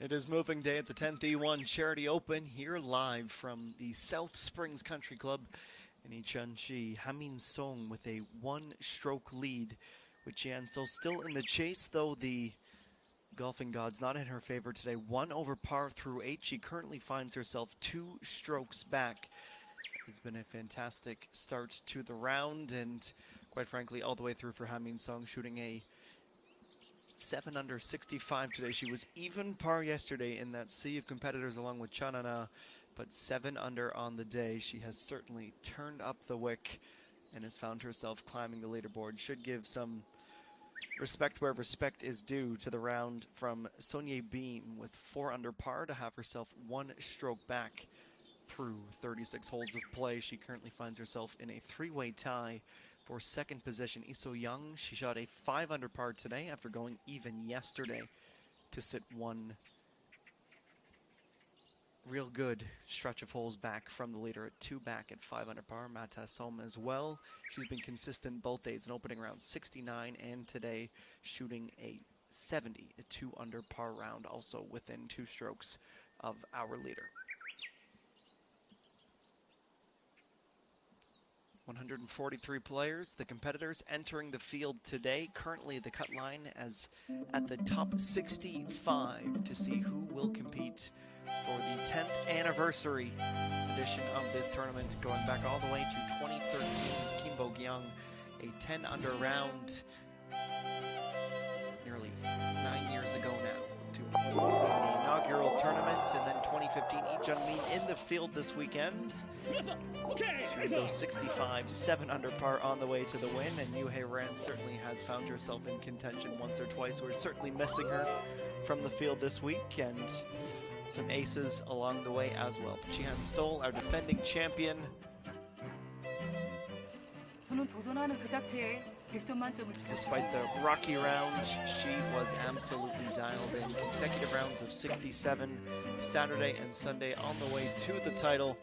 It is moving day at the 10th E1 Charity Open, here live from the South Springs Country Club in Ichanchi. Hamin Song with a one-stroke lead, with Jian So still in the chase, though the golfing gods not in her favor today. 1 over par through 8. She currently finds herself 2 strokes back. It's been a fantastic start to the round, and quite frankly, all the way through for Hamin Song, shooting a 7 under 65 today. She was even par yesterday in that sea of competitors along with Chanana, but 7 under on the day. She has certainly turned up the wick and has found herself climbing the leaderboard. Should give some respect where respect is due to the round from Sonia Beam with 4 under par to have herself 1 stroke back through 36 holes of play. She currently finds herself in a 3-way tie for second position. Iso Young, she shot a 5 under par today after going even yesterday to sit 1 real good stretch of holes back from the leader at 2 back at 5 under par. Mata Som as well. She's been consistent both days, an opening round 69 and today shooting a 70, a 2 under par round, also within 2 strokes of our leader. 143 players, the competitors entering the field today. Currently the cut line as at the top 65 to see who will compete for the 10th anniversary edition of this tournament, going back all the way to 2013. Kim Bo-gyung, a 10 under round nearly 9 years ago now, to the inaugural tournament, and then 2015 Lee Jung-min in the field this weekend. She would go 65, 7 under par on the way to the win, and Yoo Hae-ran certainly has found herself in contention once or twice. We're certainly missing her from the field this week, and some aces along the way as well. Jihan Sol, our defending champion. Despite the rocky round, she was absolutely dialed in. Consecutive rounds of 67, Saturday and Sunday on the way to the title.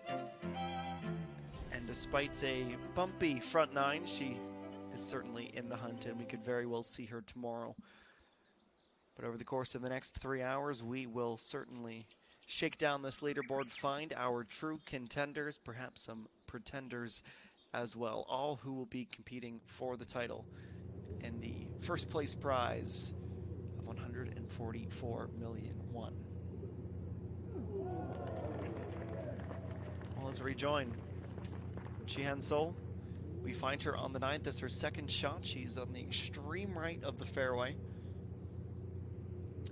And despite a bumpy front 9, she is certainly in the hunt, and we could very well see her tomorrow. But over the course of the next 3 hours, we will certainly shake down this leaderboard, find our true contenders, perhaps some pretenders as well, all who will be competing for the title and the first place prize of 144 million won. Well, let's rejoin Jihan Sol. We find her on the 9th. This is her second shot. She's on the extreme right of the fairway,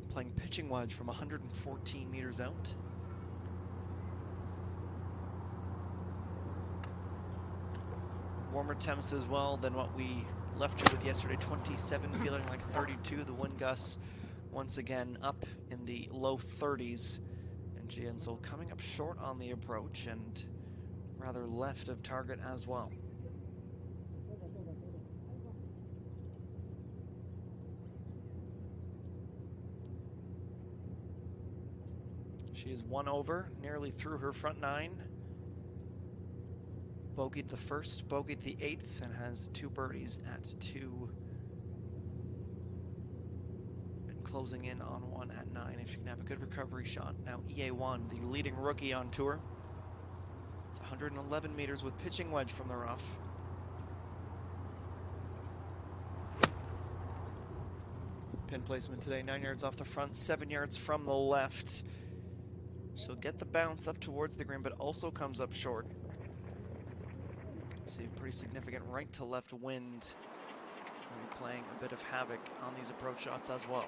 playing pitching wedge from 114 meters out. Warmer temps as well than what we left you with yesterday. 27, feeling like 32. The wind gusts once again up in the low 30s. And Jihan Sol coming up short on the approach and rather left of target as well. She is 1 over, nearly through her front 9. Bogeyed the first, bogeyed the 8th, and has 2 birdies at 2. And closing in on 1 at 9. If she can have a good recovery shot. Now EA1, the leading rookie on tour. It's 111 meters with pitching wedge from the rough. Pin placement today, 9 yards off the front, 7 yards from the left. She'll get the bounce up towards the green, but also comes up short. See a pretty significant right to left wind. Really playing a bit of havoc on these approach shots as well.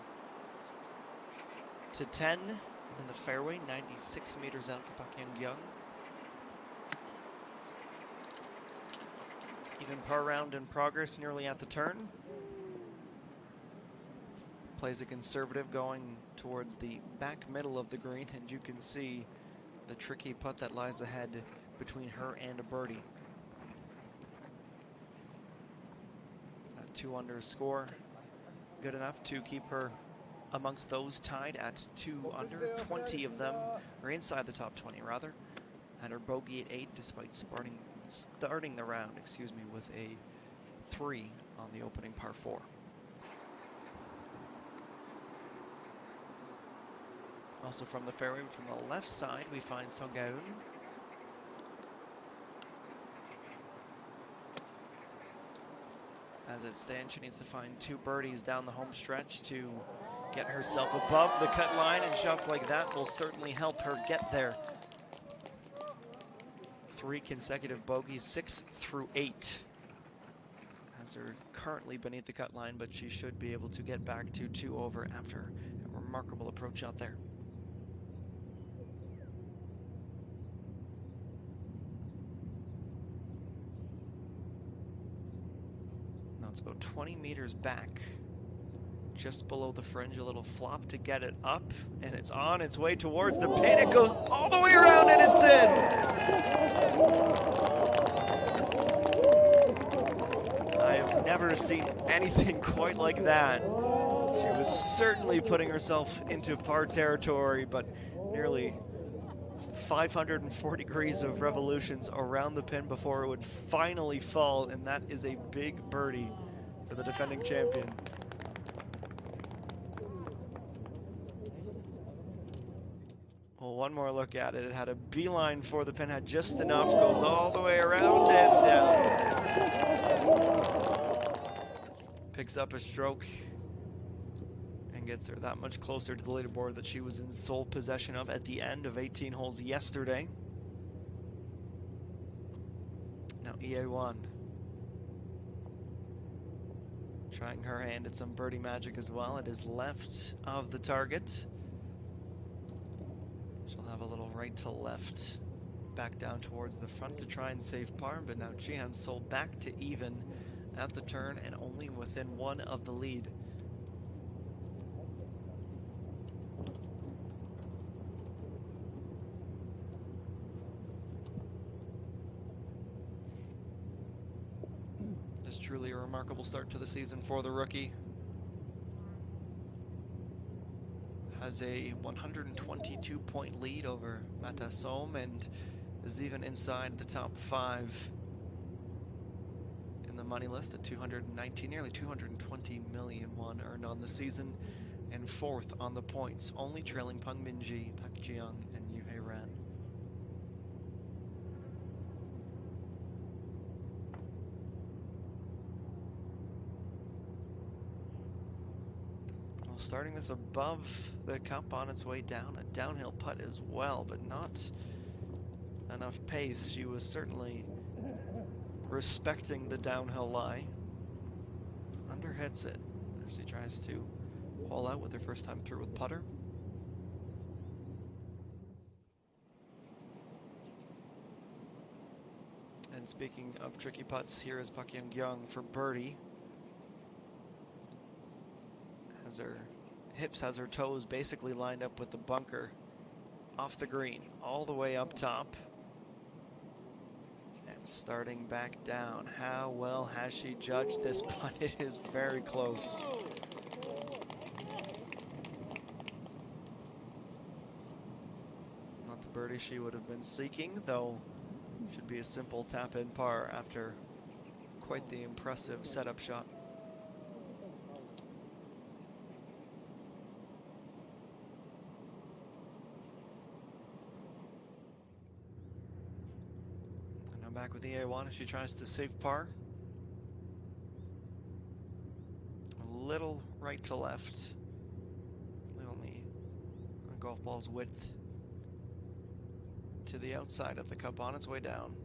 To 10 in the fairway, 96 meters out for Park Young. Even par round in progress, nearly at the turn. Plays a conservative going towards the back middle of the green, and you can see the tricky putt that lies ahead between her and a birdie. That 2 under score, good enough to keep her amongst those tied at 2 under. 20 of them are inside the top 20 rather. And her bogey at 8 despite starting the round, with a 3 on the opening par 4. Also from the fairway, from the left side, we find Song Gaeun. As it stands, she needs to find 2 birdies down the home stretch to get herself above the cut line, and shots like that will certainly help her get there. 3 consecutive bogeys, 6 through 8. As they're currently beneath the cut line, but she should be able to get back to 2 over after a remarkable approach out there. Now it's about 20 meters back, just below the fringe, a little flop to get it up, and it's on its way towards the pin. It goes all the way around and it's in. I've never seen anything quite like that. She was certainly putting herself into par territory, but nearly 540 degrees of revolutions around the pin before it would finally fall, and that is a big birdie for the defending champion. Well, one more look at it. It had a beeline for the pin, had just enough, goes all the way around and down. Picks up a stroke and gets her that much closer to the leaderboard that she was in sole possession of at the end of 18 holes yesterday. Now EA1 trying her hand at some birdie magic as well. It is left of the target. She'll have a little right to left, back down towards the front to try and save par, but now Jihan Sol back to even at the turn and only within 1 of the lead. It's truly a remarkable start to the season for the rookie. Has a 122-point lead over Mata Som and is even inside the top 5 in the money list at 219, nearly 220 million won earned on the season, and 4th on the points, only trailing Peng Minji, Pak Jiyoung, and Yu Hei Ran. Well, starting this above the cup on its way down, a downhill putt as well, but not enough pace. She was certainly respecting the downhill lie. Underhits it as she tries to haul out with her first time through with putter. And speaking of tricky putts, here is Pak Young for birdie. Has her hips, has her toes basically lined up with the bunker off the green, all the way up top. Starting back down. How well has she judged this putt? It is very close. Not the birdie she would have been seeking, though should be a simple tap-in par after quite the impressive setup shot. Back with EA1 as she tries to save par. A little right to left. Only a golf ball's width to the outside of the cup on its way down.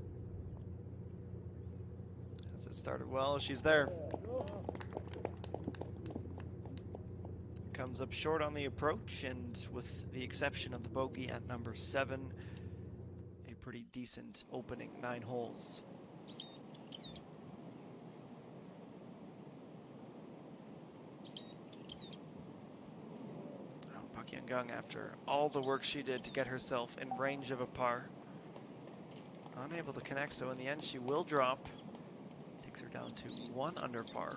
As it started well, she's there. Comes up short on the approach, and with the exception of the bogey at number 7, pretty decent opening 9 holes. Oh, Pak Young, after all the work she did to get herself in range of a par, unable to connect, so in the end she will drop. Takes her down to 1 under par.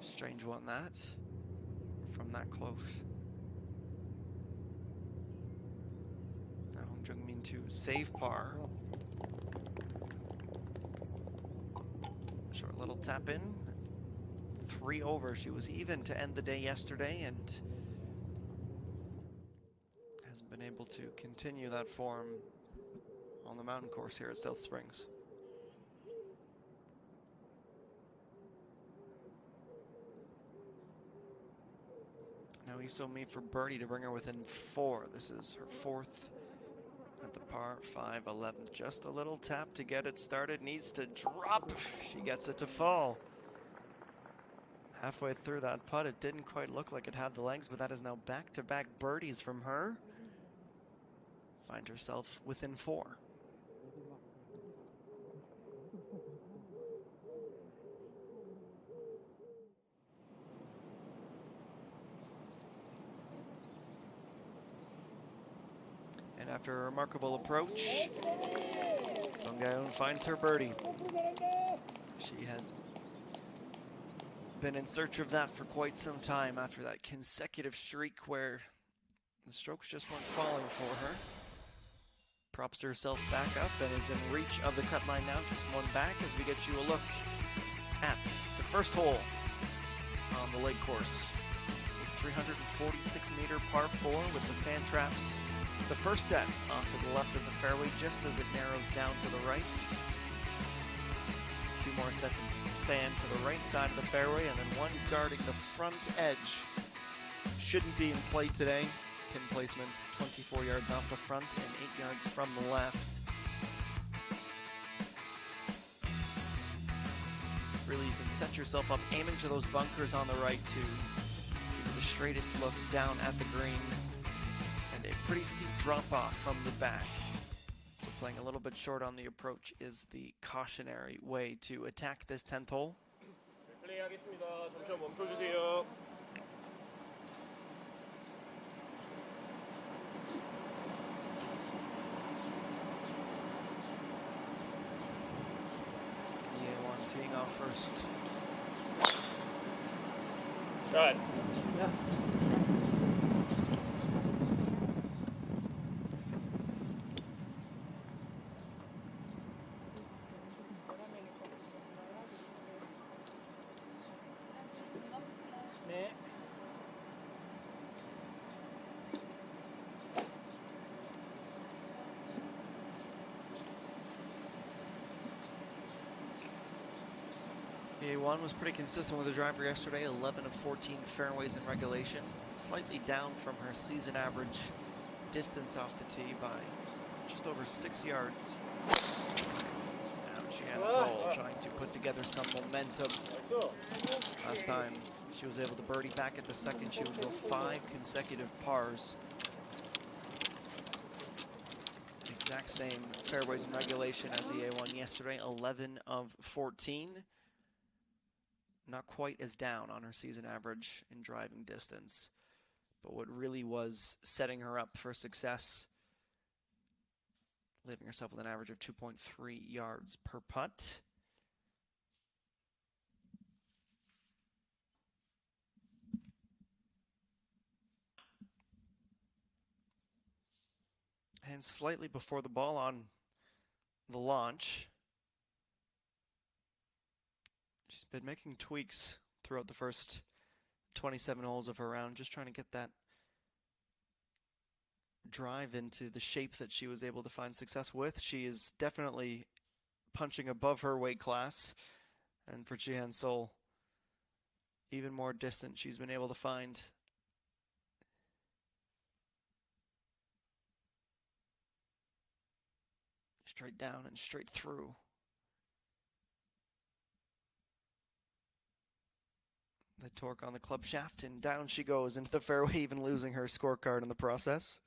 Strange one that, from that close. Jungmin to save par. Short little tap in. 3 over. She was even to end the day yesterday, and to continue that form on the mountain course here at South Springs. Now Isomi for birdie to bring her within 4. This is her 4th at the par 5 11th. Just a little tap to get it started. Needs to drop. She gets it to fall. Halfway through that putt, it didn't quite look like it had the legs, but that is now back-to-back birdies from her. Find herself within 4. And after a remarkable approach, Sung Gaeun finds her birdie. She has been in search of that for quite some time after that consecutive streak where the strokes just weren't falling for her. Props herself back up and is in reach of the cut line now, just one back as we get you a look at the first hole on the lake course. A 346-meter par 4 with the sand traps. The first set off to the left of the fairway just as it narrows down to the right. 2 more sets of sand to the right side of the fairway, and then one guarding the front edge. Shouldn't be in play today. Pin placement 24 yards off the front and 8 yards from the left. Really, you can set yourself up aiming to those bunkers on the right to give you the straightest look down at the green, and a pretty steep drop off from the back. So playing a little bit short on the approach is the cautionary way to attack this 10th hole. 플레이하겠습니다. 잠시만 멈춰주세요. EA1 teeing off first. Shot. Yeah. EA1 was pretty consistent with her driver yesterday, 11 of 14 fairways in regulation, slightly down from her season average distance off the tee by just over 6 yards. Now Jian Sol trying to put together some momentum. Last time she was able to birdie back at the second, she would go 5 consecutive pars. Exact same fairways in regulation as EA1 yesterday, 11 of 14. Not quite as down on her season average in driving distance, but what really was setting her up for success, leaving herself with an average of 2.3 yards per putt. And slightly before the ball on the launch, she's been making tweaks throughout the first 27 holes of her round, just trying to get that drive into the shape that she was able to find success with. She is definitely punching above her weight class, and for Jihan Sol, even more distant, she's been able to find straight down and straight through. The torque on the club shaft, and down she goes into the fairway, even losing her scorecard in the process.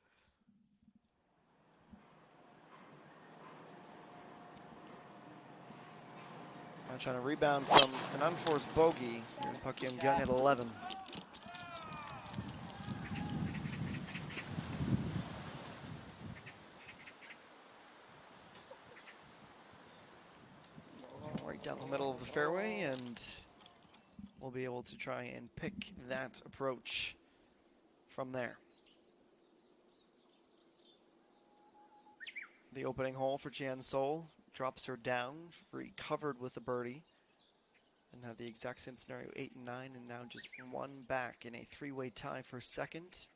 Now trying to rebound from an unforced bogey. Here's Park Young-kyung at 11. Right down the middle of the fairway, and we'll be able to try and pick that approach from there. The opening hole for Jian Sol drops her down, recovered with a birdie, and have the exact same scenario, 8 and 9, and now just one back in a 3-way tie for second.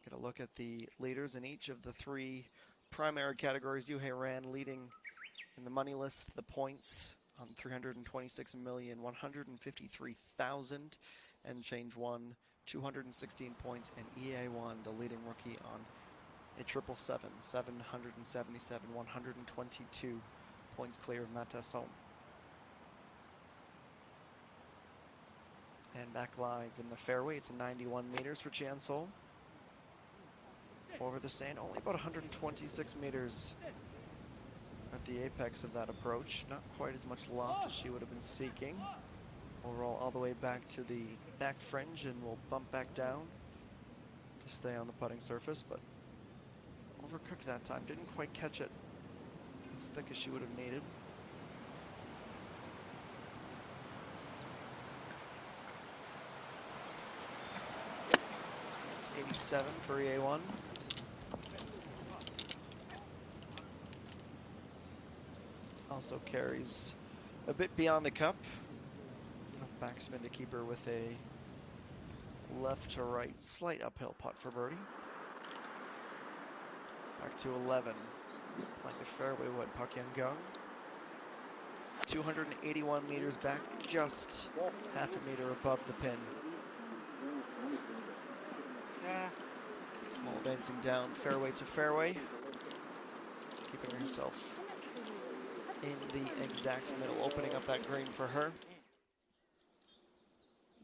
Get a look at the leaders in each of the three primary categories. Yuhei Ran leading in the money list, the points on 326,153,000, and change won 216 points, and EA won the leading rookie on a 777, 777, 122 points clear of Matasson. And back live in the fairway, it's 91 meters for Jiansol. Over the sand, only about 126 meters at the apex of that approach. Not quite as much loft as she would have been seeking. We'll roll all the way back to the back fringe and we'll bump back down to stay on the putting surface, but overcooked that time. Didn't quite catch it as thick as she would have needed. It's 87 for EA1. Also carries a bit beyond the cup. Enough backspin to keep her with a left to right slight uphill putt for birdie. Back to 11. Playing the fairway wood, Pak Yang-gung. It's 281 meters back, just half a meter above the pin. While advancing down fairway to fairway, keeping herself in the exact middle, opening up that green for her.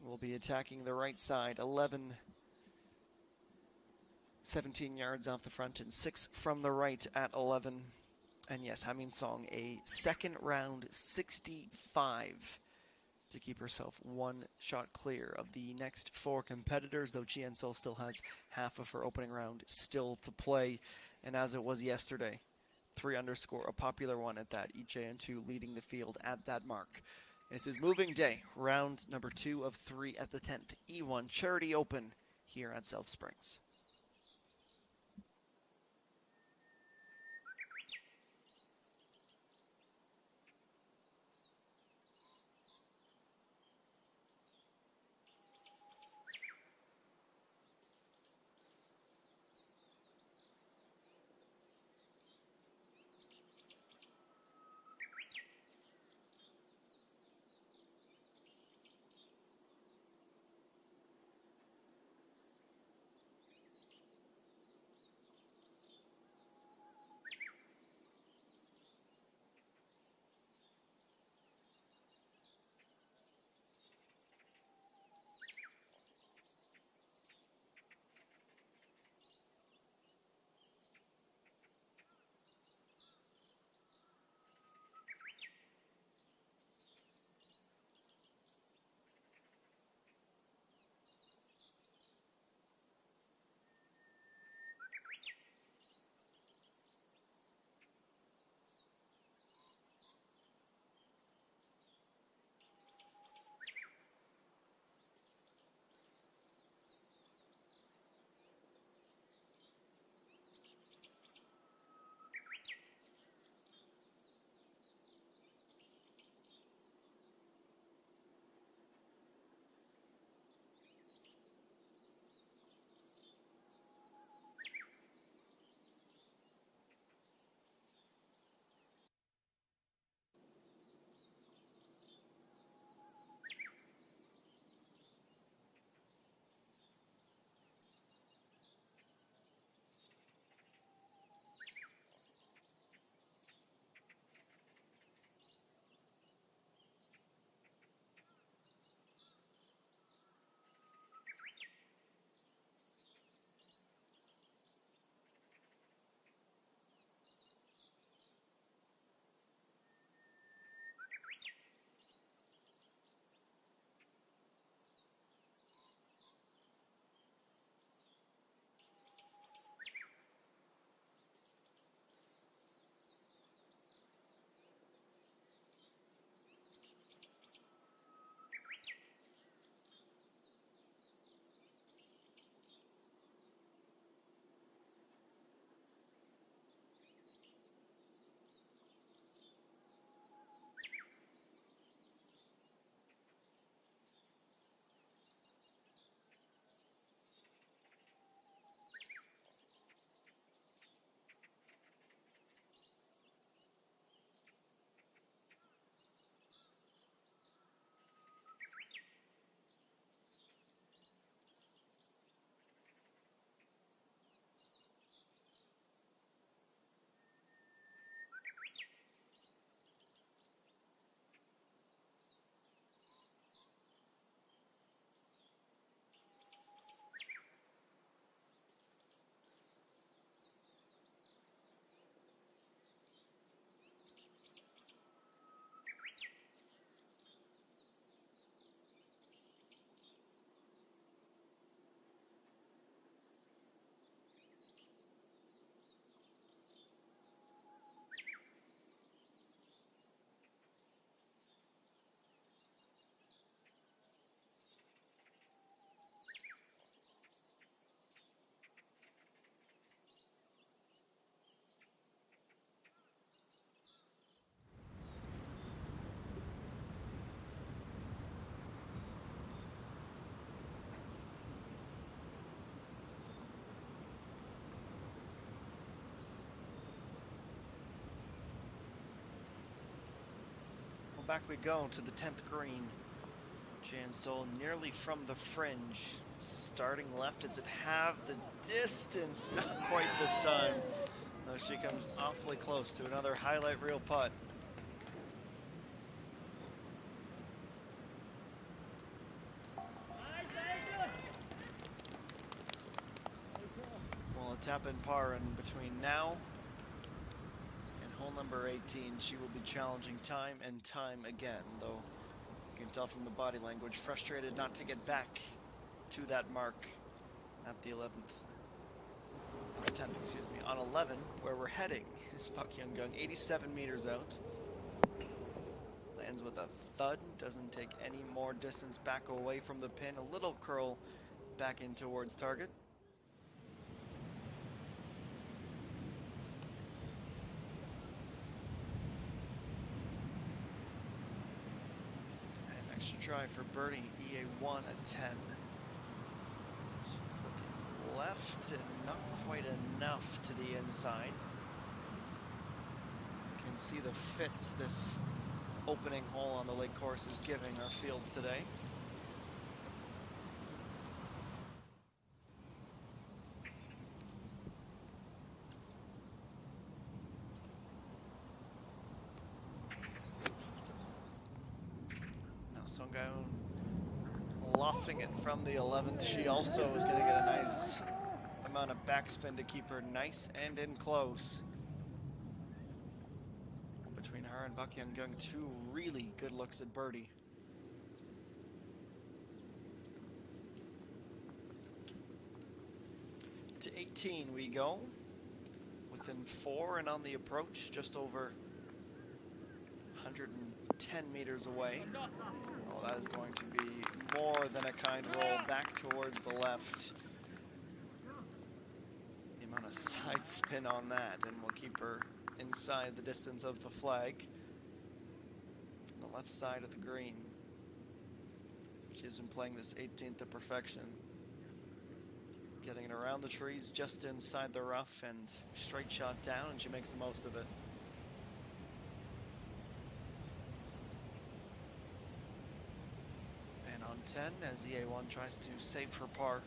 We'll be attacking the right side, 17 yards off the front and 6 from the right at 11. And yes, Hamin Song, a second round 65 to keep herself one shot clear of the next 4 competitors, though Jiansol still has half of her opening round still to play. And as it was yesterday, 3 underscore, a popular one at that, EJN2 leading the field at that mark. This is moving day, round number 2 of 3 at the 10th E1 Charity Open here at South Springs. back we go to the 10th green. Jansol nearly from the fringe. Starting left, does it have the distance? Not quite this time. Though she comes awfully close to another highlight reel putt. Well, a tap in par in between now and hole number 18. She will be challenging time and time again, though you can tell from the body language, frustrated not to get back to that mark at the 11th. 10th, excuse me, on 11, where we're heading, is Pak Young-gung, 87 meters out. Lands with a thud, doesn't take any more distance back away from the pin. A little curl back in towards target. And extra try for birdie, EA1 at 10. She's looking left and not quite enough to the inside. You can see the fits this opening hole on the lake course is giving our field today. Now Song-gaeun lofting it from the 11th. She also is going to get a nice amount of backspin to keep her nice and in close. Between her and Pak Young-gung, two really good looks at birdie. To 18 we go. Within 4 and on the approach, just over 110 meters away. Oh, that is going to be more than a kind roll back towards the left. The amount of side spin on that, and we'll keep her inside the distance of the flag. From the left side of the green. She's been playing this 18th to perfection. Getting it around the trees, just inside the rough, and straight shot down, and she makes the most of it. And on 10, as EA1 tries to save her par.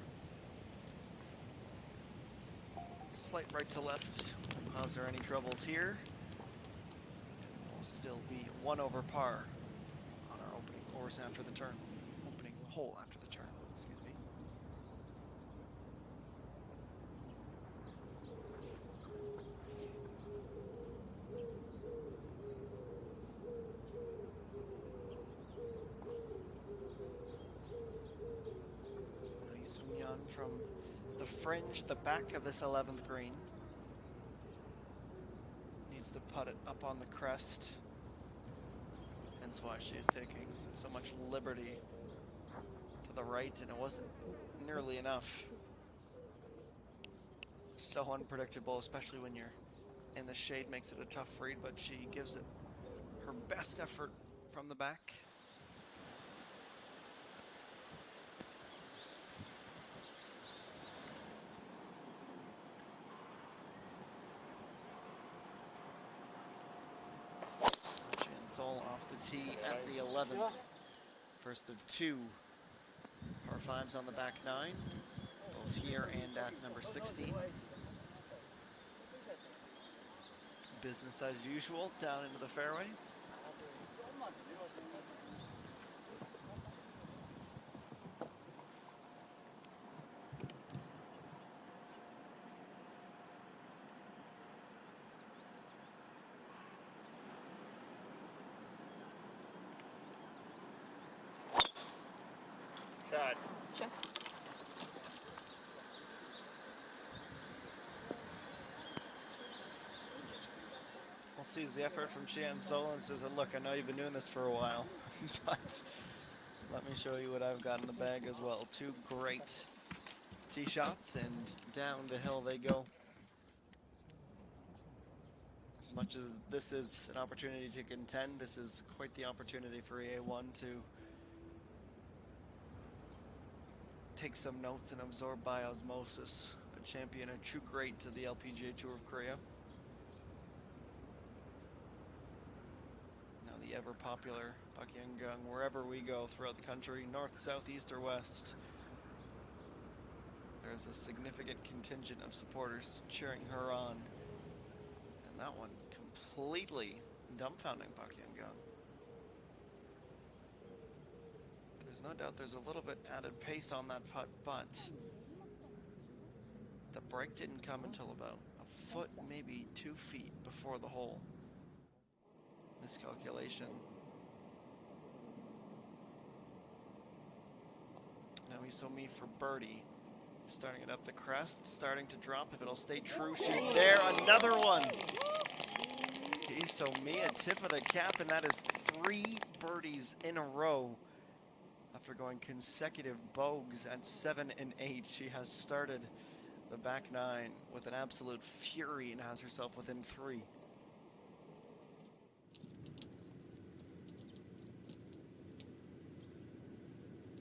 Slight right to left won't cause her any troubles here. And we'll still be 1 over par on our opening course after the turn. Opening hole after the turn, excuse me. Lee Sun-yeon from the fringe, the back of this 11th green. Needs to putt it up on the crest. Hence why she is taking so much liberty to the right, and it wasn't nearly enough. So unpredictable, especially when you're in the shade, makes it a tough read, but she gives it her best effort from the back. Jansol off the tee at the 11th. First of 2 par 5s on the back 9, both here and at number 16. Business as usual down into the fairway. Shot. Check. Well, sees the effort from Jansol and says, look, I know you've been doing this for a while, but let me show you what I've got in the bag as well. 2 great tee shots, and down the hill they go. As much as this is an opportunity to contend, this is quite the opportunity for EA1 to take some notes and absorb by osmosis. A champion, a true great to the LPGA Tour of Korea. Now the the ever popular Pakyangang wherever we go throughout the country, north, south, east, or west. There's a significant contingent of supporters cheering her on. And that one completely dumbfounding Pakyangang. There's no doubt there's a little bit added pace on that putt, but the break didn't come until about a foot, maybe 2 feet before the hole. Miscalculation. Now Isomi for birdie. Starting it up the crest, starting to drop. If it'll stay true, she's there. Another one. Isomi, a tip of the cap, and that is 3 birdies in a row. After going consecutive bogeys at 7 and 8, she has started the back 9 with an absolute fury and has herself within 3.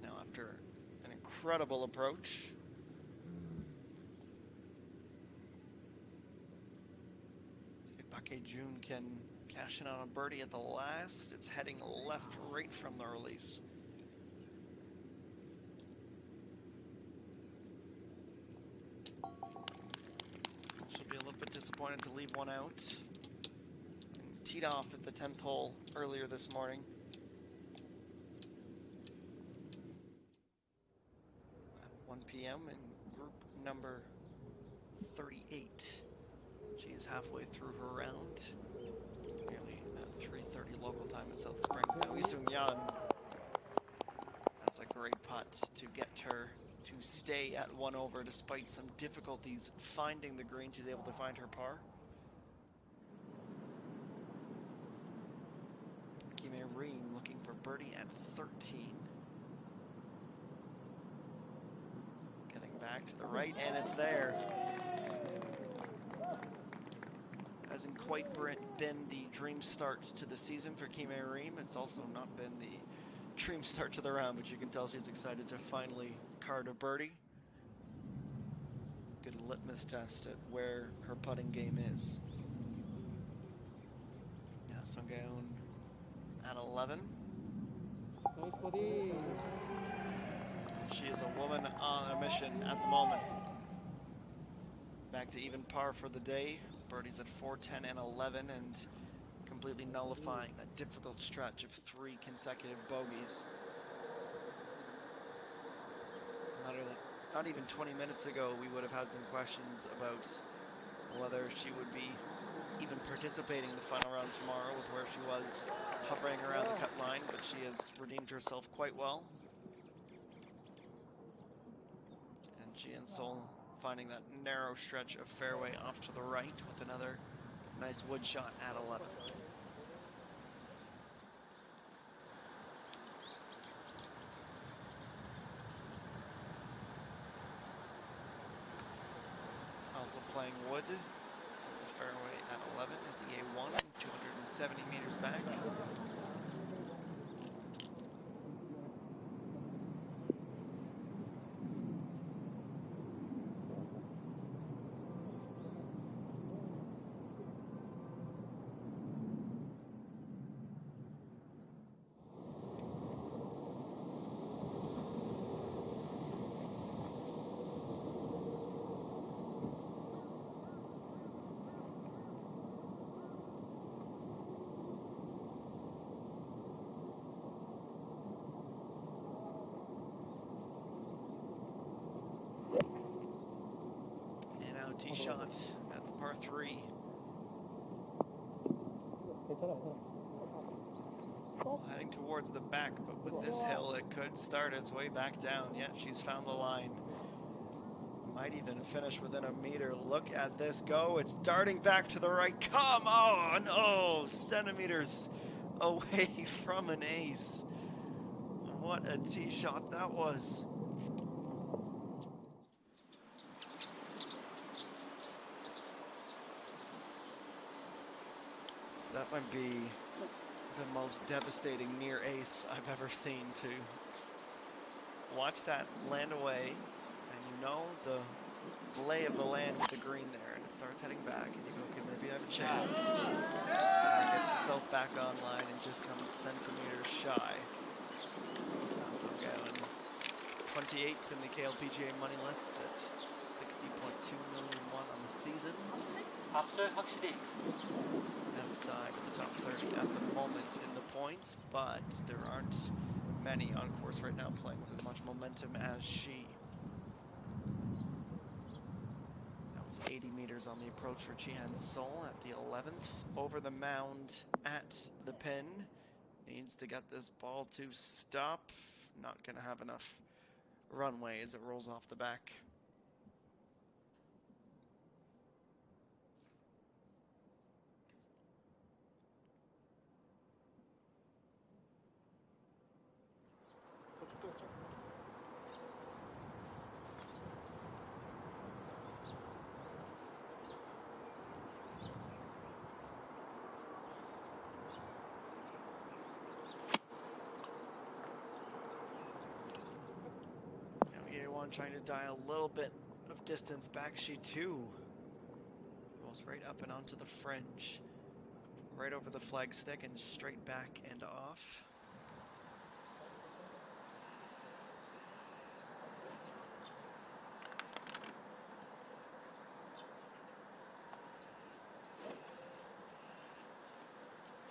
Now after an incredible approach, June can cash in on a birdie at the last. It's heading left right from the release. She'll be a little bit disappointed to leave one out. And teed off at the 10th hole earlier this morning. At 1 p.m. in group number 38. She is halfway through her round, nearly at 3:30 local time in South Springs. Now Isung Yan, that's a great putt to get her to stay at 1 over despite some difficulties finding the green. She's able to find her par. Kime Reem looking for birdie at 13. Getting back to the right, and it's there. Hasn't quite been the dream start to the season for Kime Reem. It's also not been the dream start to the round, but you can tell she's excited to finally card a birdie. Good litmus test at where her putting game is. Now Sunggaeun at 11. She is a woman on a mission at the moment. Back to even par for the day. Birdies at 4, 10, and 11, and completely nullifying a difficult stretch of 3 consecutive bogeys. Not even 20 minutes ago, we would have had some questions about whether she would be even participating in the final round tomorrow with where she was hovering around the cut line, but she has redeemed herself quite well. And Jian Sol finding that narrow stretch of fairway off to the right with another nice wood shot at 11. Also playing wood. The fairway at 11 is EA1, 270 meters back. Tee shot at the par 3. Heading towards the back, but with this hill, it could start its way back down. Yet she's found the line. Might even finish within a meter. Look at this go. It's darting back to the right. Come on! Oh, centimeters away from an ace. What a tee shot that was. That might be the most devastating near ace I've ever seen, to watch that land away, and you know the lay of the land with the green there, and it starts heading back, and you go, okay, maybe I have a chance. And it gets itself back online and just comes centimeters shy. So going 28th in the KLPGA money list at 60.2 million won on the season. Outside of the top 30 at the moment in the points, but there aren't many on course right now playing with as much momentum as she. That was 80 meters on the approach for Jihan Sol at the 11th. Over the mound at the pin. Needs to get this ball to stop. Not going to have enough runway as it rolls off the back. Trying to dial a little bit of distance back. She too rolls right up and onto the fringe, right over the flag stick and straight back and off.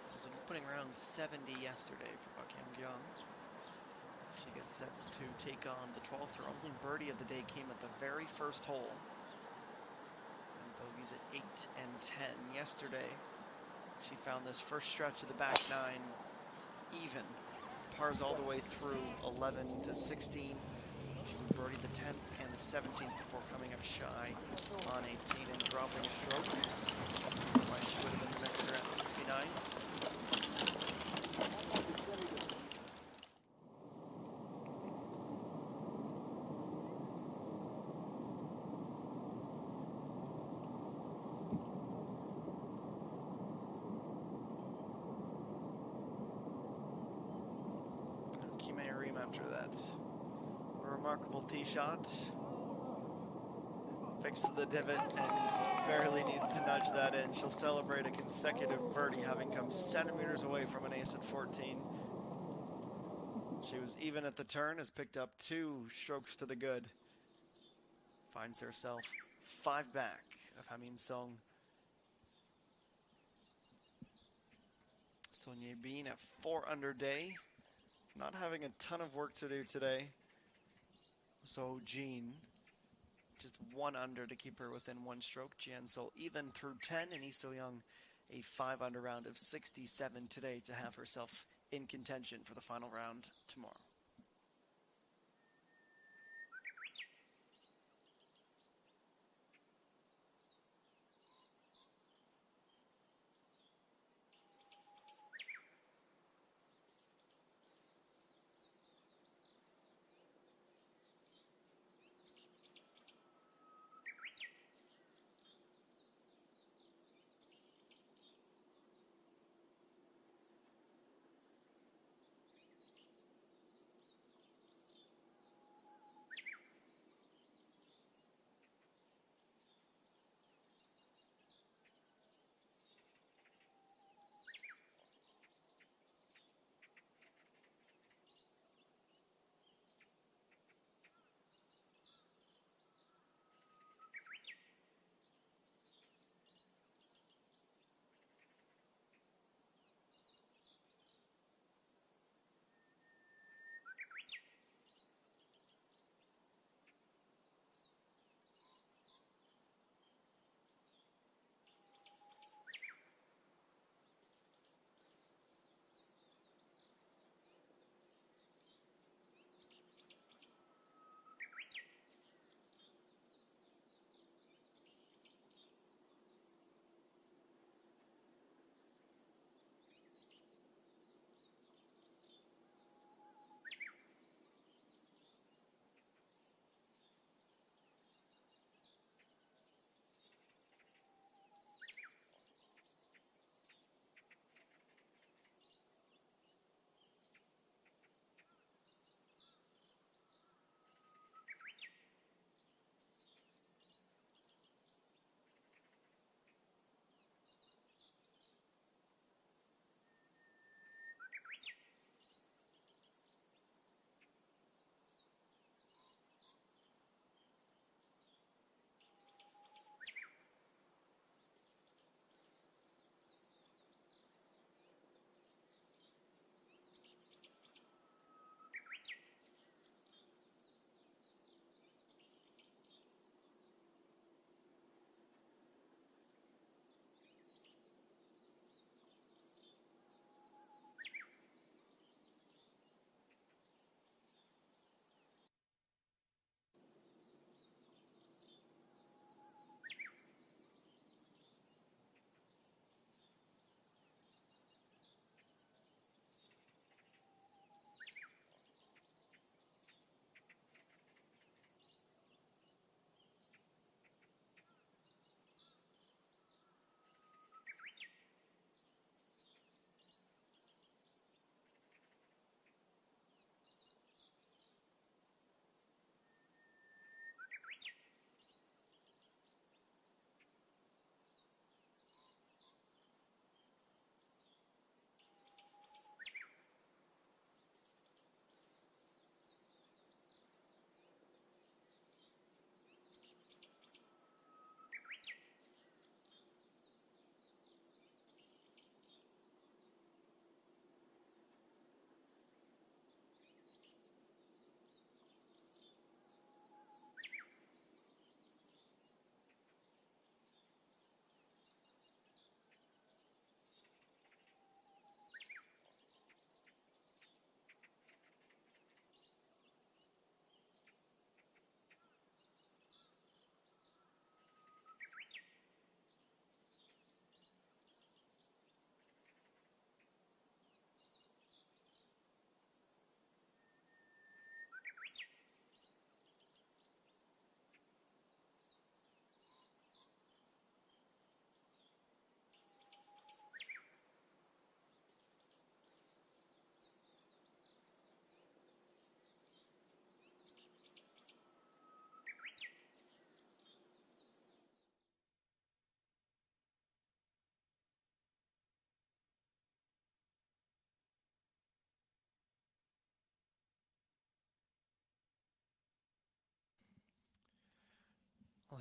I was putting around 70 yesterday for Park Hyung-kyung. She gets set to take on the 12th. Her only birdie of the day came at the very first hole. And bogeys at 8 and 10 yesterday. She found this first stretch of the back nine even. Pars all the way through 11 to 16. She birdied the 10th and the 17th before coming up shy on 18 and dropping a stroke. Otherwise she would have been the mixer at 69. After that, a remarkable tee shot, fixes the divot and barely needs to nudge that in. She'll celebrate a consecutive birdie, having come centimeters away from an ace at 14. She was even at the turn, has picked up 2 strokes to the good. Finds herself 5 back of Hamin Song. Son Ye-bin at 4 under day. Not having a ton of work to do today. So Jean, just 1 under to keep her within 1 stroke. Jihan Sol even through 10, and Lee So-young a 5 under round of 67 today to have herself in contention for the final round tomorrow.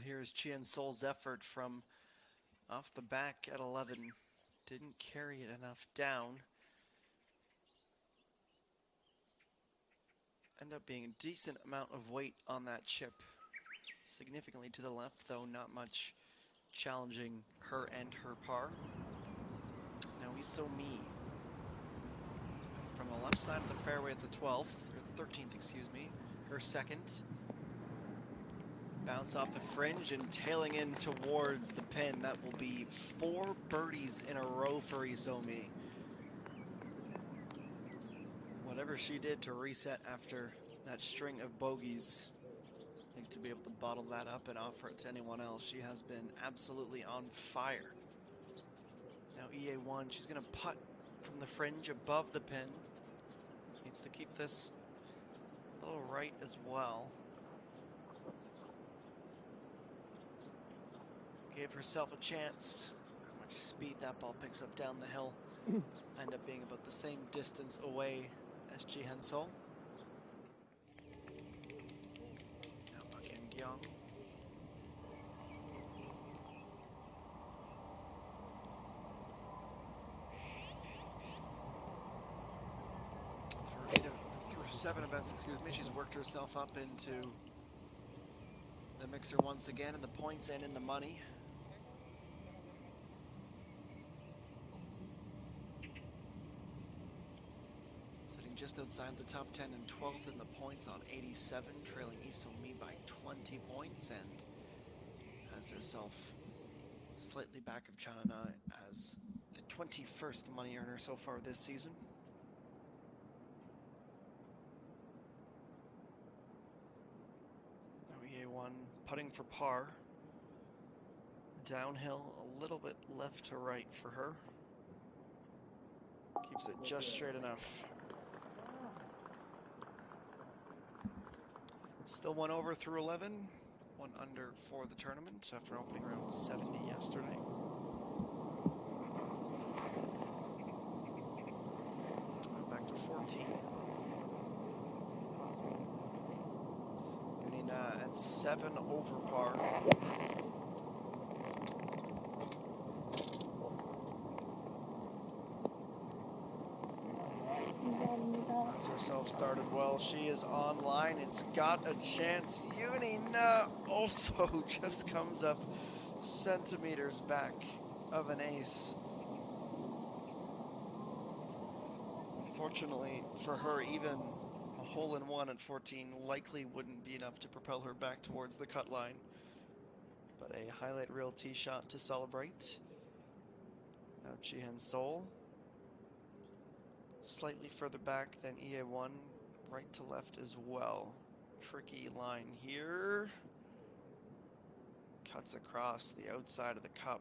here's Chien Sol's effort from off the back at 11. Didn't carry it enough down. End up being a decent amount of weight on that chip. Significantly to the left, though, not much challenging her and her par. Now Mi from the left side of the fairway at the 12th, or 13th, excuse me, her second. Bounce off the fringe and tailing in towards the pin. That will be 4 birdies in a row for Mi. Whatever she did to reset after that string of bogeys, I think to be able to bottle that up and offer it to anyone else, she has been absolutely on fire. Now EA1, she's going to putt from the fringe above the pin. Needs to keep this a little right as well. Gave herself a chance. How much speed that ball picks up down the hill. End up being about the same distance away as Ji Han Sol. Now Park In-gyong. Through 7 events, excuse me, she's worked herself up into the mixer once again in the points and in the money. Just outside the top 10 and 12th in the points on 87, trailing Mi by 20 points, and has herself slightly back of Chanana as the 21st money earner so far this season. Now EA1 putting for par. Downhill a little bit left to right for her. Keeps it just straight enough. Still 1 over through 11, 1 under for the tournament after opening round 70 yesterday. Back to 14. Yunina at 7 over par. Has herself started well. She is online. It's got a chance. Yunina also just comes up centimeters back of an ace. Unfortunately for her, even a hole-in-one at 14 likely wouldn't be enough to propel her back towards the cut line. But a highlight reel tee shot to celebrate. Now Ji Han Sol. Slightly further back than EA1, right to left as well. Tricky line here. Cuts across the outside of the cup.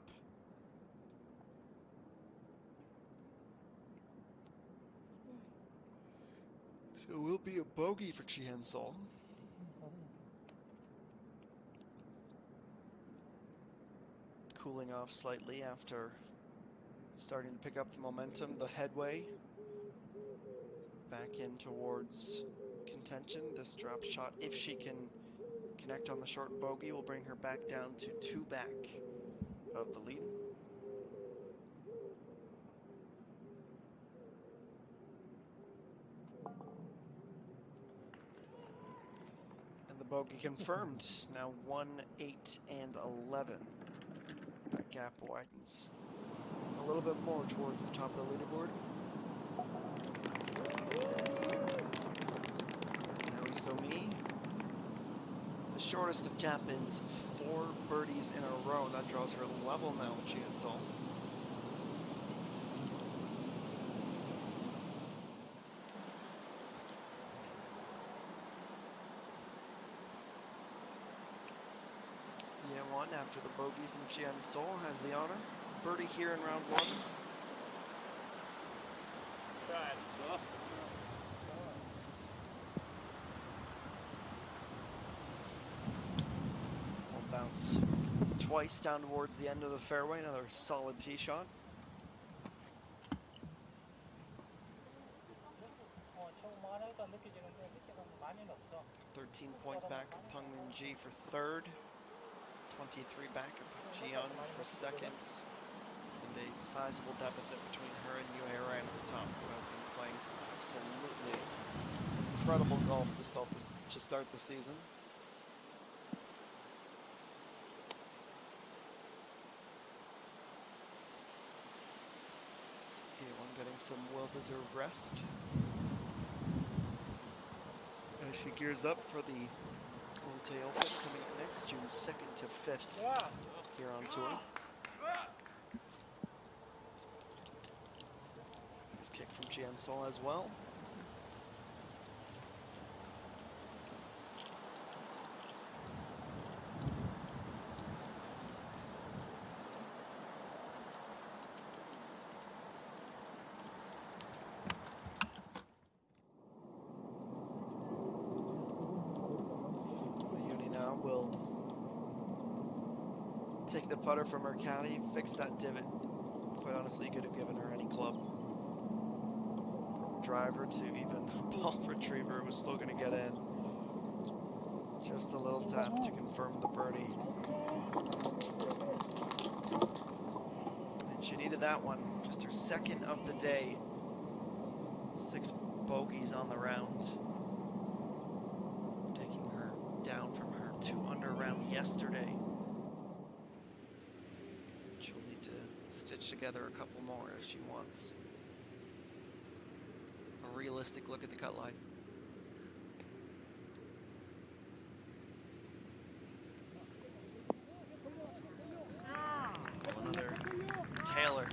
So it will be a bogey for Ji Han Sol. Cooling off slightly after starting to pick up the momentum, the headway. Back in towards contention. This drop shot, if she can connect on the short bogey, will bring her back down to 2 back of the lead. And the bogey confirmed. Now 1, 8, and 11. That gap widens a little bit more towards the top of the leaderboard. Mi, the shortest of tap-ins, 4 birdies in a row. That draws her level now with Ji Han Sol. EA1 after the bogey from Ji Han Sol has the honor. Birdie here in round 1. Bounce twice down towards the end of the fairway. Another solid tee shot. 13 points back of Peng Min-ji for third. 23 back of Jian for second, and a sizable deficit between her and Yue Ran at the top, who has been playing some absolutely incredible golf to start the season. A1 getting some well-deserved rest as she gears up for the Olte Open coming up next, June 2nd to 5th here on tour. Nice kick from Jian Sol as well. Will take the putter from her caddy, fix that divot. Quite honestly, could have given her any club. From driver to even ball retriever, it was still going to get in. Just a little tap to confirm the birdie. And she needed that one. Just her second of the day. 6 bogeys on the round. Taking her down from her 2-under round yesterday. She'll need to stitch together a couple more if she wants a realistic look at the cut line. Another Taylor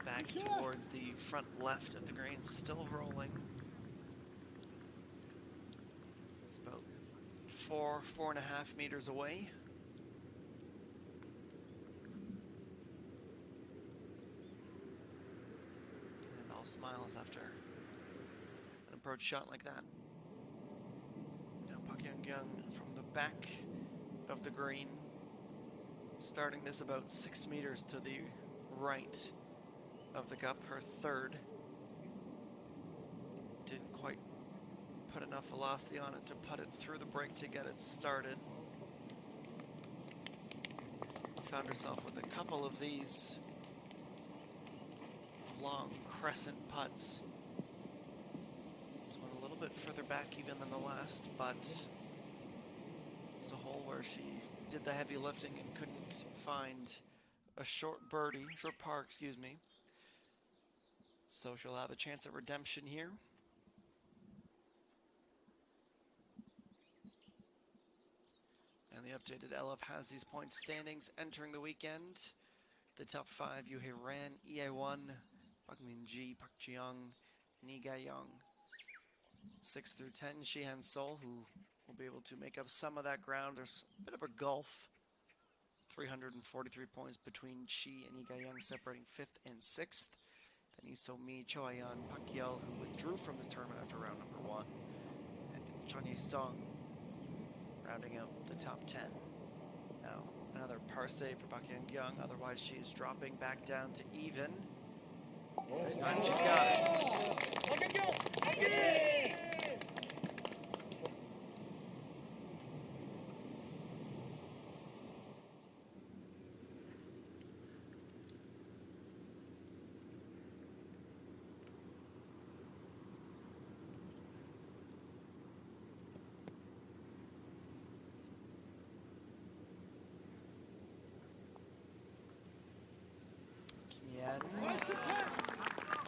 back towards the front left of the green, still rolling. It's about 4.5 meters away. And all smiles after an approach shot like that. Now Park Hyung-kyung from the back of the green, starting this about 6 meters to the right of the cup, her third. Didn't quite put enough velocity on it to put it through the break to get it started. Found herself with a couple of these long crescent putts. This one a little bit further back even than the last, but it's a hole where she did the heavy lifting and couldn't find a short par, excuse me. So she'll have a chance at redemption here. And the updated LF has these points standings entering the weekend. The top 5, Yue Ran, EA1, Park Min-ji, Park Ji-young, and Lee Ga-young. 6 through 10, Shihan Sol, who will be able to make up some of that ground. There's a bit of a gulf. 343 points between Shi and Lee Ga-young, separating 5th and 6th. Then Iso-mi, Cho Ayan, Park Yel, who withdrew from this tournament after round number 1. And Chon Ye-sung rounding out the top 10. Now, another par save for Park Hyung-kyung, otherwise she is dropping back down to even. This time she's got it.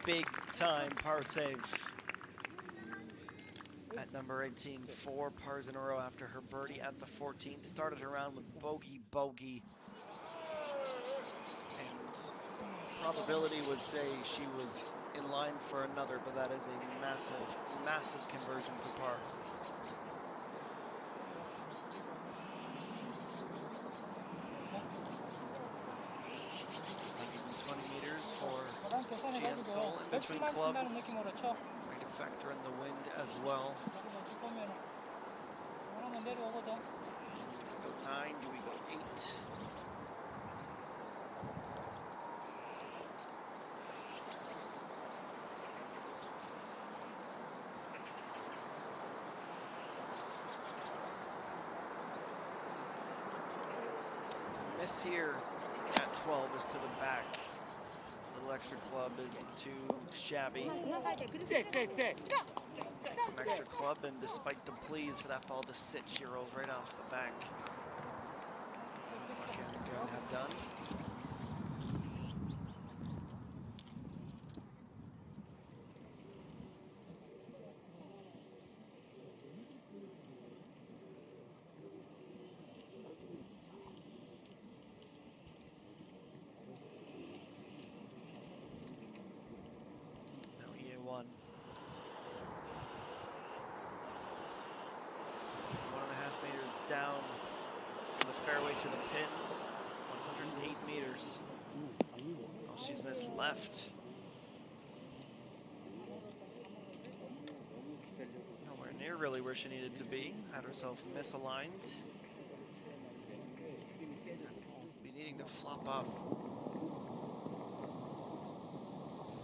Big time par save at number 18. 4 pars in a row after her birdie at the 14th. Started her round with bogey. And probability would say she was in line for another, but that is a massive conversion for par. 120 meters for Jian Sol in between clubs. Going to factor in the wind as well. Do we go 9? Do we go 8? miss here at 12 is to the back. Little extra club isn't too shabby. Some extra club, and despite the pleas for that ball to sit, she rolls right off the back. Can have done. Now EA1. 1.5 meters down from the fairway to the pin. 108 meters. Oh, she's missed left. Nowhere near really where she needed to be. Had herself misaligned. Be needing to flop up.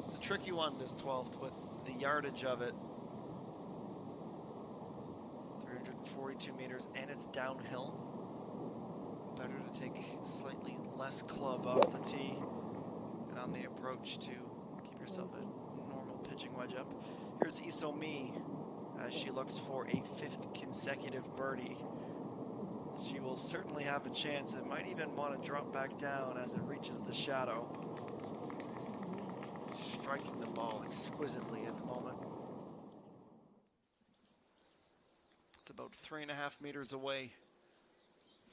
It's a tricky one, this 12th, with the yardage of it. 342 meters, and it's downhill. Better to take slightly less club off the tee and on the approach to keep yourself a normal pitching wedge up. Here's Isomi as she looks for a 5th consecutive birdie. She will certainly have a chance and might even want to drop back down as it reaches the shadow. Striking the ball exquisitely at the moment. It's about 3.5 meters away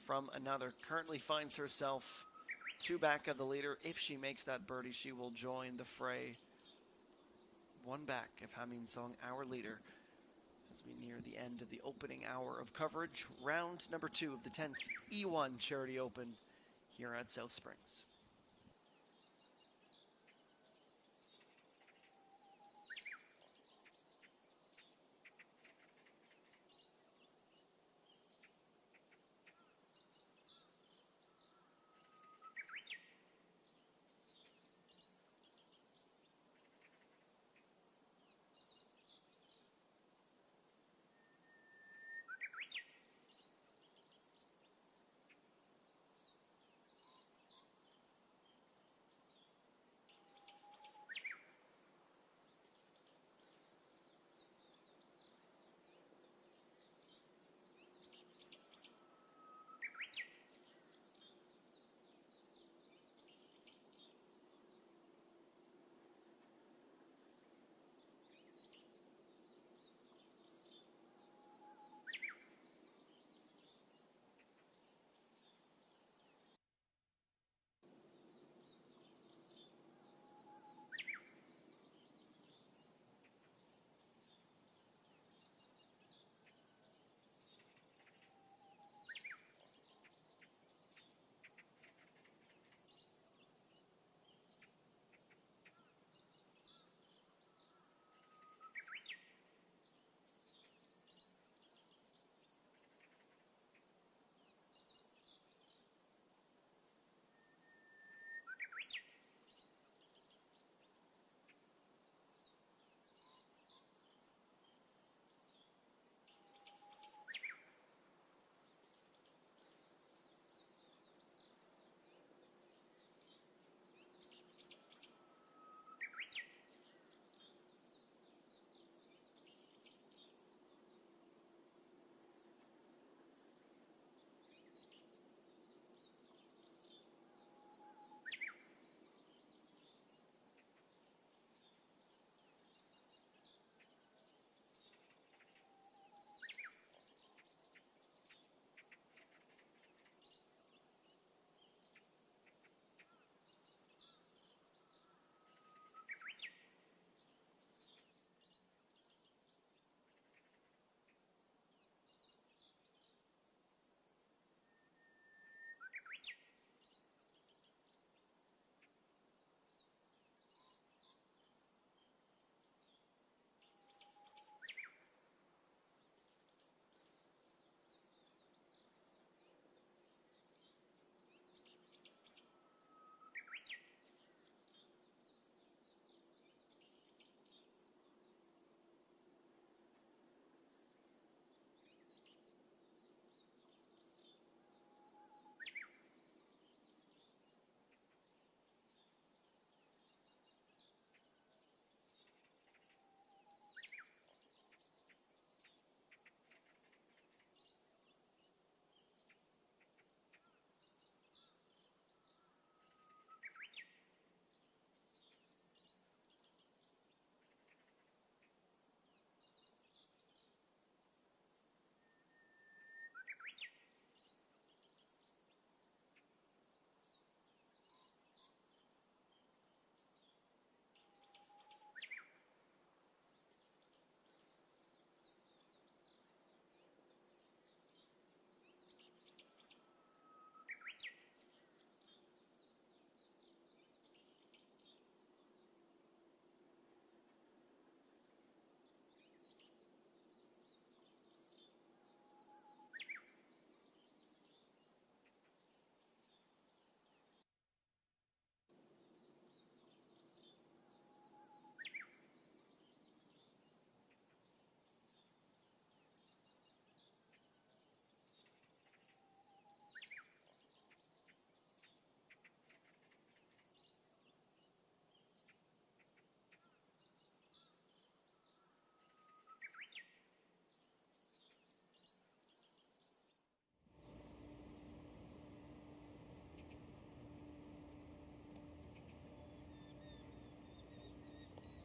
from another. Currently finds herself 2 back of the leader. If she makes that birdie, she will join the fray. 1 back of Ha-Min Sung, our leader, as we near the end of the opening hour of coverage. Round number 2 of the 10th E1 Charity Open here at South Springs.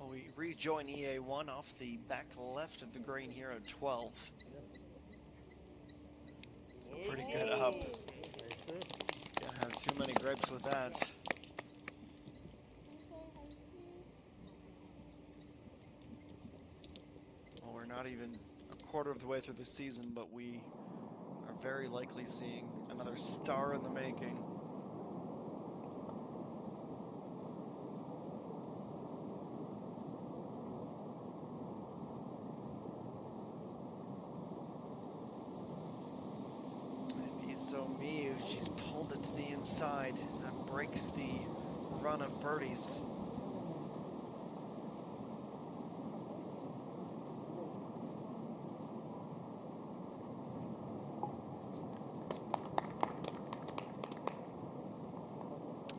Well, we rejoin EA1 off the back left of the green here at 12. So pretty good up. Can't have too many grapes with that. Well, we're not even a quarter of the way through the season, but we are very likely seeing another star in the making. So Miu, she's pulled it to the inside. That breaks the run of birdies.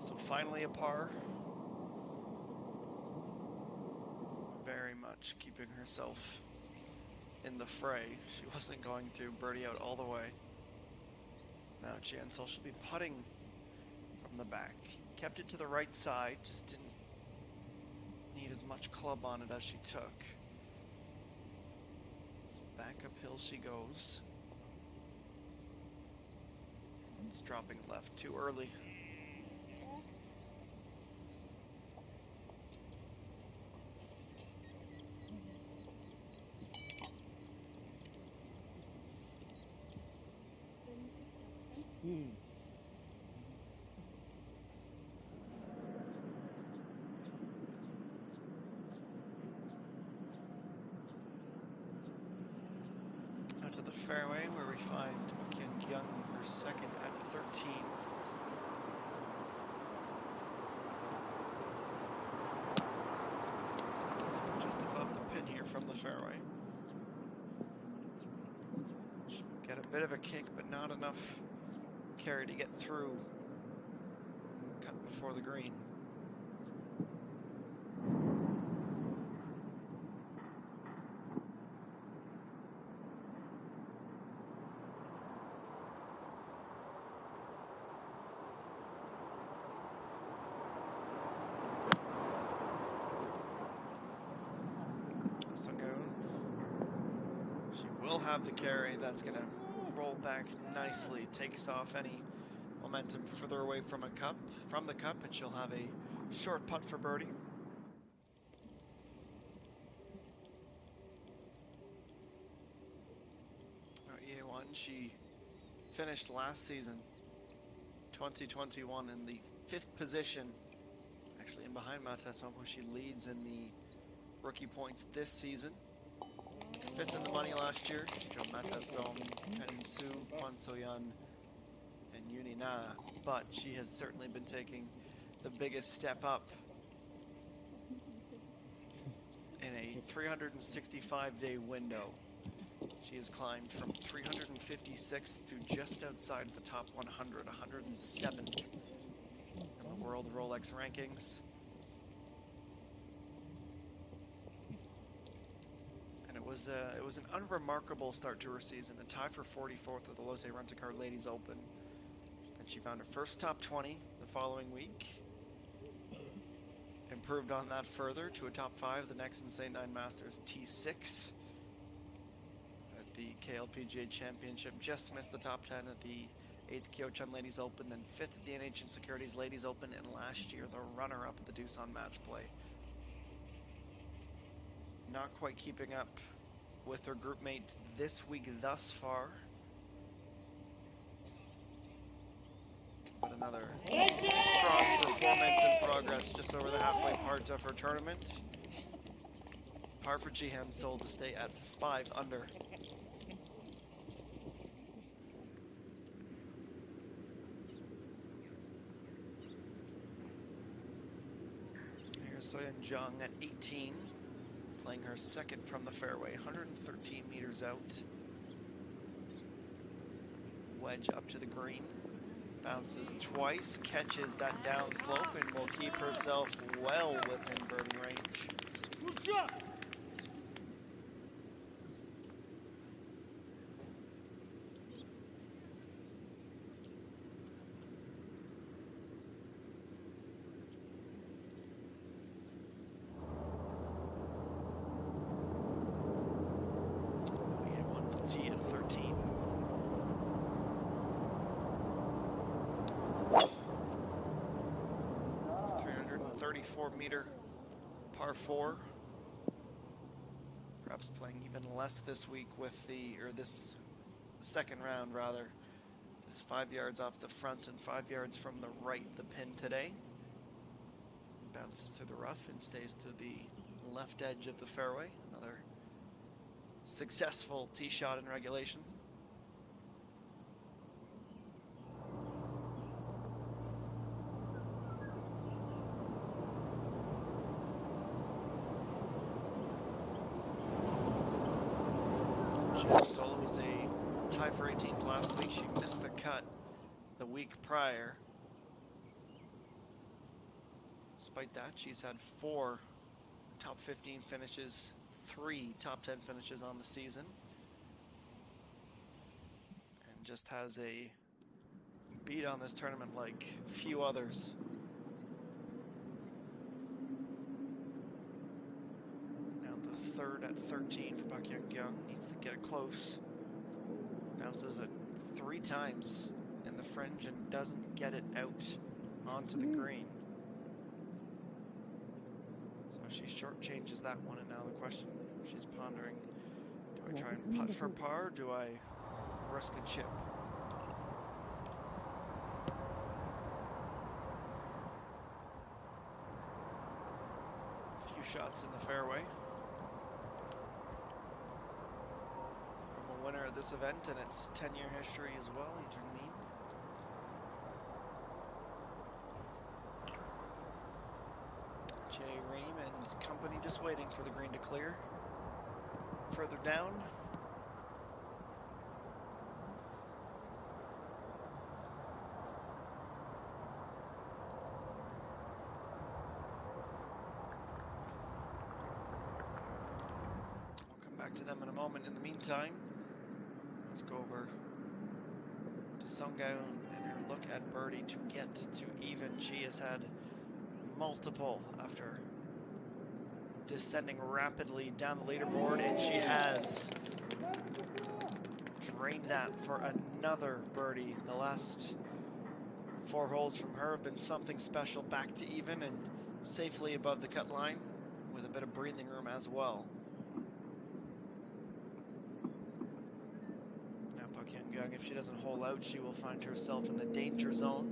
So finally a par. Very much keeping herself in the fray. She wasn't going to birdie out all the way. Now Jansel should be putting from the back. Kept it to the right side, just didn't need as much club on it as she took. So back uphill she goes. It's dropping left too early. Out to the fairway where we find Kim Young, her second at 13. So just above the pin here from the fairway. Should get a bit of a kick, but not enough carry to get through. Cut before the green. She will have the carry. That's going to roll back nicely, takes off any momentum further away from the cup, and she'll have a short putt for birdie. Now, EA1, she finished last season, 2021, in the 5th position, actually in behind Matasson, who she leads in the rookie points this season. 5th in the money last year. She drove Matasson, Pensu, Kwan Soyan, and Yuni Na, but she has certainly been taking the biggest step up in a 365-day window. She has climbed from 356th to just outside the top 100, 107th in the world Rolex rankings. It was an unremarkable start to her season, a tie for 44th at the Lotte Rent-A-Car Ladies Open. Then she found her first top 20 the following week. Improved on that further to a top 5 the next St. Nine Masters T6 at the KLPGA Championship. Just missed the top 10 at the 8th Kyochun Ladies Open, then 5th at the NH Securities Ladies Open, and last year the runner-up at the Doosan Match Play. Not quite keeping up with her group mate this week thus far. But another strong performance in progress just over the halfway part of her tournament. Par for Jihan Sol to stay at 5 under. Here's Soyeon Jung at 18. Playing her second from the fairway, 113 meters out. Wedge up to the green. Bounces twice, catches that downslope, and will keep herself well within birdie range. Good shot. 34-meter par 4. Perhaps playing even less this week with this second round rather. Just 5 yards off the front and 5 yards from the right, the pin today. Bounces through the rough and stays to the left edge of the fairway. Another successful tee shot in regulation. Solo was a tie for 18th last week. She missed the cut the week prior. Despite that, she's had 4 top 15 finishes, 3 top 10 finishes on the season, and just has a beat on this tournament like few others. Now the third at 13 for Park Young. Needs to get it close. Bounces it 3 times in the fringe and doesn't get it out onto the green. So she shortchanges that one, and now the question she's pondering, do I try and putt for par, or do I risk a chip? A few shots in the fairway from a winner at this event and its 10-year history as well, Adrian Mead. Jay Ream and company just waiting for the green to clear. Further down. We'll come back to them in a moment. In the meantime, let's go over to Sung Gaun and her look at birdie to get to even. She has had multiple after descending rapidly down the leaderboard, and she has drained that for another birdie. The last 4 holes from her have been something special, back to even and safely above the cut line with a bit of breathing room as well. Now Park Young, if she doesn't hole out, she will find herself in the danger zone.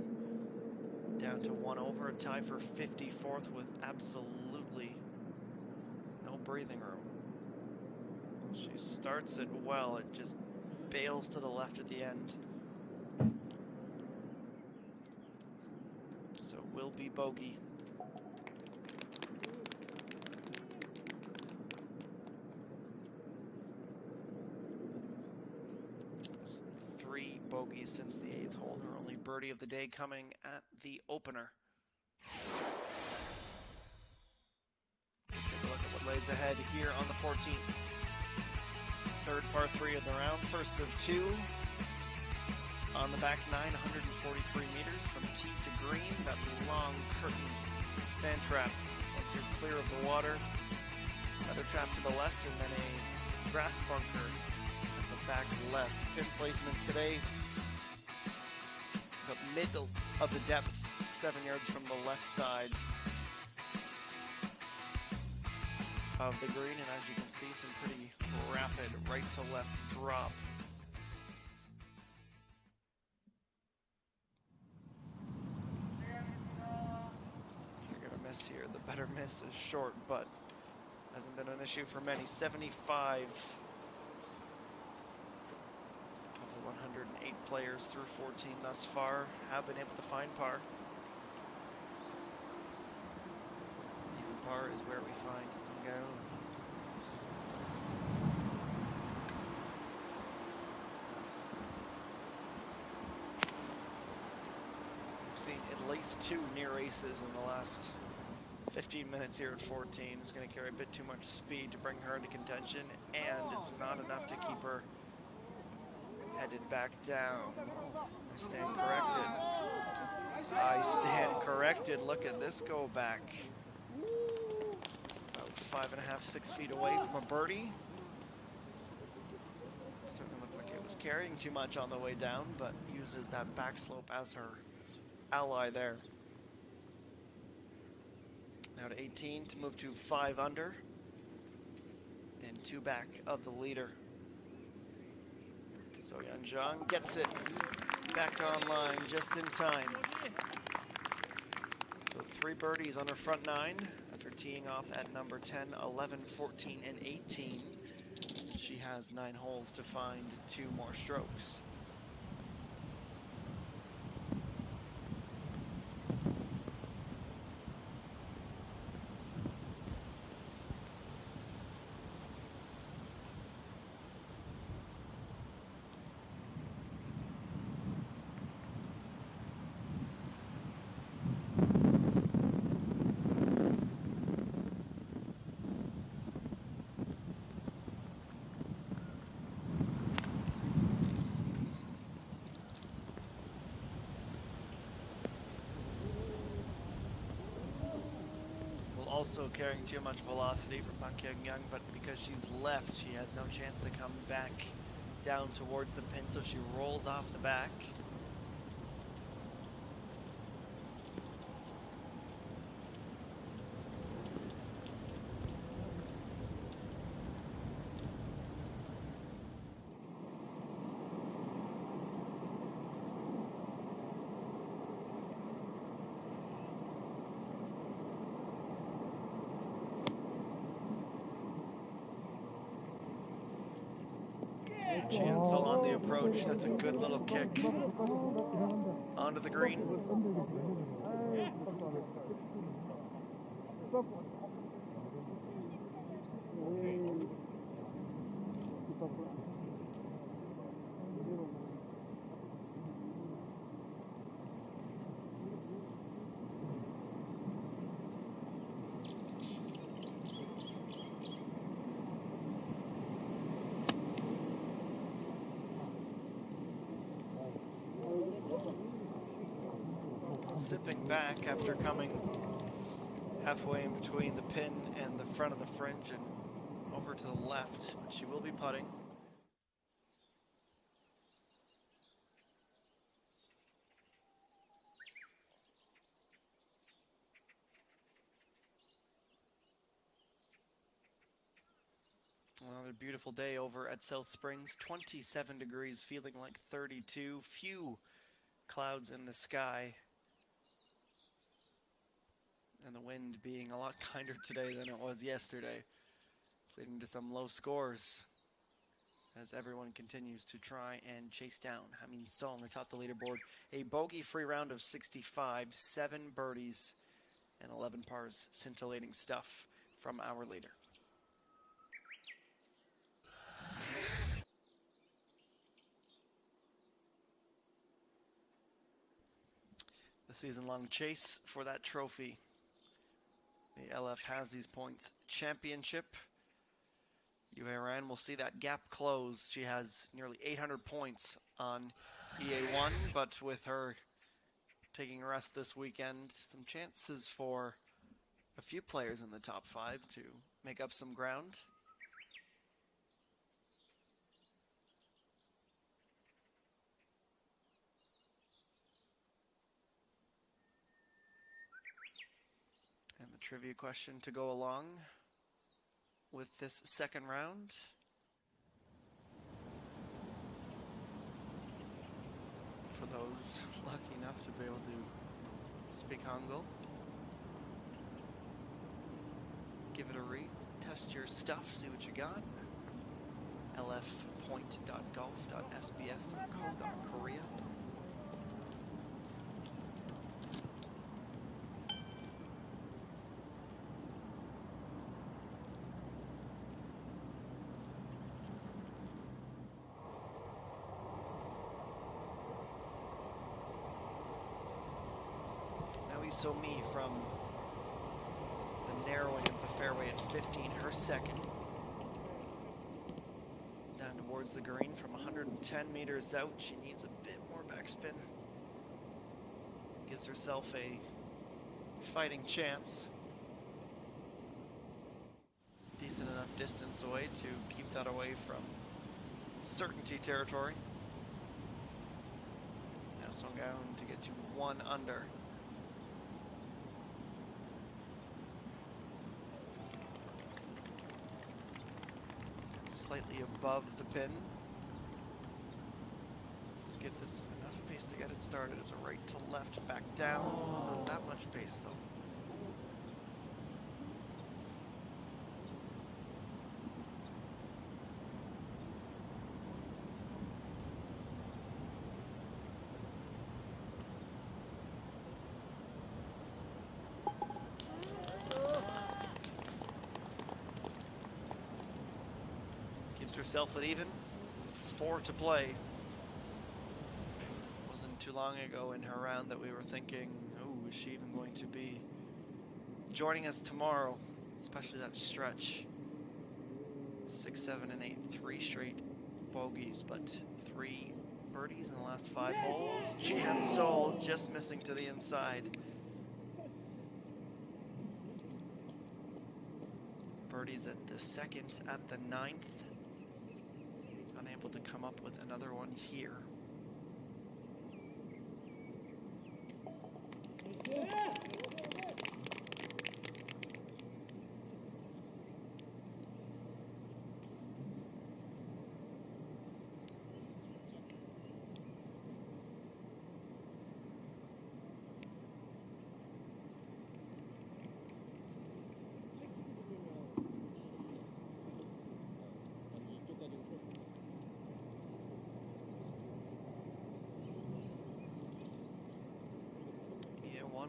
Down to 1 over, a tie for 54th with absolutely no breathing room. She starts it well, it just bails to the left at the end. So it will be bogey. It's 3 bogeys since the 8th hole. Her only birdie of the day coming at the opener. Take a look at what lays ahead here on the 14th. Third par 3 of the round, first of 2. On the back 9, 143 meters from tee to green. That long curtain sand trap once you're clear of the water. Another trap to the left, and then a grass bunker at the back left. Pin placement today, the middle of the depth, 7 yards from the left side of the green, and as you can see, some pretty rapid right to left drop. If you're gonna miss here, the better miss is short, but hasn't been an issue for many. 75 of the 108 players through 14 thus far have been able to find par. Even par is where we find some go. We've seen at least 2 near aces in the last 15 minutes here at 14. Is going to carry a bit too much speed to bring her into contention, and it's not enough to keep her headed back down. I stand corrected. I stand corrected. Look at this go back. About 5.5, 6 feet away from a birdie. Certainly looked like it was carrying too much on the way down, but uses that backslope as her ally there. Now to 18 to move to 5 under and 2 back of the leader. So Yanjiang gets it back online just in time. So 3 birdies on her front 9 after teeing off at number 10, 11, 14, and 18. She has 9 holes to find 2 more strokes. Also carrying too much velocity for Park Hyung-young, but because she's left, she has no chance to come back down towards the pin, so she rolls off the back. Jiansel on the approach. That's a good little kick onto the green. Zipping back after coming halfway in between the pin and the front of the fringe and over to the left, but she will be putting. Another beautiful day over at South Springs. 27 degrees, feeling like 32. Few clouds in the sky. And the wind being a lot kinder today than it was yesterday, leading to some low scores as everyone continues to try and chase down Hamin Song atop the leaderboard. A bogey-free round of 65, 7 birdies, and 11 pars. Scintillating stuff from our leader. The season-long chase for that trophy. The LF has these points championship. Yuhe will see that gap close. She has nearly 800 points on EA1, but with her taking a rest this weekend, some chances for a few players in the top 5 to make up some ground. And the trivia question to go along with this second round. For those lucky enough to be able to speak Hangul. Give it a read, test your stuff, see what you got. lfpoint.golf.sbs.co.korea. So me from the narrowing of the fairway at 15, her second. Down towards the green from 110 meters out. She needs a bit more backspin. Gives herself a fighting chance. Decent enough distance away to keep that away from certainty territory. Now Song Gaon to get to 1 under. slightly above the pin. Let's give this enough pace to get it started. It's a right to left, back down. Not that much pace though. Keeps herself at even. 4 to play. Wasn't too long ago in her round that we were thinking, oh, is she even going to be joining us tomorrow? Especially that stretch. 6, 7, and 8, 3 straight bogeys, but 3 birdies in the last 5 holes. Jian Sol just missing to the inside. Birdies at the 2nd, at the 9th. Unable to come up with another one here.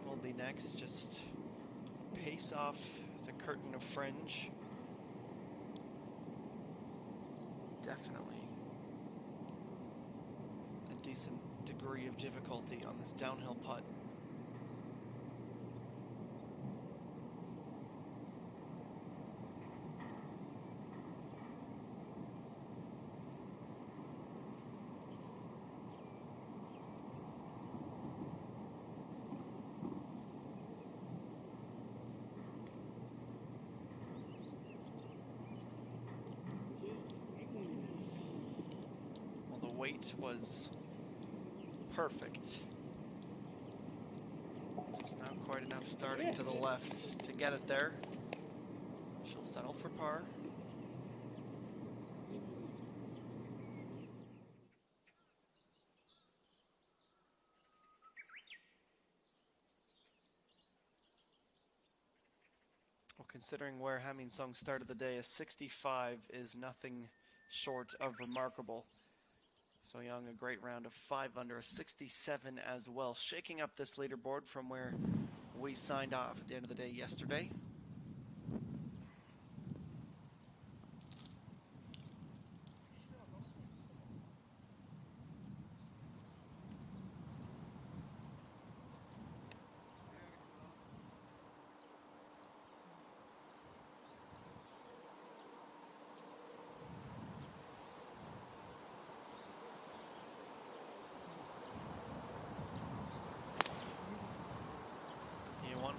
Will be next, just pace off the curtain of fringe. Definitely a decent degree of difficulty on this downhill putt. Weight was perfect. Just not quite enough starting to the left to get it there. She'll settle for par. Well, considering where Hamin Song started the day, a 65 is nothing short of remarkable. So Young, a great round of 5 under, a 67 as well, shaking up this leaderboard from where we signed off at the end of the day yesterday.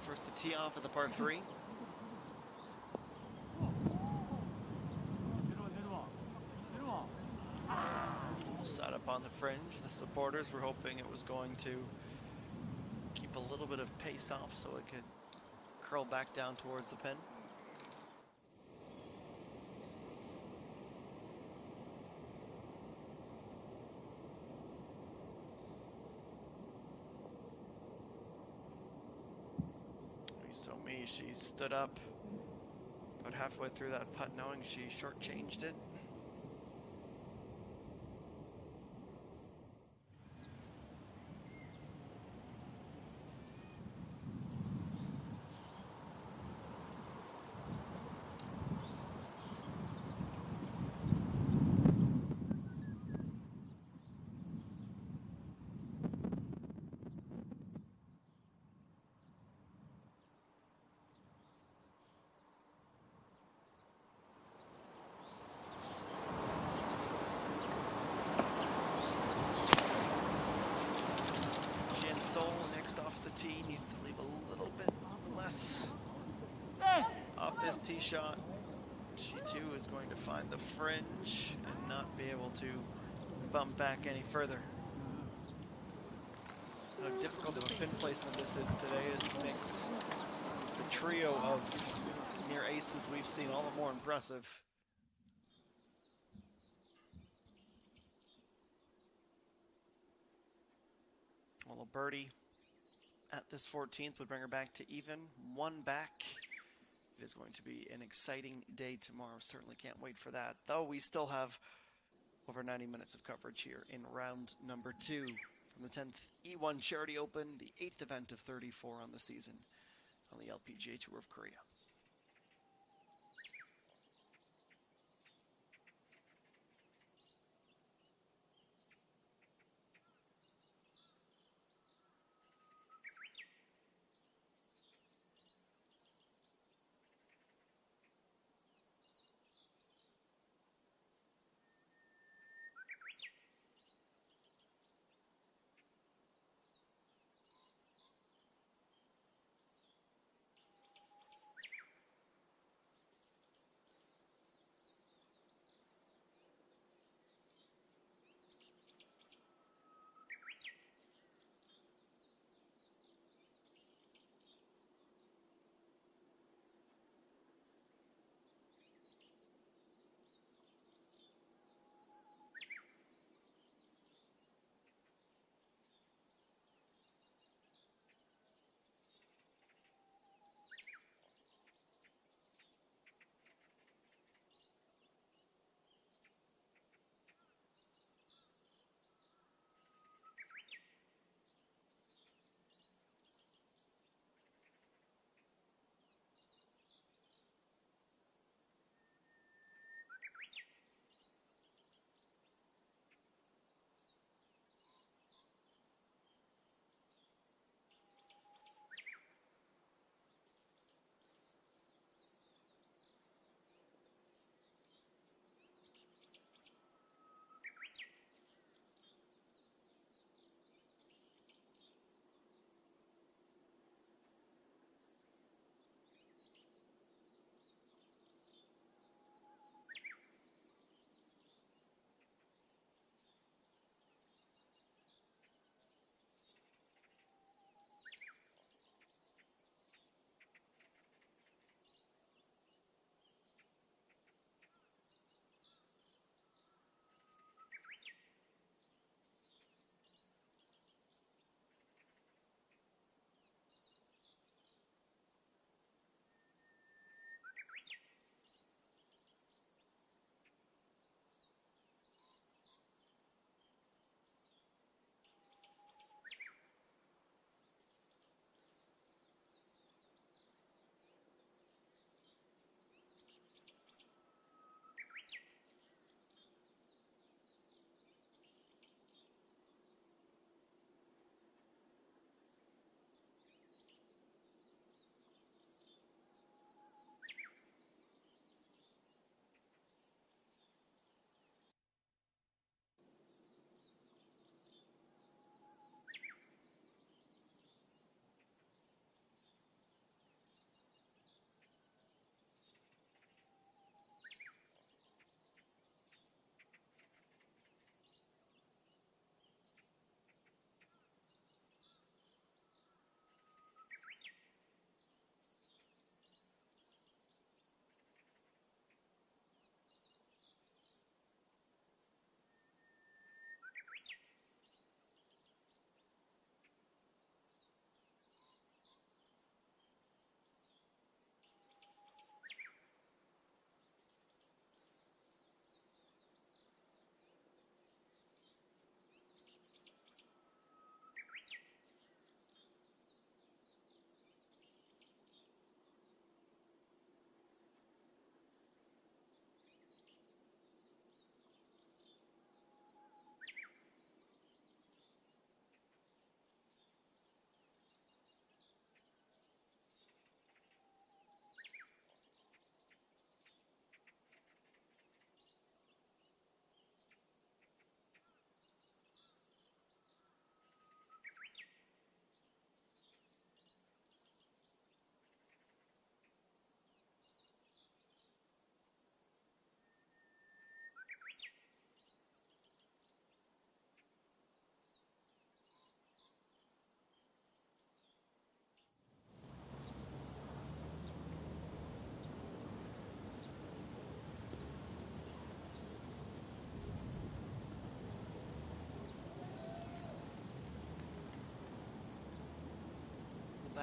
First to tee off at the par 3. Set up on the fringe. The supporters were hoping it was going to keep a little bit of pace off so it could curl back down towards the pin. So she stood up about halfway through that putt knowing she shortchanged it. Next off the tee, needs to leave a little bit less off this tee shot. She too is going to find the fringe and not be able to bump back any further. How difficult of a pin placement this is today. It makes the trio of near aces we've seen all the more impressive. Well, birdie at this 14th would bring her back to even, one back. It is going to be an exciting day tomorrow. Certainly can't wait for that. Though we still have over 90 minutes of coverage here in round number 2 from the 10th E1 Charity Open, the 8th event of 34 on the season on the LPGA Tour of Korea.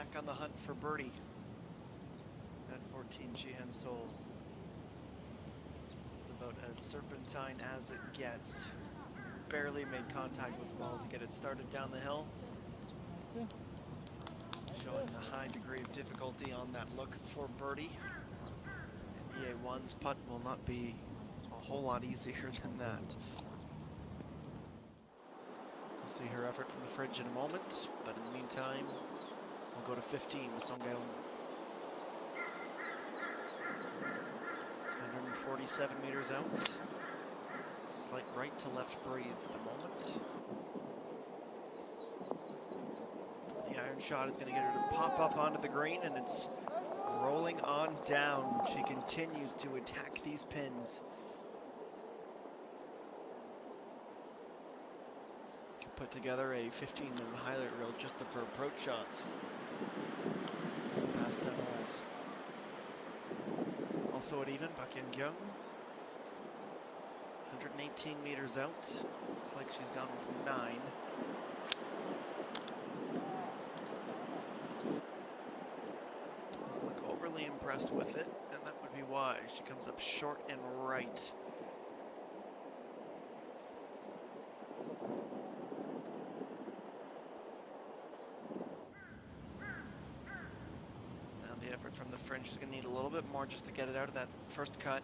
back on the hunt for birdie at 14, Jihan Sol. This is about as serpentine as it gets. Barely made contact with the ball to get it started down the hill. Showing a high degree of difficulty on that look for birdie. And EA1's putt will not be a whole lot easier than that. We'll see her effort from the fridge in a moment, but in the meantime, we'll go to 15 with Song Gaeun. It's 147 meters out. Slight right to left breeze at the moment. The iron shot is going to get her to pop up onto the green, and it's rolling on down. She continues to attack these pins. Put together a 15-minute highlight reel just of her approach shots the past 10 holes. Also at even, Park Yeon-kyung, 118 meters out. Looks like she's gone with 9. Doesn't look overly impressed with it, and that would be why. She comes up short and right. From the French is going to need a little bit more just to get it out of that first cut.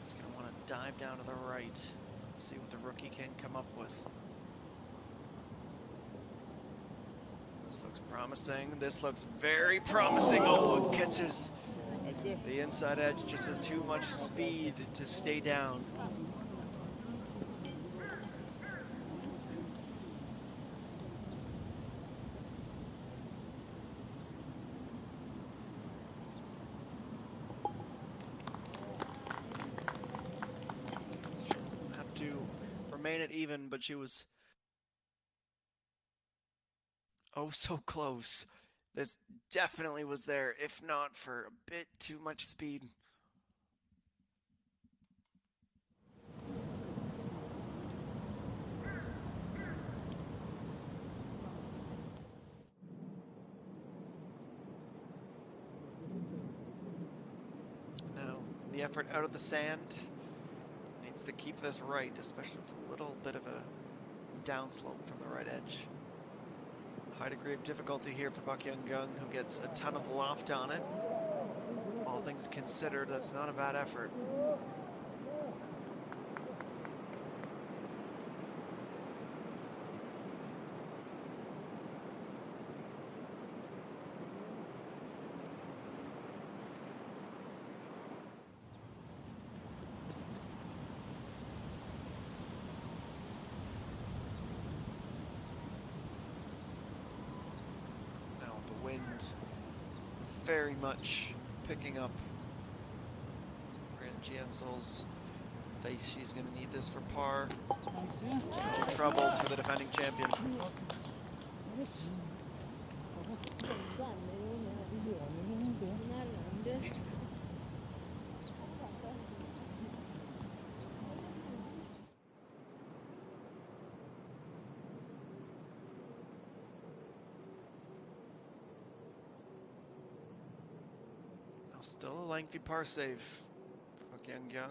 It's going to want to dive down to the right. Let's see what the rookie can come up with. This looks promising. This looks very promising. Oh, it gets the inside edge. Just has too much speed to stay down. Remain at even, but she was oh so close. This definitely was there, if not for a bit too much speed. Now, the effort out of the sand. Needs to keep this right, especially with a little bit of a downslope from the right edge. High degree of difficulty here for Park Yeon-kyung, who gets a ton of loft on it. All things considered, that's not a bad effort. Wind very much picking up Jihan Sol's face. She's going to need this for par. No troubles for the defending champion. Still a lengthy par save for Yeon-kyung.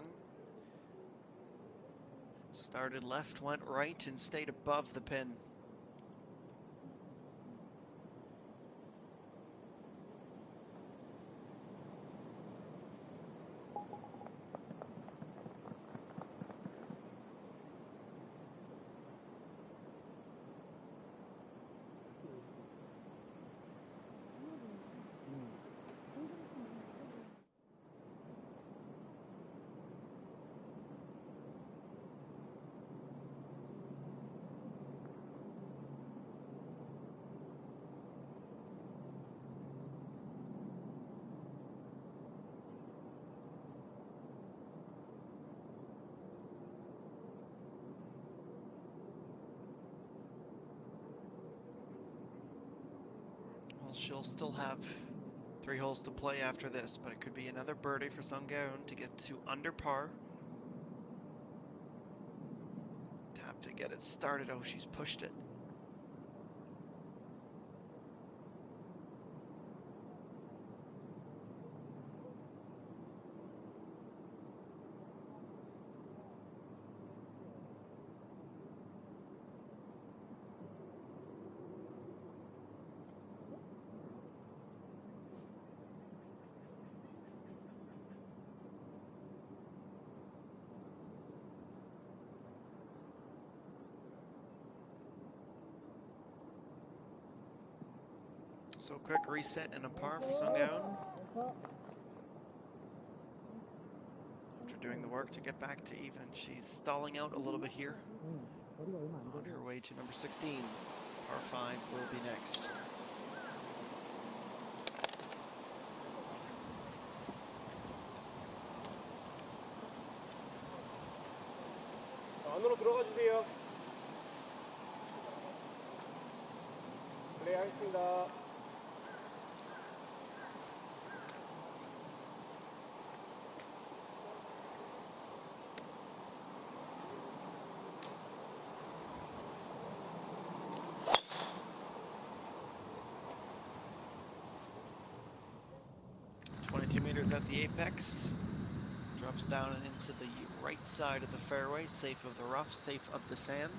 Started left, went right, and stayed above the pin. She'll still have 3 holes to play after this, but it could be another birdie for Song Gaeun to get to under par. Tap to get it started. Oh, she's pushed it. So quick reset and a par for Sunggaeun. After doing the work to get back to even, she's stalling out a little bit here. On her way to number 16. Par 5 will be next. 안으로 들어가 주세요. 플레이하겠습니다. Meters at the apex, drops down and into the right side of the fairway, safe of the rough, safe of the sand.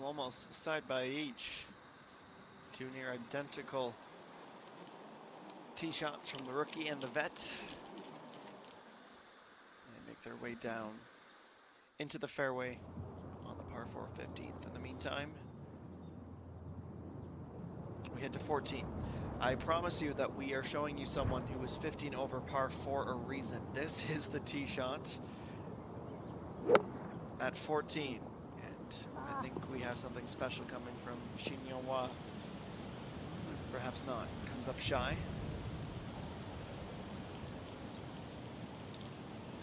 Almost side by each. Two near identical tee shots from the rookie and the vet. They make their way down into the fairway on the par 4 15th. In the meantime, we head to 14. I promise you that we are showing you someone who is 15 over par for a reason. This is the tee shot at 14. I think we have something special coming from Shin Yeonhwa. Perhaps not. Comes up shy.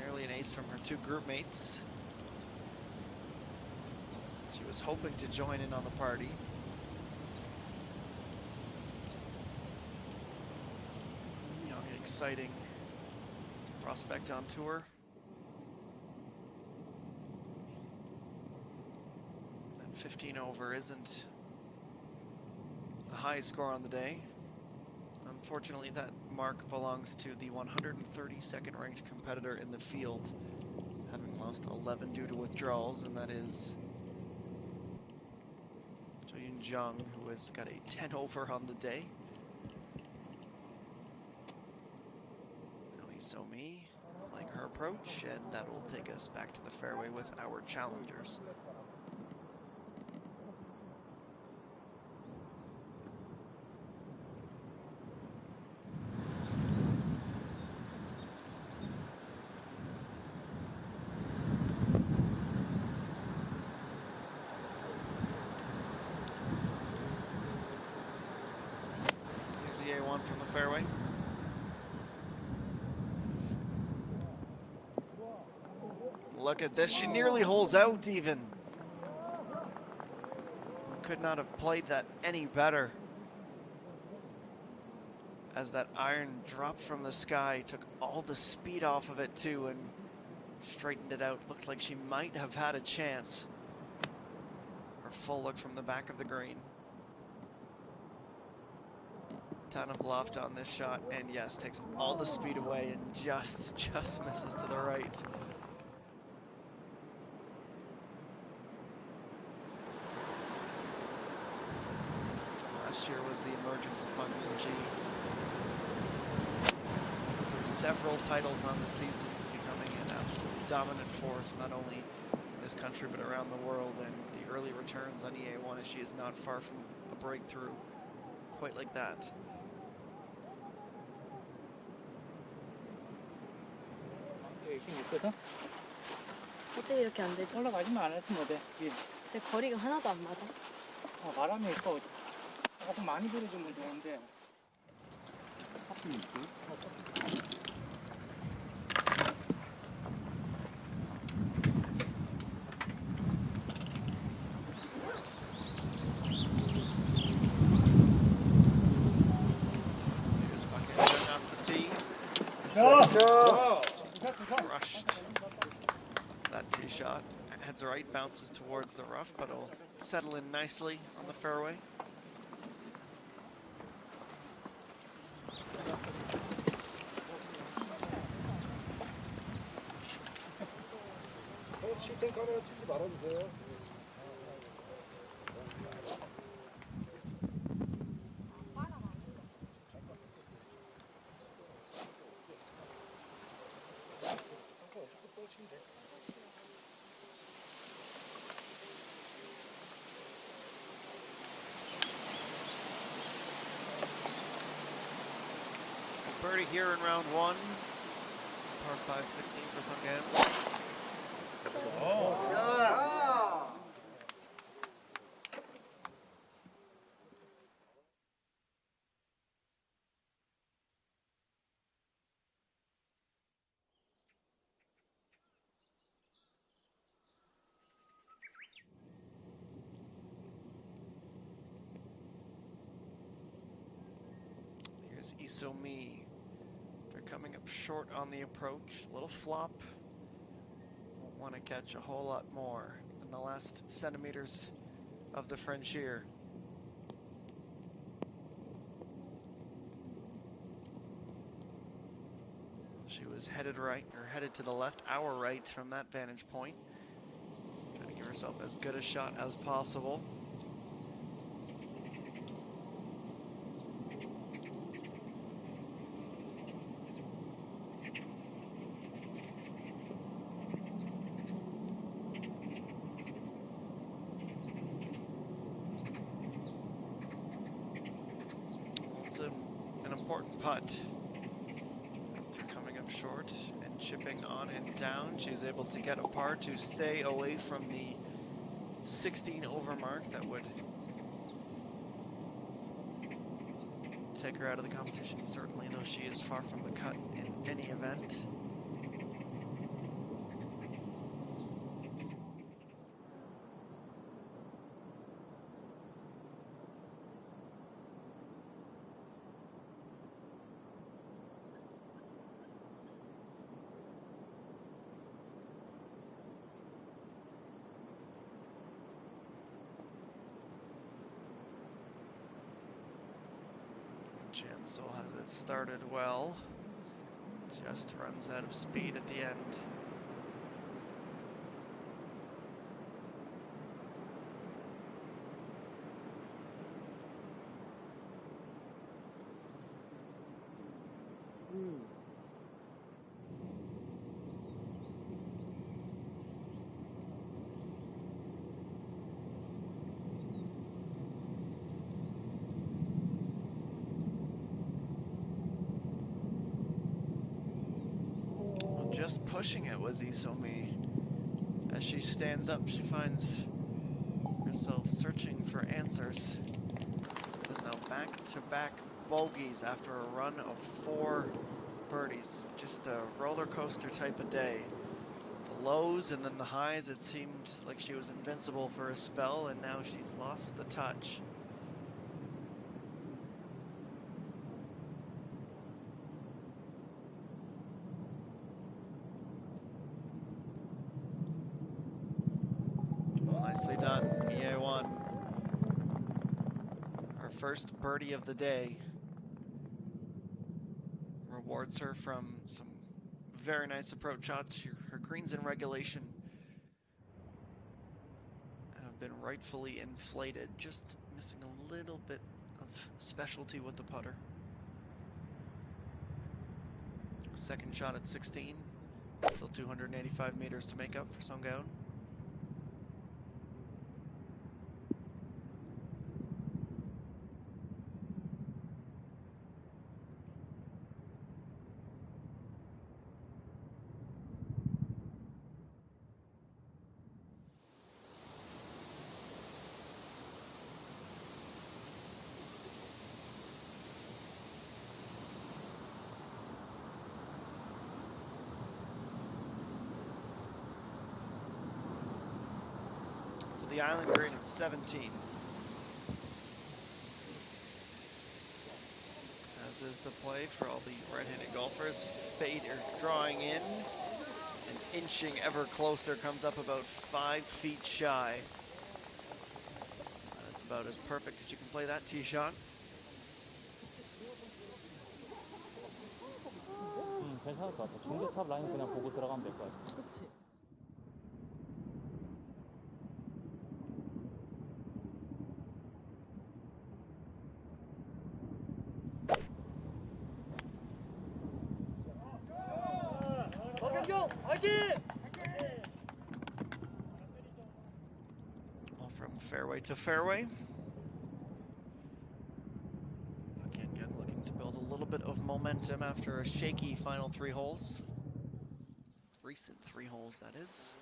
Nearly an ace from her two group mates. She was hoping to join in on the party. Young, exciting prospect on tour. 15 over isn't the highest score on the day. Unfortunately, that mark belongs to the 132nd ranked competitor in the field, having lost 11 due to withdrawals, and that is Jo-Yoon Jung, who has got a 10 over on the day. Now So-mi playing her approach, and that will take us back to the fairway with our challengers. A1 from the fairway. Look at this, she nearly holes out even. Could not have played that any better. As that iron dropped from the sky, took all the speed off of it too and straightened it out. Looked like she might have had a chance. Her full look from the back of the green. Ton of loft on this shot, and yes, takes all the speed away and just misses to the right. Last year was the emergence of Fang Min-ji. There's several titles on the season, becoming an absolutely dominant force, not only in this country but around the world, and the early returns on EA1 as she is not far from a breakthrough quite like that. 있거든? 어떻게 이렇게 안 되죠? 올라가지만 않았으면 돼. 근데 거리가 하나도 안 맞아. 바람이 있고 조금 많이 불어주면 좋은데. 하필 있고. Here's Bucket off the tee. Crushed that tee shot. Had towards the right, bounces towards the rough, but it'll settle in nicely on the fairway. 칠땡 카메라 찍지 말아주세요. Birdie here in round one. Par 5, 16 for Sungam. Here's Isomi. They're coming up short on the approach. Little flop. Won't want to catch a whole lot more than the last centimeters of the Frenchier. She was headed right, or headed to the left, our right from that vantage point. Trying to give herself as good a shot as possible. It's an important putt. After coming up short and chipping on and down, she's able to get a par to stay away from the 16 over mark that would take her out of the competition, certainly, though she is far from the cut in any event. Jansel has it started well, just runs out of speed at the end. Just pushing it was Isomi. As she stands up, she finds herself searching for answers. There's now back-to-back bogeys after a run of 4 birdies. Just a roller coaster type of day. The lows and then the highs, it seemed like she was invincible for a spell, and now she's lost the touch. Nicely done, EA1. Her first birdie of the day. Rewards her from some very nice approach shots. Her greens in regulation have been rightfully inflated, just missing a little bit of specialty with the putter. Second shot at 16. Still 285 meters to make up for Sunggaon. The island green at 17. As is the play for all the right-handed golfers. Fader drawing in and inching ever closer, comes up about 5 feet shy. That's about as perfect as you can play that tee shot. 괜찮을 것 같아. 중계탑 라인 그냥 보고 들어가면 될 것 같아. 그치. Well, from fairway to fairway. Again, looking to build a little bit of momentum after a shaky final 3 holes. Recent 3 holes, that is.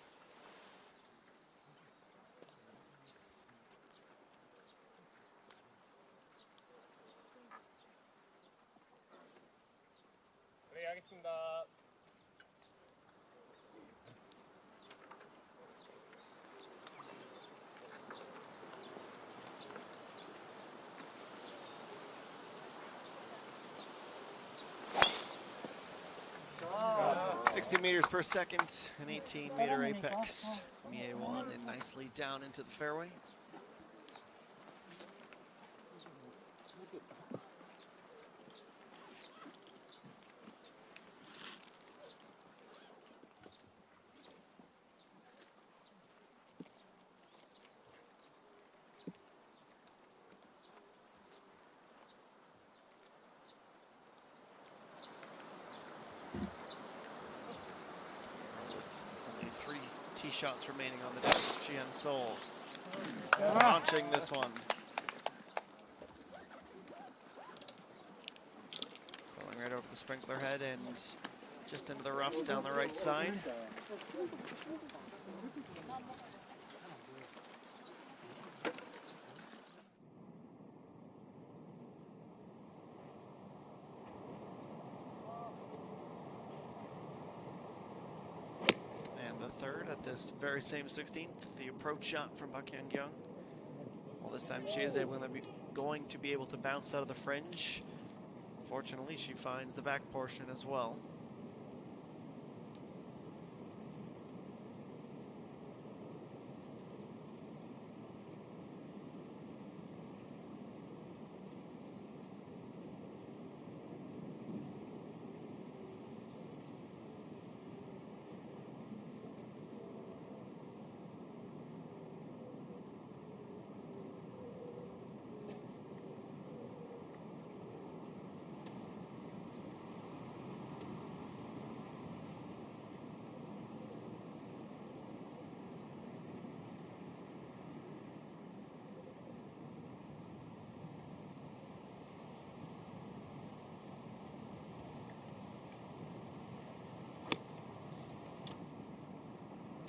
플레이하겠습니다. About 60 meters per second, an 18-meter apex from EA1 and nicely down into the fairway. Only 3 tee shots remaining on the deck. Jian Sol launching this one. Going right over the sprinkler head and just into the rough down the right side. And the third at this very same 16th, the approach shot from Park Hyun-kyung. Well, this time she is going to be able to bounce out of the fringe. Fortunately, she finds the back portion as well.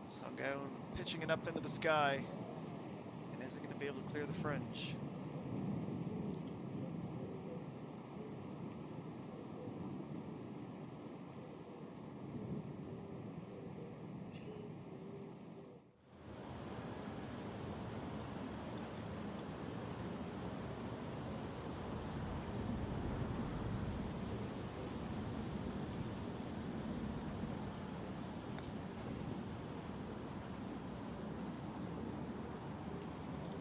Sunghoon pitching it up into the sky, and isn't going to be able to clear the fringe.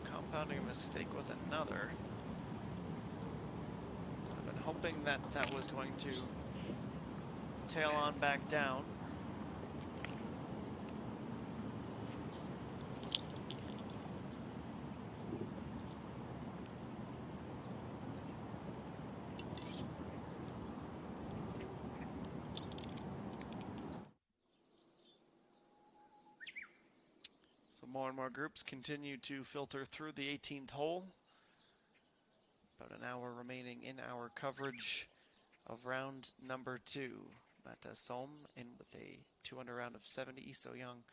Compounding a mistake with another. I've been hoping that that was going to tail on back down. So more and more groups continue to filter through the 18th hole. About an hour remaining in our coverage of round number 2. Mata Som in with a 2-under round of 70. Lee So-young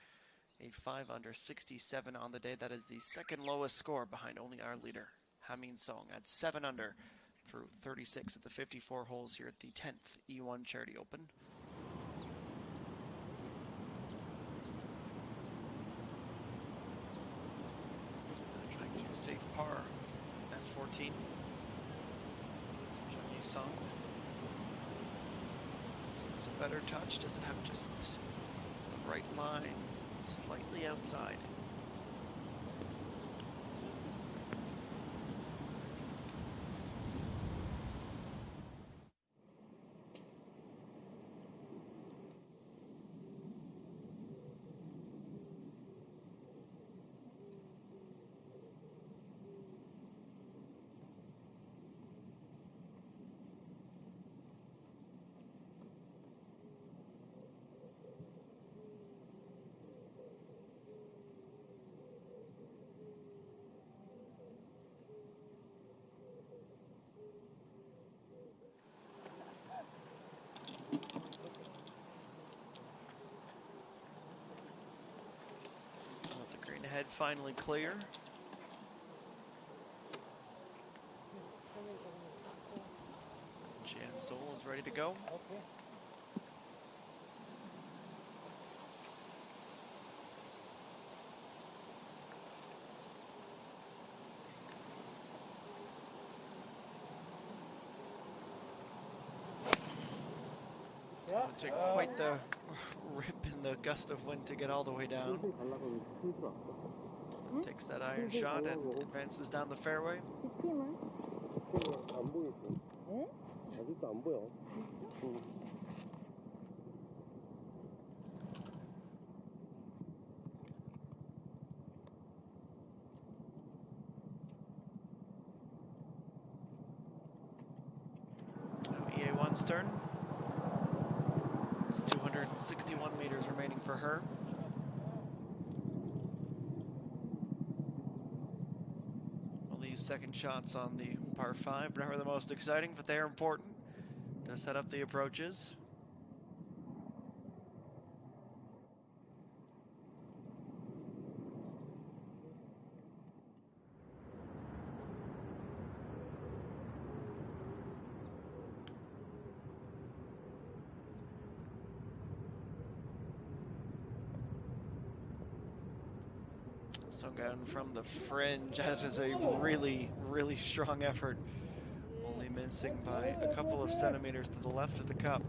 a 5-under 67 on the day. That is the second lowest score behind only our leader, Ha-min Song, at 7-under through 36 of the 54 holes here at the 10th E1 Charity Open. Trying to save par at 14. Jung Hee-sung. Seems a better touch. Does it have just the right line, slightly outside. With the green ahead finally clear. Jan Sol is ready to go. It would take quite the rip in the gust of wind to get all the way down. Takes that iron shot and advances down the fairway. 안 보이지? 응? 아직도 안 보여. EA1 stern. It's 261 meters remaining for her. Well, these second shots on the par 5 never the most exciting, but they are important to set up the approaches. Songan from the fringe. That is a really, really strong effort. Only missing by a couple of centimeters to the left of the cup.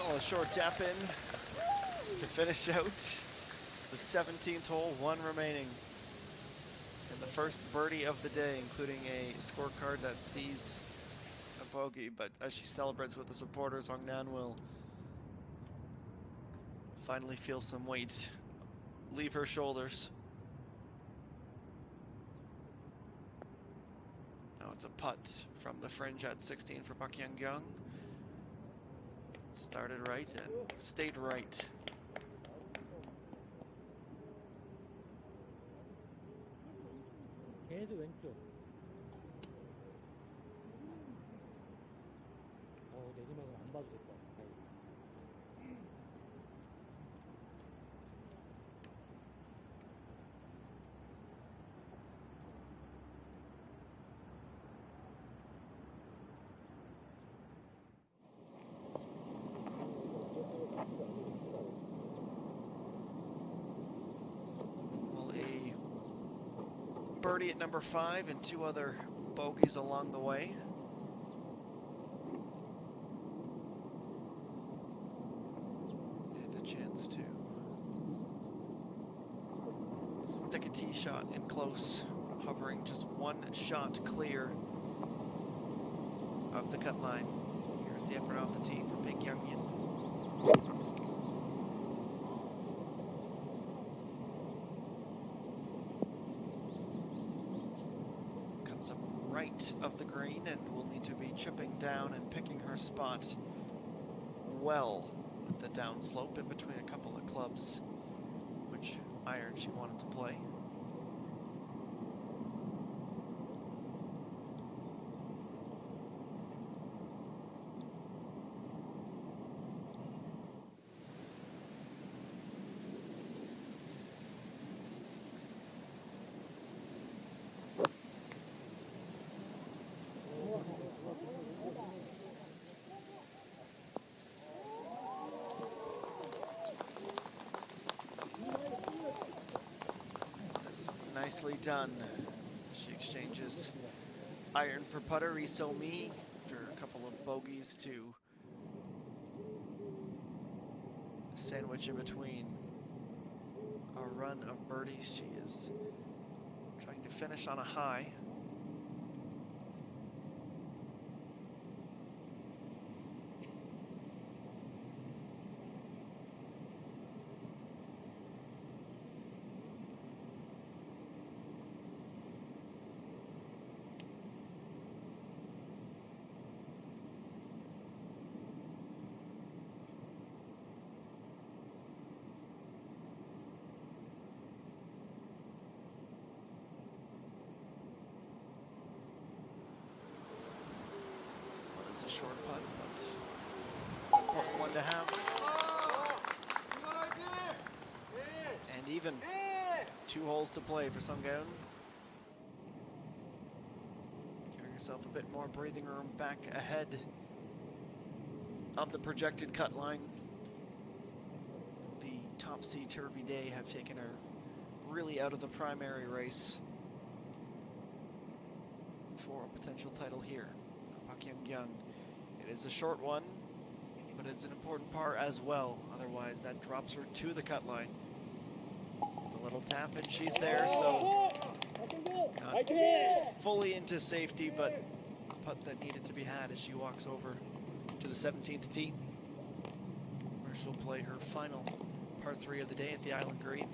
A short tap in to finish out the 17th hole, one remaining. And the first birdie of the day, including a scorecard that sees a bogey. But as she celebrates with the supporters, Hong Nan will finally feel some weight leave her shoulders. Now it's a putt from the fringe at 16 for Pak Yang Gyung. Started right and stayed right. 계속 왼쪽. 내리막은 안 봐도 될 것 같아. Well, a birdie at number 5 and 2 other bogeys along the way. And a chance to stick a tee shot in close, hovering just one shot clear of the cut line. Here's the effort off the tee for Pak Yang Yin. Comes up right of the green and will need to be chipping down and picking her spot well with the downslope in between a couple of clubs, which iron she wanted to play. Nicely done. She exchanges iron for putter, Isomi, after a couple of bogeys to sandwich in between a run of birdies. She is trying to finish on a high. It's a short putt, but important one to have. And even 2 holes to play for Sunggaeun. Giving herself a bit more breathing room back ahead of the projected cut line. The topsy-turvy day have taken her really out of the primary race for a potential title here. Park Young. It is a short one, but it's an important par as well. Otherwise, that drops her to the cut line. Just a little tap, and she's there. So not fully into safety, but a putt that needed to be had as she walks over to the 17th tee, where she'll play her final par 3 of the day at the Island Green.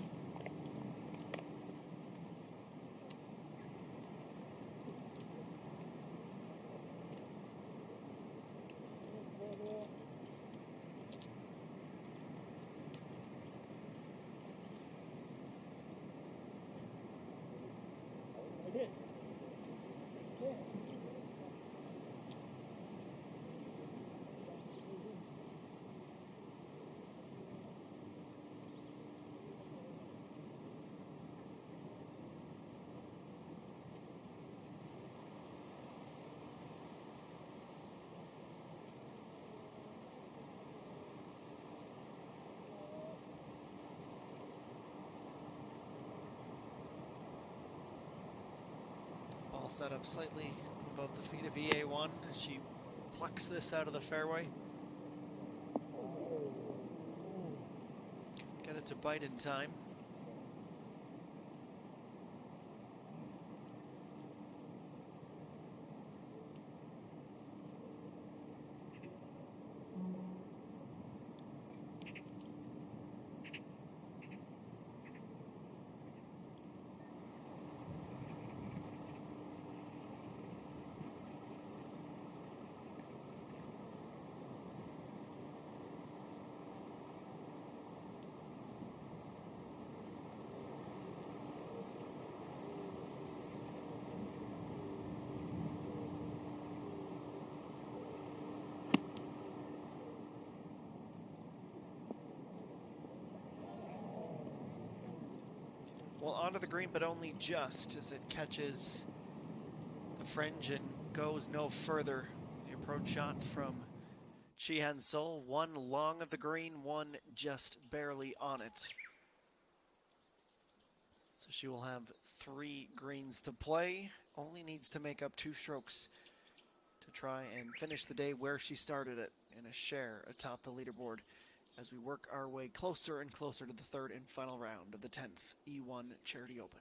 Ball set up slightly above the feet of EA1 as she plucks this out of the fairway. Get it to bite in time. Well, onto the green, but only just as it catches the fringe and goes no further. The approach shot from Chi Han-sol, 1 long of the green, 1 just barely on it. So she will have 3 greens to play. Only needs to make up 2 strokes to try and finish the day where she started it, in a share atop the leaderboard, as we work our way closer and closer to the 3rd and final round of the 10th E1 Charity Open.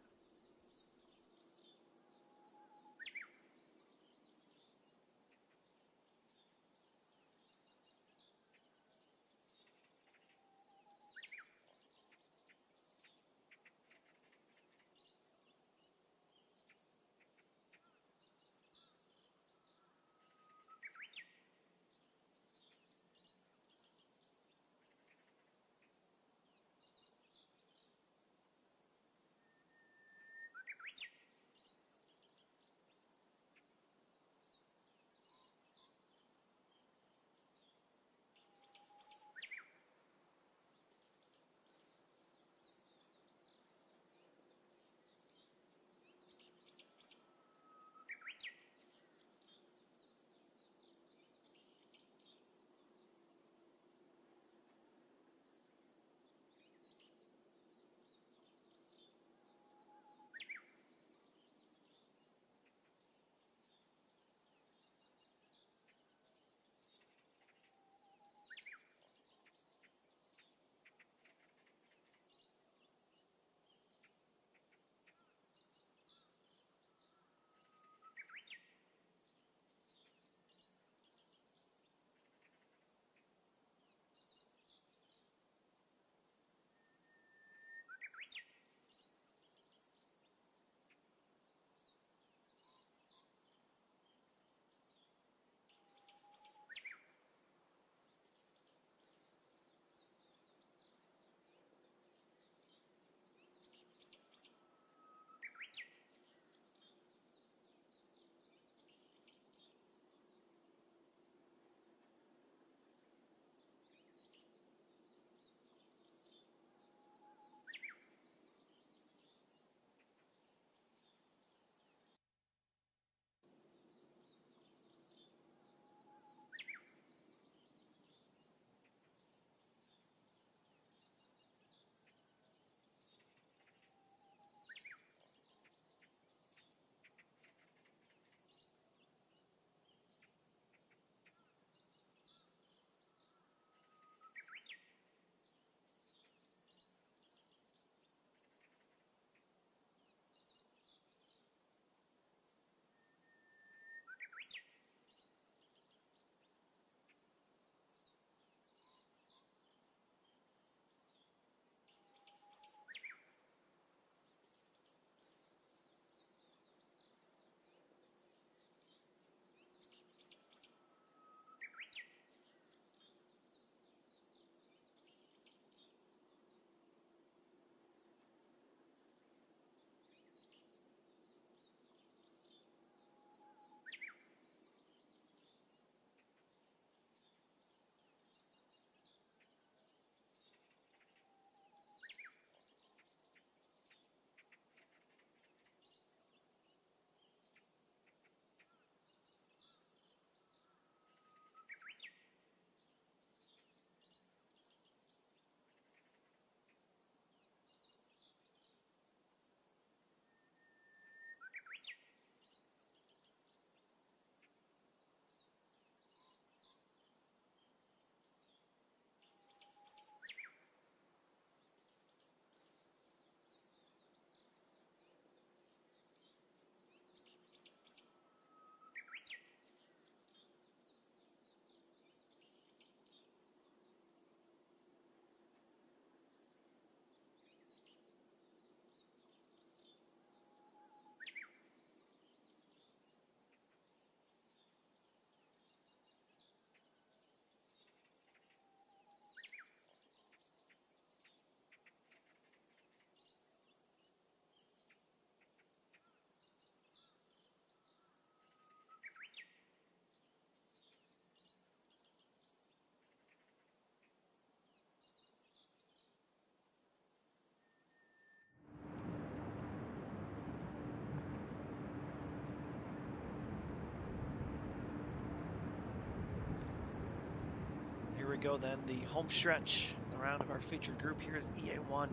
go then. The home stretch, the round of our featured group. Here's EA1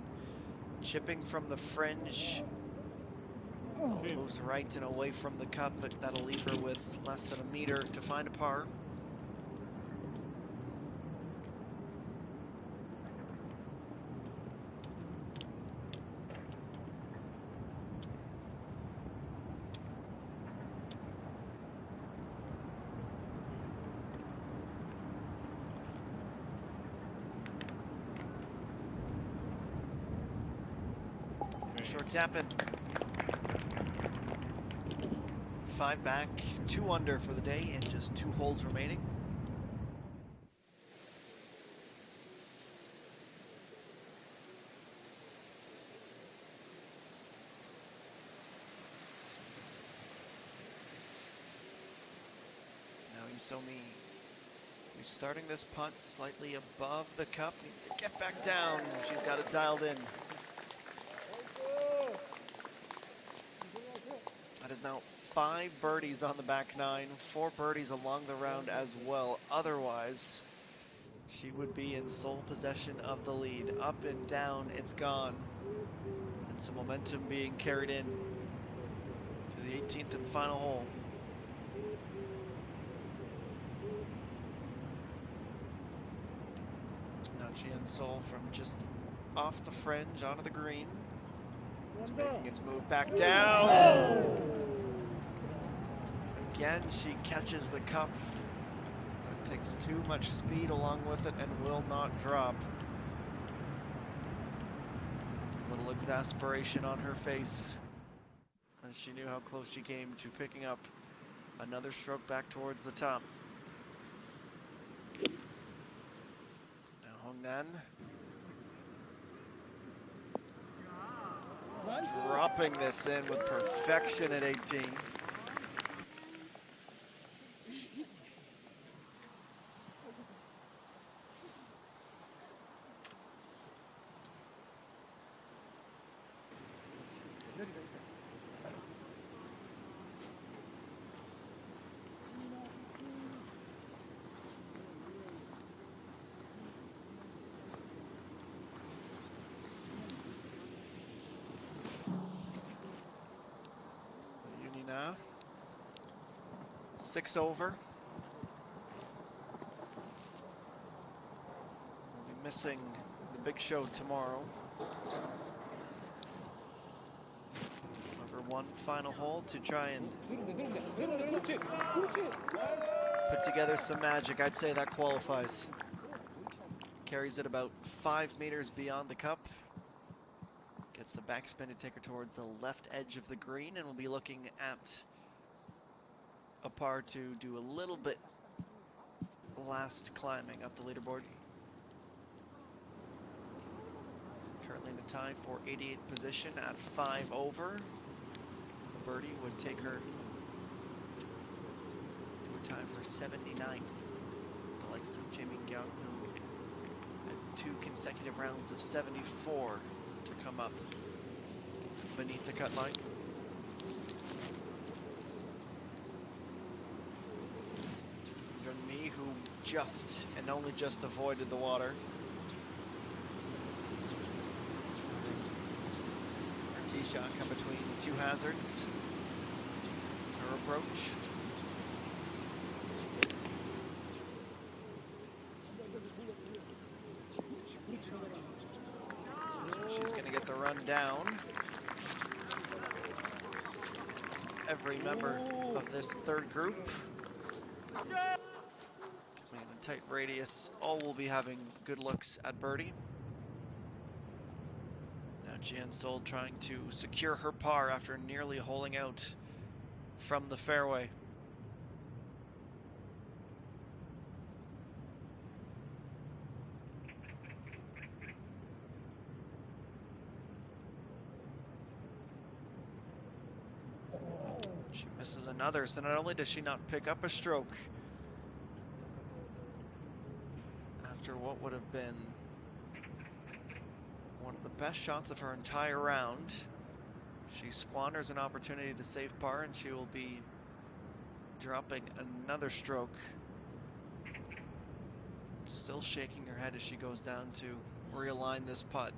chipping from the fringe. Ball moves right and away from the cup, but that'll leave her with less than a meter to find a par. Short tapping. 5 back, 2 under for the day, and just 2 holes remaining. Now Isomi, who's starting this putt slightly above the cup, needs to get back down. She's got it dialed in. That is now 5 birdies on the back 9, 4 birdies along the round as well. Otherwise, she would be in sole possession of the lead. Up and down, it's gone. And some momentum being carried in to the 18th and final hole. Now Jian Sol from just off the fringe onto the green. It's making its move back down. Again, she catches the cup. It takes too much speed along with it and will not drop. A little exasperation on her face as she knew how close she came to picking up another stroke back towards the top. Now Hongnan dropping this in with perfection at 18. Now 6 over. We'll be missing the big show tomorrow. However, one final hole to try and put together some magic. I'd say that qualifies. Carries it about 5 meters beyond the cup. Gets the backspin to take her towards the left edge of the green, and we'll be looking at a par to do a little bit last climbing up the leaderboard. Currently in a tie for 88th position at 5 over. The birdie would take her to a tie for 79th. The likes of Jae-Min Kyung, who had 2 consecutive rounds of 74 to come up beneath the cut line. Junmi, who just and only just avoided the water. Her tee shot come between 2 hazards. This is her approach. She's going to get the run down. Every member of this third group, coming in a tight radius, all will be having good looks at birdie. Now Jian Sol trying to secure her par after nearly holing out from the fairway. She misses another, so not only does she not pick up a stroke after what would have been one of the best shots of her entire round, she squanders an opportunity to save par, and she will be dropping another stroke Still shaking her head as she goes down to realign this putt.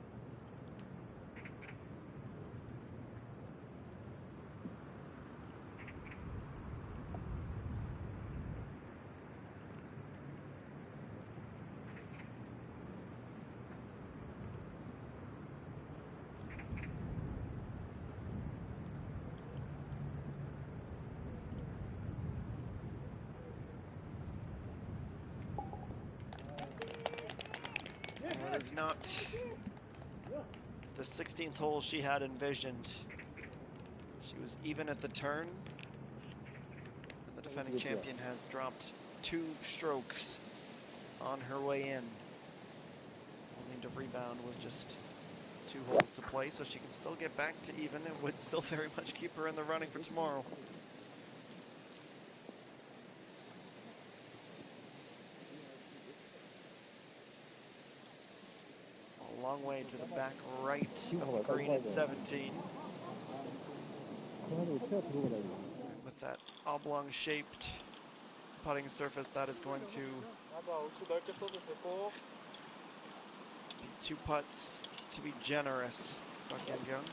Well, it is not the 16th hole she had envisioned. She was even at the turn, and the defending champion has dropped 2 strokes on her way in. Only to rebound with just 2 holes to play, so she can still get back to even. It would still very much keep her in the running for tomorrow. A long way to the back right of the green at 17. And with that oblong-shaped putting surface, that is going to be 2 putts to be generous. Park Yang-young.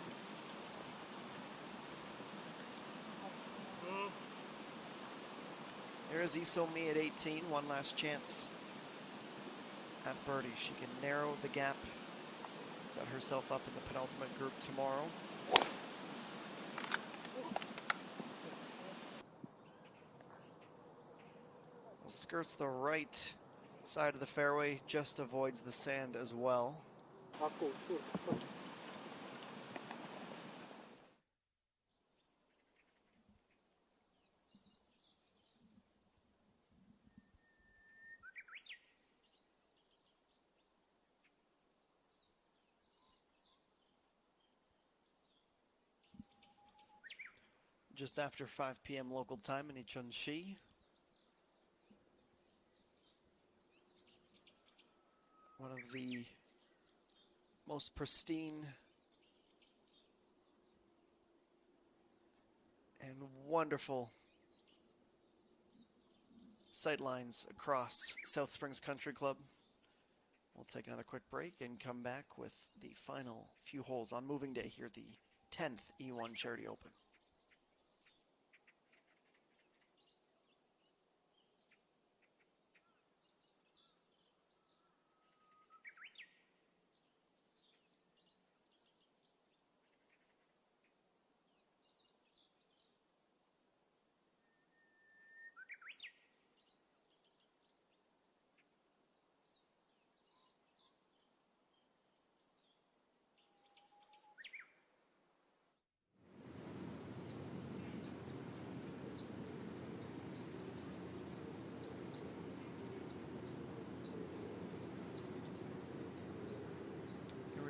Here is Isomi at 18, one last chance at birdie. She can narrow the gap, set herself up in the penultimate group tomorrow. Skirts the right side of the fairway, just avoids the sand as well. Just after 5 p.m. local time in Ichunshi. One of the most pristine and wonderful sightlines across South Springs Country Club. We'll take another quick break and come back with the final few holes on moving day here at the 10th E1 Charity Open.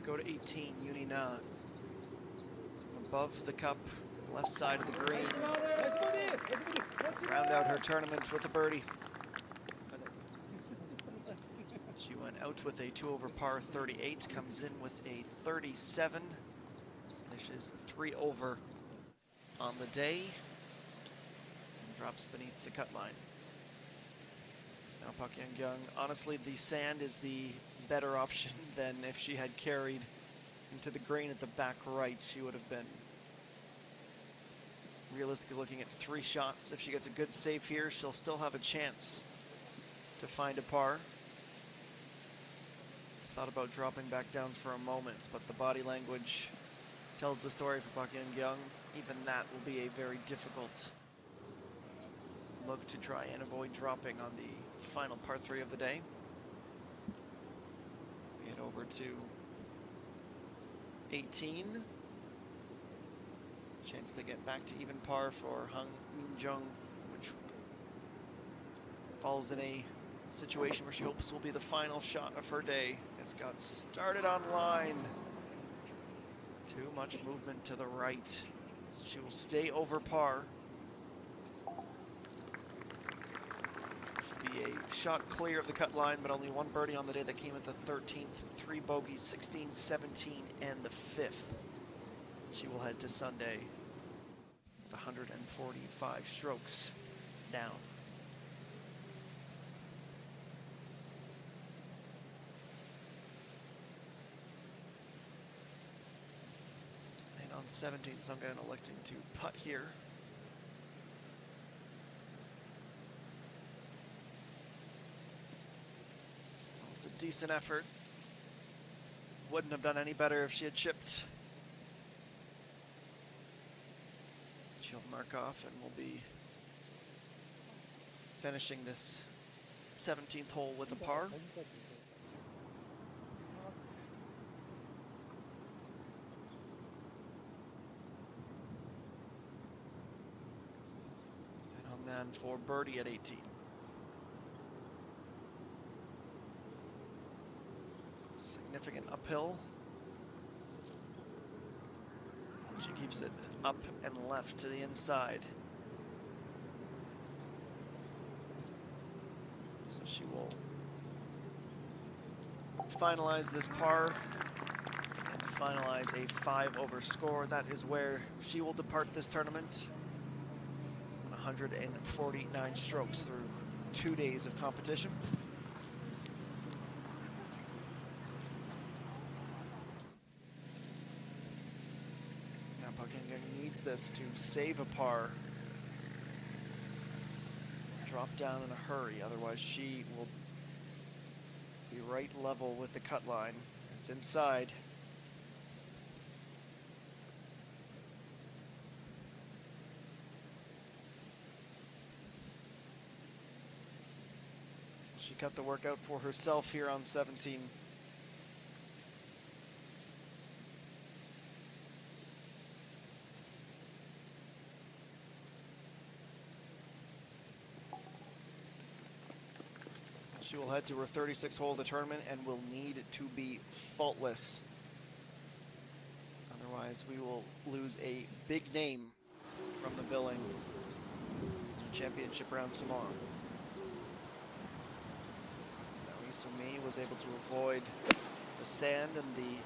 Go to 18, Unina. From above the cup, left side of the green. Round out her tournament with a birdie. She went out with a 2 over par 38, comes in with a 37, finishes 3 over on the day, and drops beneath the cut line. Now Park Yang-young, honestly, the sand is the better option than if she had carried into the green at the back right. She would have been realistically looking at 3 shots. If she gets a good save here, she'll still have a chance to find a par. Thought about dropping back down for a moment, but the body language tells the story for Park Yang-young. Even that will be a very difficult look to try and avoid dropping on the final par 3 of the day. We head over to 18. Chance to get back to even par for Hung Min-jung, which falls in a situation where she hopes will be the final shot of her day. It's got started on line. Too much movement to the right. So she will stay over par. Should be a shot clear of the cut line, but only 1 birdie on the day. That came at the 13th. 3 bogeys, 16, 17, and the 5th. She will head to Sunday with 145 strokes down. 17, Sunghae electing to putt here. Well, it's a decent effort. Wouldn't have done any better if she had chipped. She'll mark off and will be finishing this 17th hole with a par. And Hamnan for birdie at 18. Significant uphill. She keeps it up and left to the inside. So she will finalize this par and finalize a 5-over score. That is where she will depart this tournament. 149 strokes through 2 days of competition. Now Buckingham needs this to save a par. Drop down in a hurry, otherwise she will be right level with the cut line. It's inside. She cut the workout for herself here on 17. She will head to her 36th hole of the tournament and will need to be faultless. Otherwise, we will lose a big name from the billing in the championship round tomorrow. Now, Isumi was able to avoid the sand and the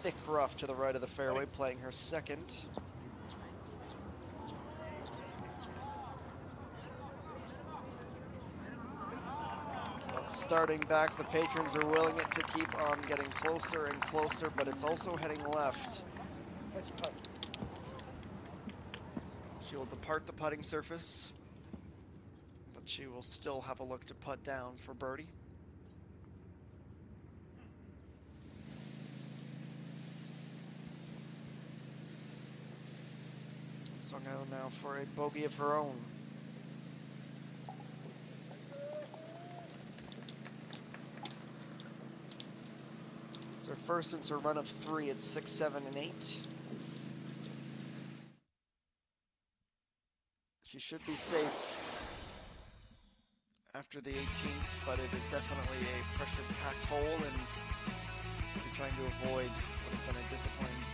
thick rough to the right of the fairway, playing her second. Starting back, the patrons are willing it to keep on getting closer and closer, but it's also heading left. She will depart the putting surface, but she will still have a look to putt down for birdie. Sunghae now for a bogey of her own. It's her first since her run of 3 at 6, 7, and 8. She should be safe after the 18th, but it is definitely a pressure-packed hole, and you're trying to avoid what has been a disappointing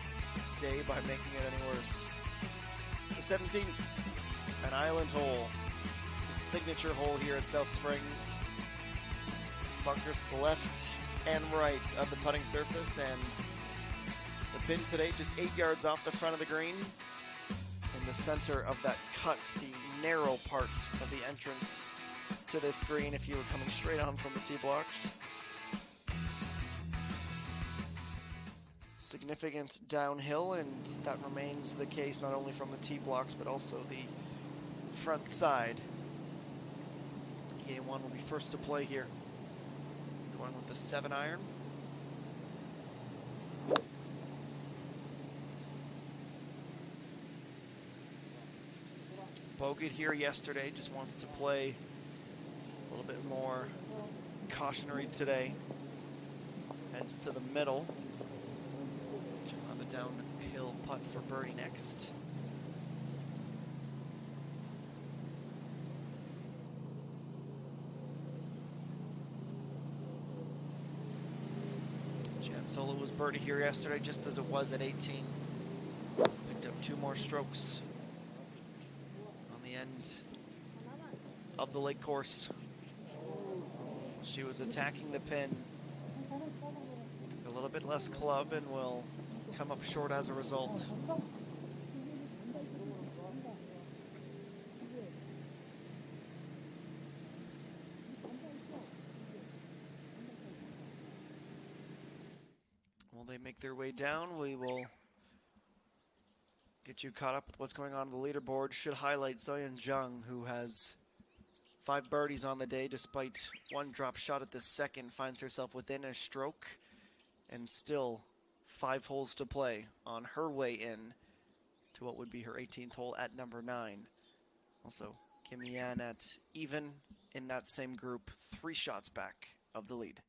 day by making it any worse. The 17th, an island hole, the signature hole here at South Springs. Bunkers to the left and right of the putting surface, and the pin today just 8 yards off the front of the green. In the center of that cut, the narrow parts of the entrance to this green if you were coming straight on from the tee blocks. Significant downhill, and that remains the case not only from the tee blocks but also the front side. EA1 will be first to play here, going with the 7-iron. Bogeyed here yesterday, just wants to play a little bit more cautionary today. Heads to the middle. She'll have a downhill putt for birdie next. Jan Solo was birdie here yesterday, just as it was at 18. Picked up 2 more strokes on the end of the lake course. She was attacking the pin. Took a little bit less club and will come up short as a result. While they make their way down, we will Get you caught up with what's going on the leaderboard. Should highlight Zoyan Zhang, who has 5 birdies on the day despite 1 drop shot at the second, finds herself within a stroke and still 5 holes to play on her way in to what would be her 18th hole at number 9. Also, Kim Yan at even in that same group, 3 shots back of the lead.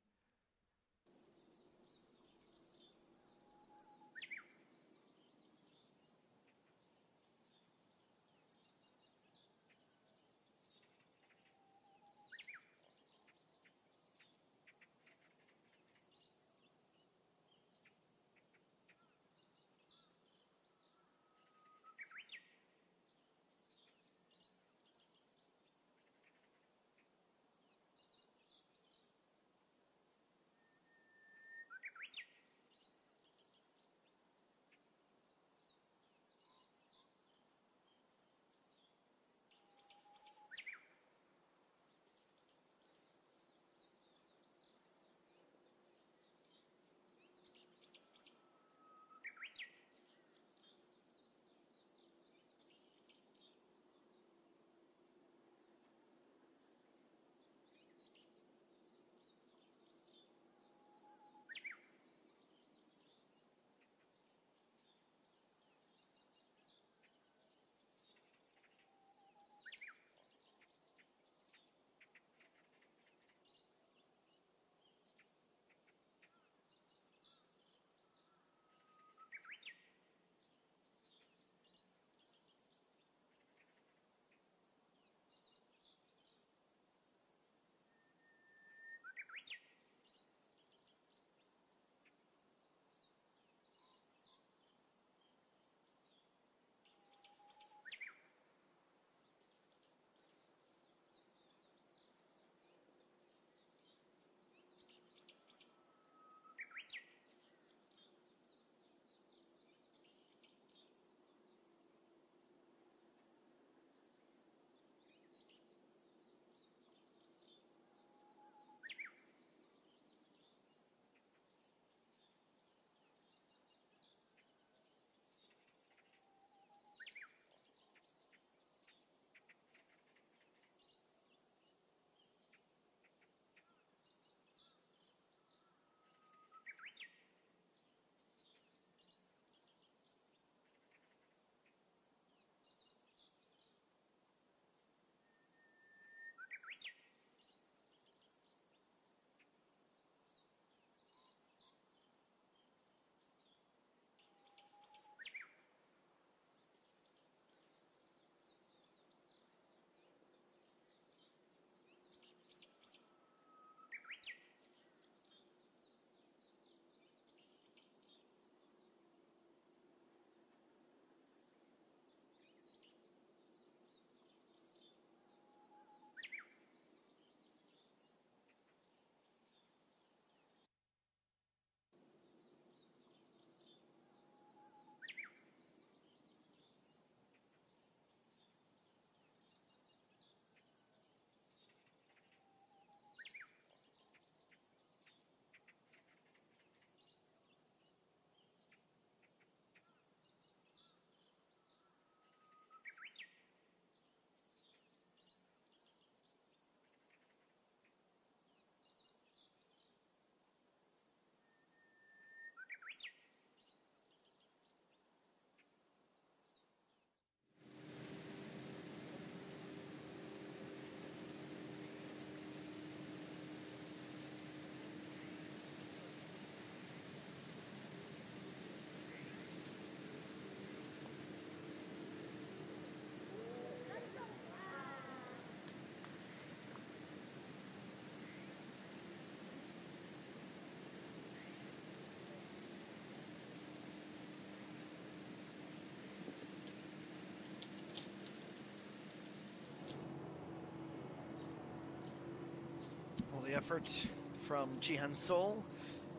Well, the effort from Jihan Sol,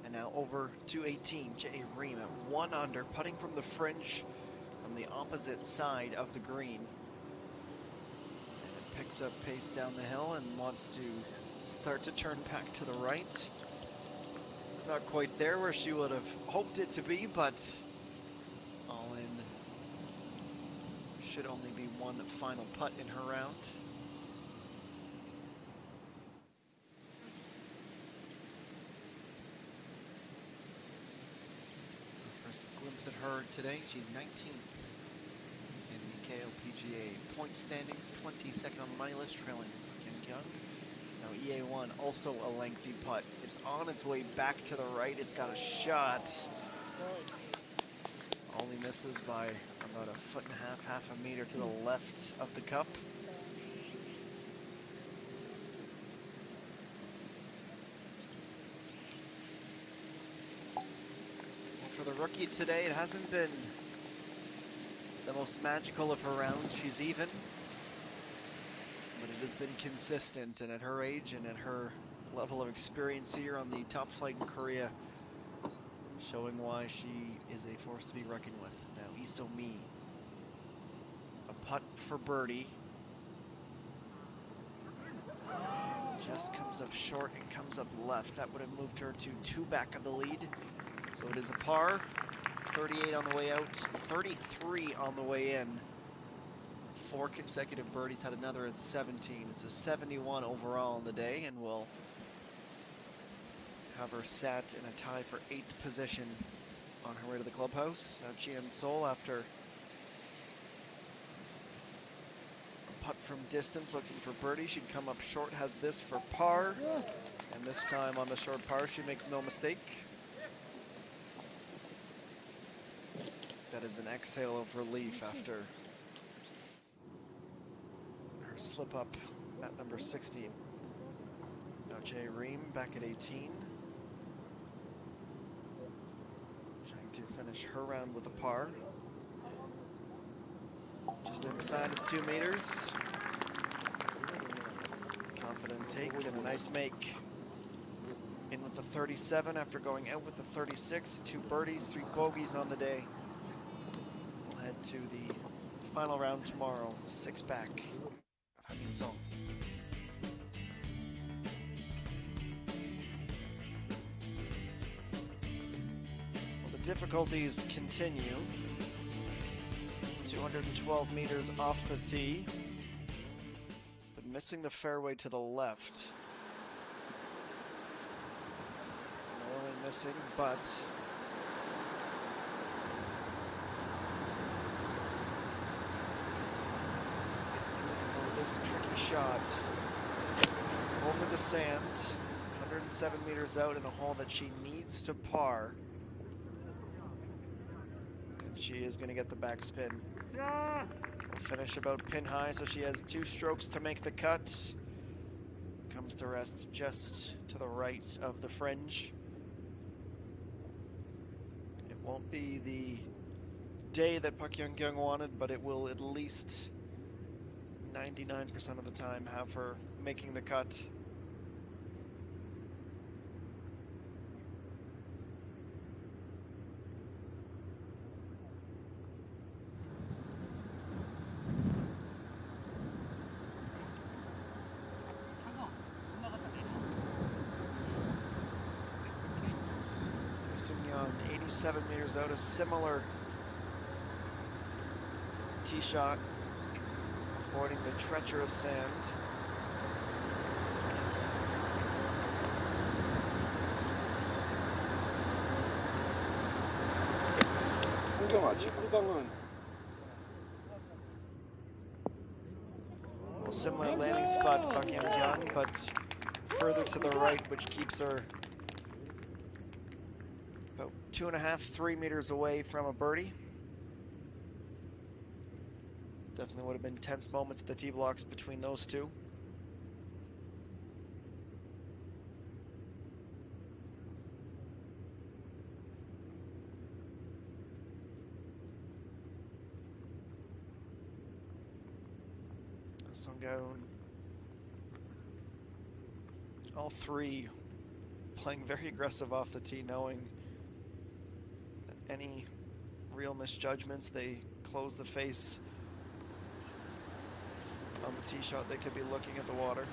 and now over to 18, Jae Reem at 1 under, putting from the fringe from the opposite side of the green. And picks up pace down the hill and wants to start to turn back to the right. It's not quite there where she would have hoped it to be, but all in Should only be one final putt in her round. First glimpse at her today, she's 19th in the KLPGA point standings, 22nd on the money list, trailing Kim Young. Now EA1, also a lengthy putt. It's on its way back to the right. It's got a shot. Only misses by about a foot and a half a meter to the left of the cup. For the rookie today, it hasn't been the most magical of her rounds. She's even, but it has been consistent, and at her age and at her level of experience here on the top flight in Korea, showing why she is a force to be reckoned with. Now Isomi, a putt for birdie. Just comes up short and comes up left. That would have moved her to 2 back of the lead. So it is a par, 38 on the way out, 33 on the way in. 4 consecutive birdies, had another at 17. It's a 71 overall on the day, and we'll have her sat in a tie for 8th position on her way to the clubhouse. Now Jian Sol, after a putt from distance, looking for birdie. She'd come up short, has this for par, and this time on the short par, she makes no mistake. That is an exhale of relief after her slip up at number 16. Now Jay Ream back at 18. Trying to finish her round with a par. Just inside of 2 meters. Confident take and a nice make. In with the 37 after going out with the 36. 2 birdies, 3 bogeys on the day. Head to the final round tomorrow, 6 back of Hamin Song. Well, the difficulties continue. 212 meters off the tee, but missing the fairway to the left. Narrowly missing, but this tricky shot over the sand, 107 meters out in a hole that she needs to par. And she is going to get the backspin. Will finish about pin high, so she has 2 strokes to make the cut. Comes to rest just to the right of the fringe. It won't be the day that Pak Young wanted, but it will at least 99% of the time have her making the cut. Young, 87 meters out, a similar tee shot, avoiding the treacherous sand. Well, similar landing spot to Pak Young, but further to the right, which keeps her about 2.5, 3 meters away from a birdie. Definitely would have been tense moments at the tee blocks between those two. Sunghoon, all 3 playing very aggressive off the tee, knowing that any real misjudgments, they close the face on the tee shot. They could be looking at the water.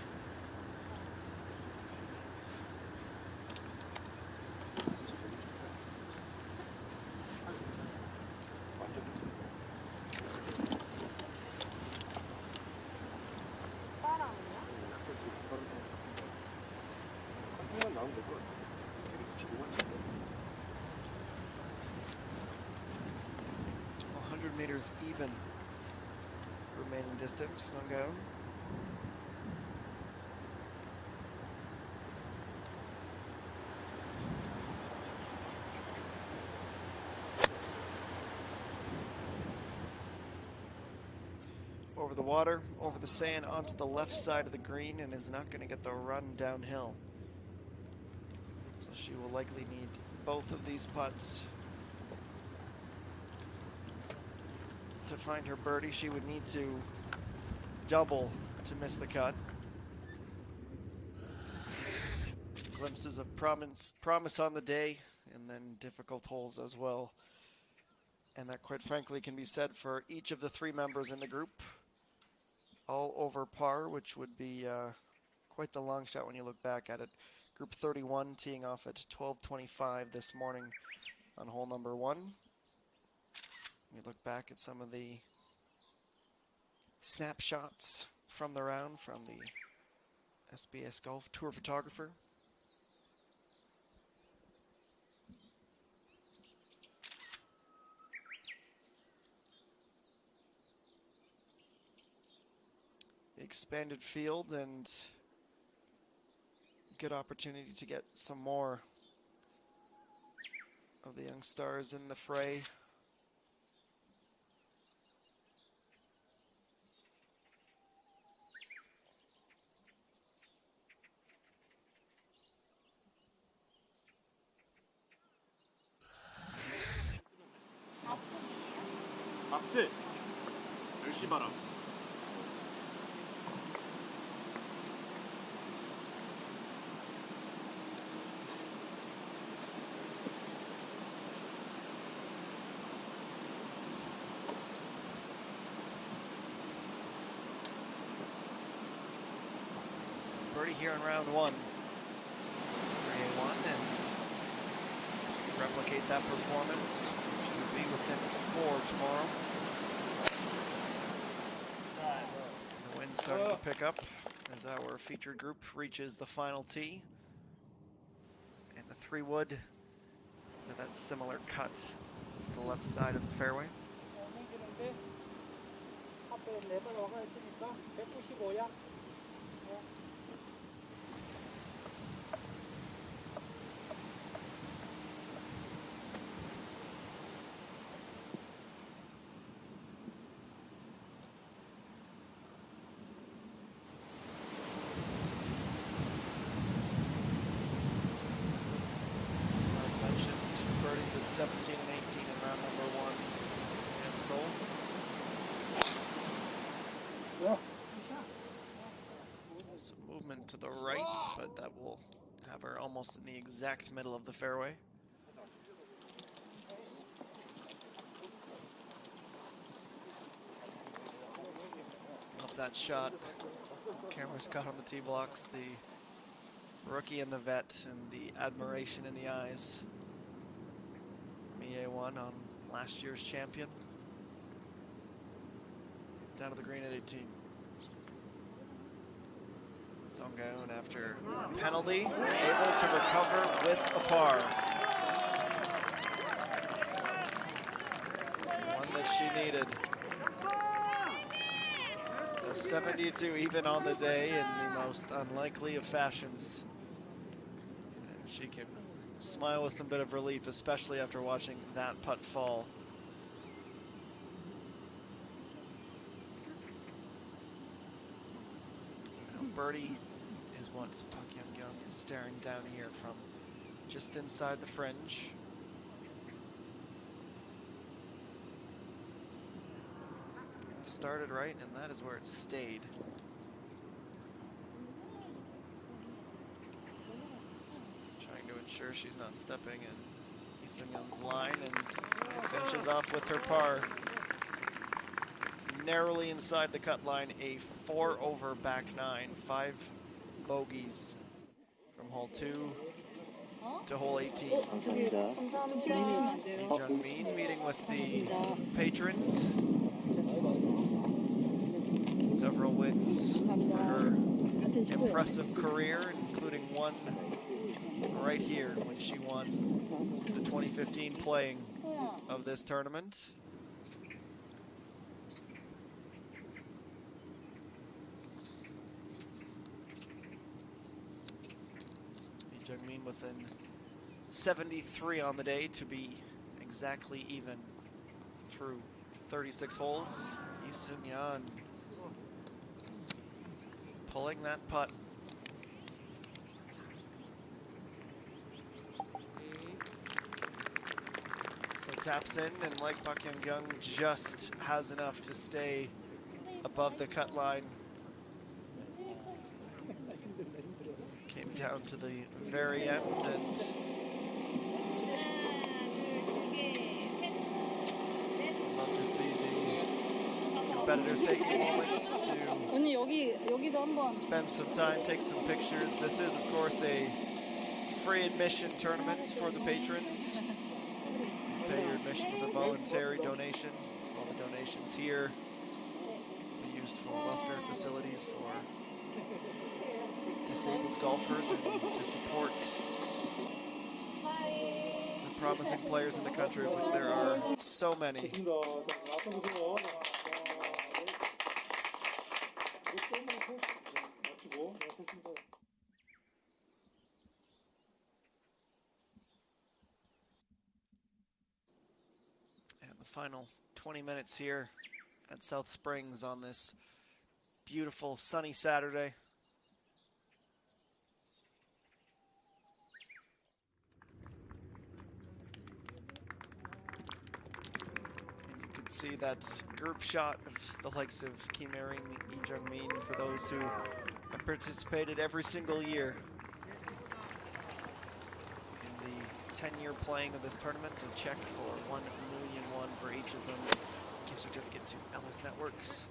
나오면 될 것 같아. 지금 맞지? 100 meters even remaining distance for Sunggaon. Over the water, over the sand, onto the left side of the green, and is not going to get the run downhill. So she will likely need both of these putts to find her birdie. She would need to double to miss the cut. Glimpses of promise on the day, and then difficult holes as well. And that, quite frankly, can be said for each of the three members in the group. All over par, which would be quite the long shot when you look back at it. Group 31 teeing off at 12:25 this morning on hole number 1. We look back at some of the snapshots from the round from the SBS Golf Tour photographer. The expanded field and good opportunity to get some more of the young stars in the fray. 박스 10시 바람. Birdie here in round 1. 3-1, and replicate that performance. She will be within 4 tomorrow. The wind's starting to pick up as our featured group reaches the final tee. And the 3-wood with that similar cut to the left side of the fairway. Birdies at 17 and 18 in round number 1 in Seoul. Some movement to the right, but that will have her almost in the exact middle of the fairway. Love that shot. Camera's caught on the tee blocks, the rookie and the vet, and the admiration in the eyes. EA1 on last year's champion. Down to the green at 18. Sunggaon, after a penalty, able to recover with a par. One that she needed. A 72 even on the day in the most unlikely of fashions. And she can smile with some bit of relief, especially after watching that putt fall. Now birdie is what Park Young is staring down here from just inside the fringe. It started right, and that is where it stayed. Sure she's not stepping in Lee Sung-yeon's line, and finishes off with her par. Narrowly inside the cut line, a 4 over back 9, 5 bogeys from hole 2 to hole 18. Lee Jung-min meeting with the patrons. Several wins for her impressive career, including one right here when she won the 2015 playing of this tournament. Lee Jung-min within 73 on the day to be exactly even through 36 holes. Lee Sun-yeon pulling that putt. So taps in, and like Park Young-kyung, just has enough to stay above the cut line. Came down to the very end, and love to see the competitors taking a moment to spend some time, take some pictures. This is, of course, a free admission tournament for the patrons. You pay your admission with a voluntary donation. All the donations here will be used for welfare facilities for disabled golfers and to support the promising players in the country, of which there are so many. And the final 20 minutes here at South Springs on this beautiful sunny Saturday. See that group shot of the likes of Kim Hae-ring, Lee Jung-min, for those who have participated every single year in the 10-year playing of this tournament. A check for $1 million for each of them. Gift certificate to Ellis Networks.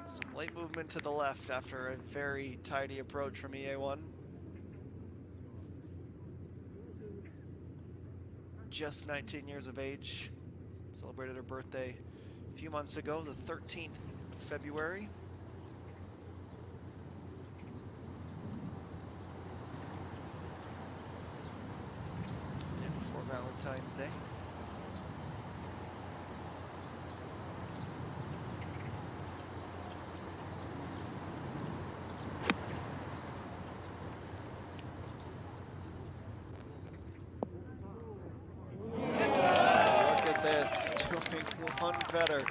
Some late movement to the left after a very tidy approach from EA1. Just 19 years of age. Celebrated her birthday a few months ago, the 13th of February. Day before Valentine's Day. One better.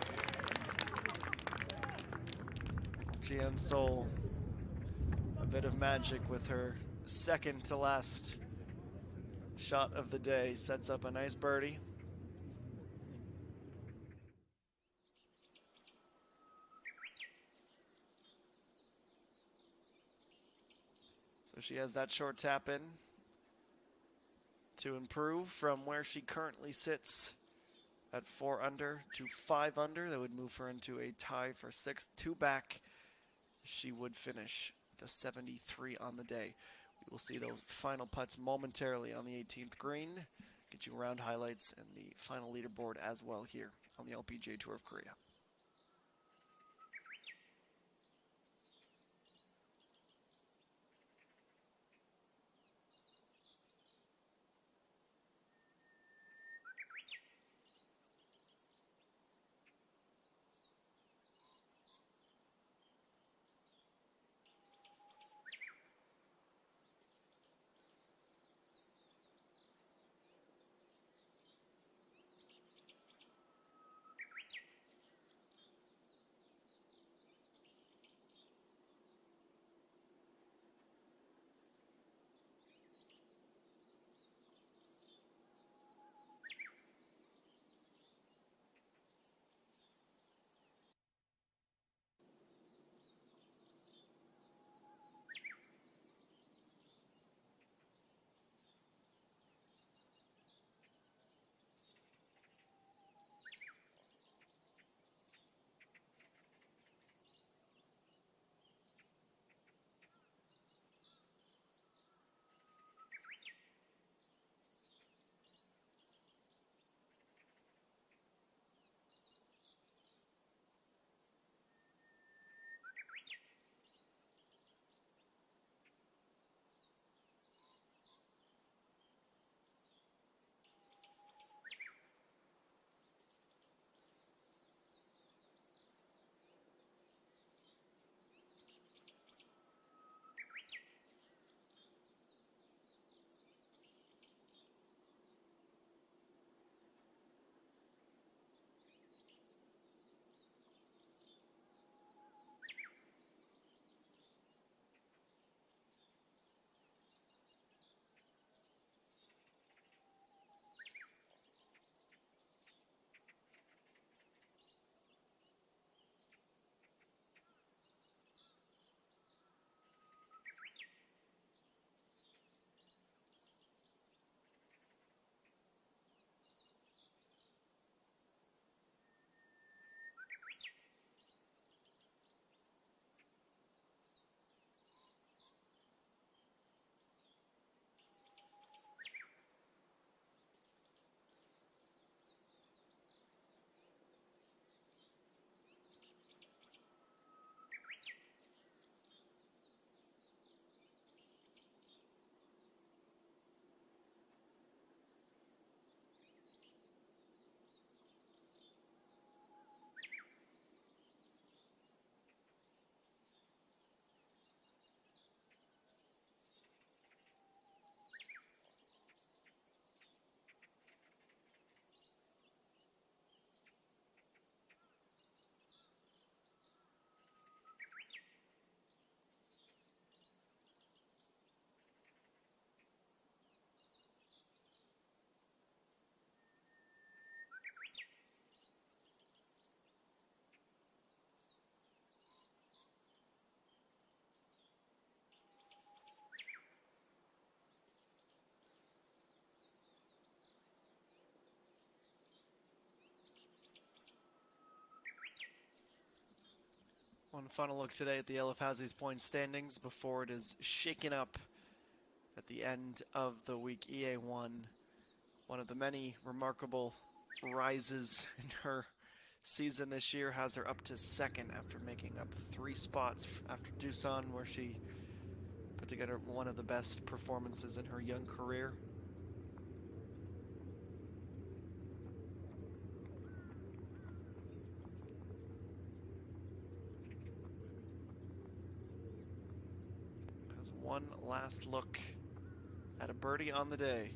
Jian Sol, a bit of magic with her second to last shot of the day, sets up a nice birdie. So she has that short tap in to improve from where she currently sits at 4 under to 5 under. That would move her into a tie for 6th. 2 back, she would finish with a 73 on the day. We will see those final putts momentarily on the 18th green. Get you round highlights and the final leaderboard as well here on the LPGA Tour of Korea. One final look today at the LFASI's point standings before it is shaken up at the end of the week. EA1, one of the many remarkable rises in her season this year, has her up to second after making up 3 spots after Doosan, where she put together one of the best performances in her young career. Has one last look at a birdie on the day.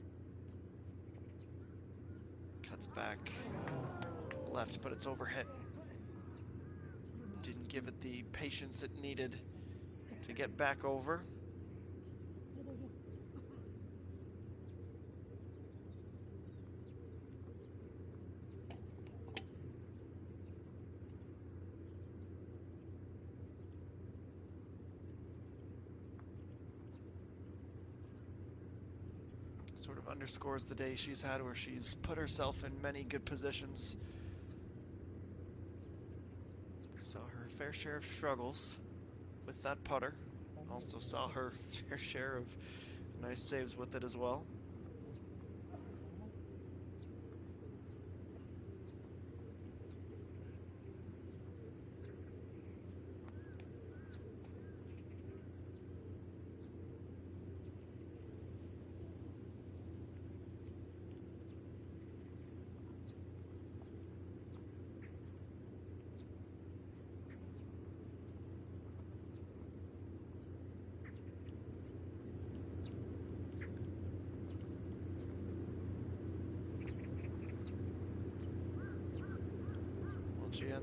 Cuts back left, but it's overhit. Didn't give it the patience it needed to get back over. Sort of underscores the day she's had, where she's put herself in many good positions. Saw her fair share of struggles with that putter. Also saw her fair share of nice saves with it as well.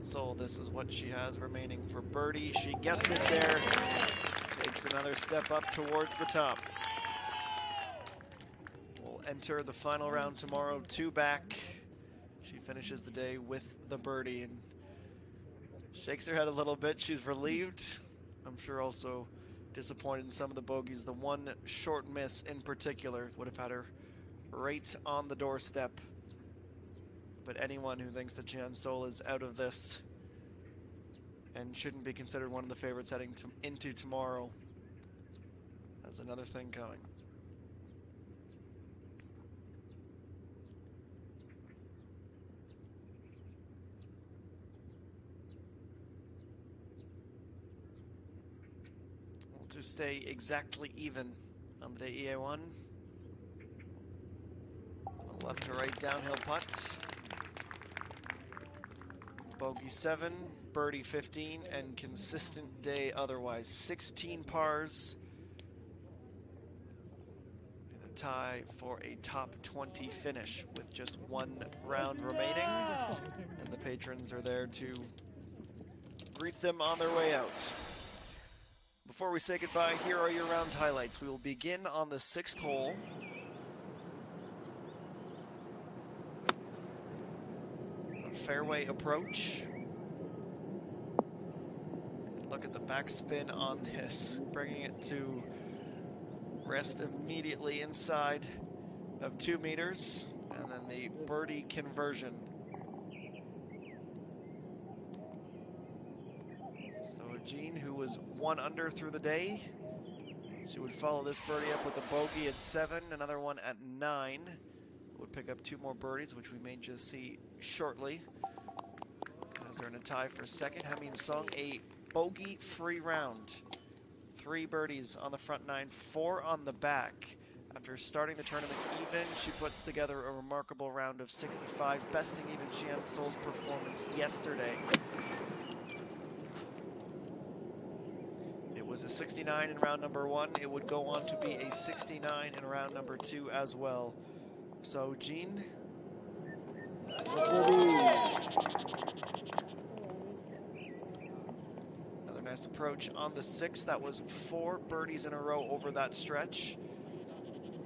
Sol, this is what she has remaining for birdie. She gets it there, takes another step up towards the top. We'll enter the final round tomorrow, 2 back. She finishes the day with the birdie and shakes her head a little bit. She's relieved. I'm sure also disappointed in some of the bogeys. The one short miss in particular would have had her right on the doorstep. But anyone who thinks that Jian Sol is out of this and shouldn't be considered one of the favorites heading into tomorrow has another thing coming. Well, to stay exactly even on the day EA1. A left to right downhill putt. Bogey 7, birdie 15, and consistent day otherwise. 16 pars and a tie for a top 20 finish with just 1 round remaining. And the patrons are there to greet them on their way out. Before we say goodbye, here are your round highlights. We will begin on the 6th hole. Fairway approach. Look at the backspin on this, bringing it to rest immediately inside of 2 meters, and then the birdie conversion. So Jean, who was 1 under through the day, she would follow this birdie up with a bogey at 7, another one at 9. Would pick up 2 more birdies, which we may just see shortly. As they're in a tie for second, Hamin Song, a bogey-free round. 3 birdies on the front 9, 4 on the back. After starting the tournament even, she puts together a remarkable round of 65, besting even Jian Sol's performance yesterday. It was a 69 in round number 1. It would go on to be a 69 in round number 2 as well. So, Jean. Another nice approach on the 6th. That was 4 birdies in a row over that stretch.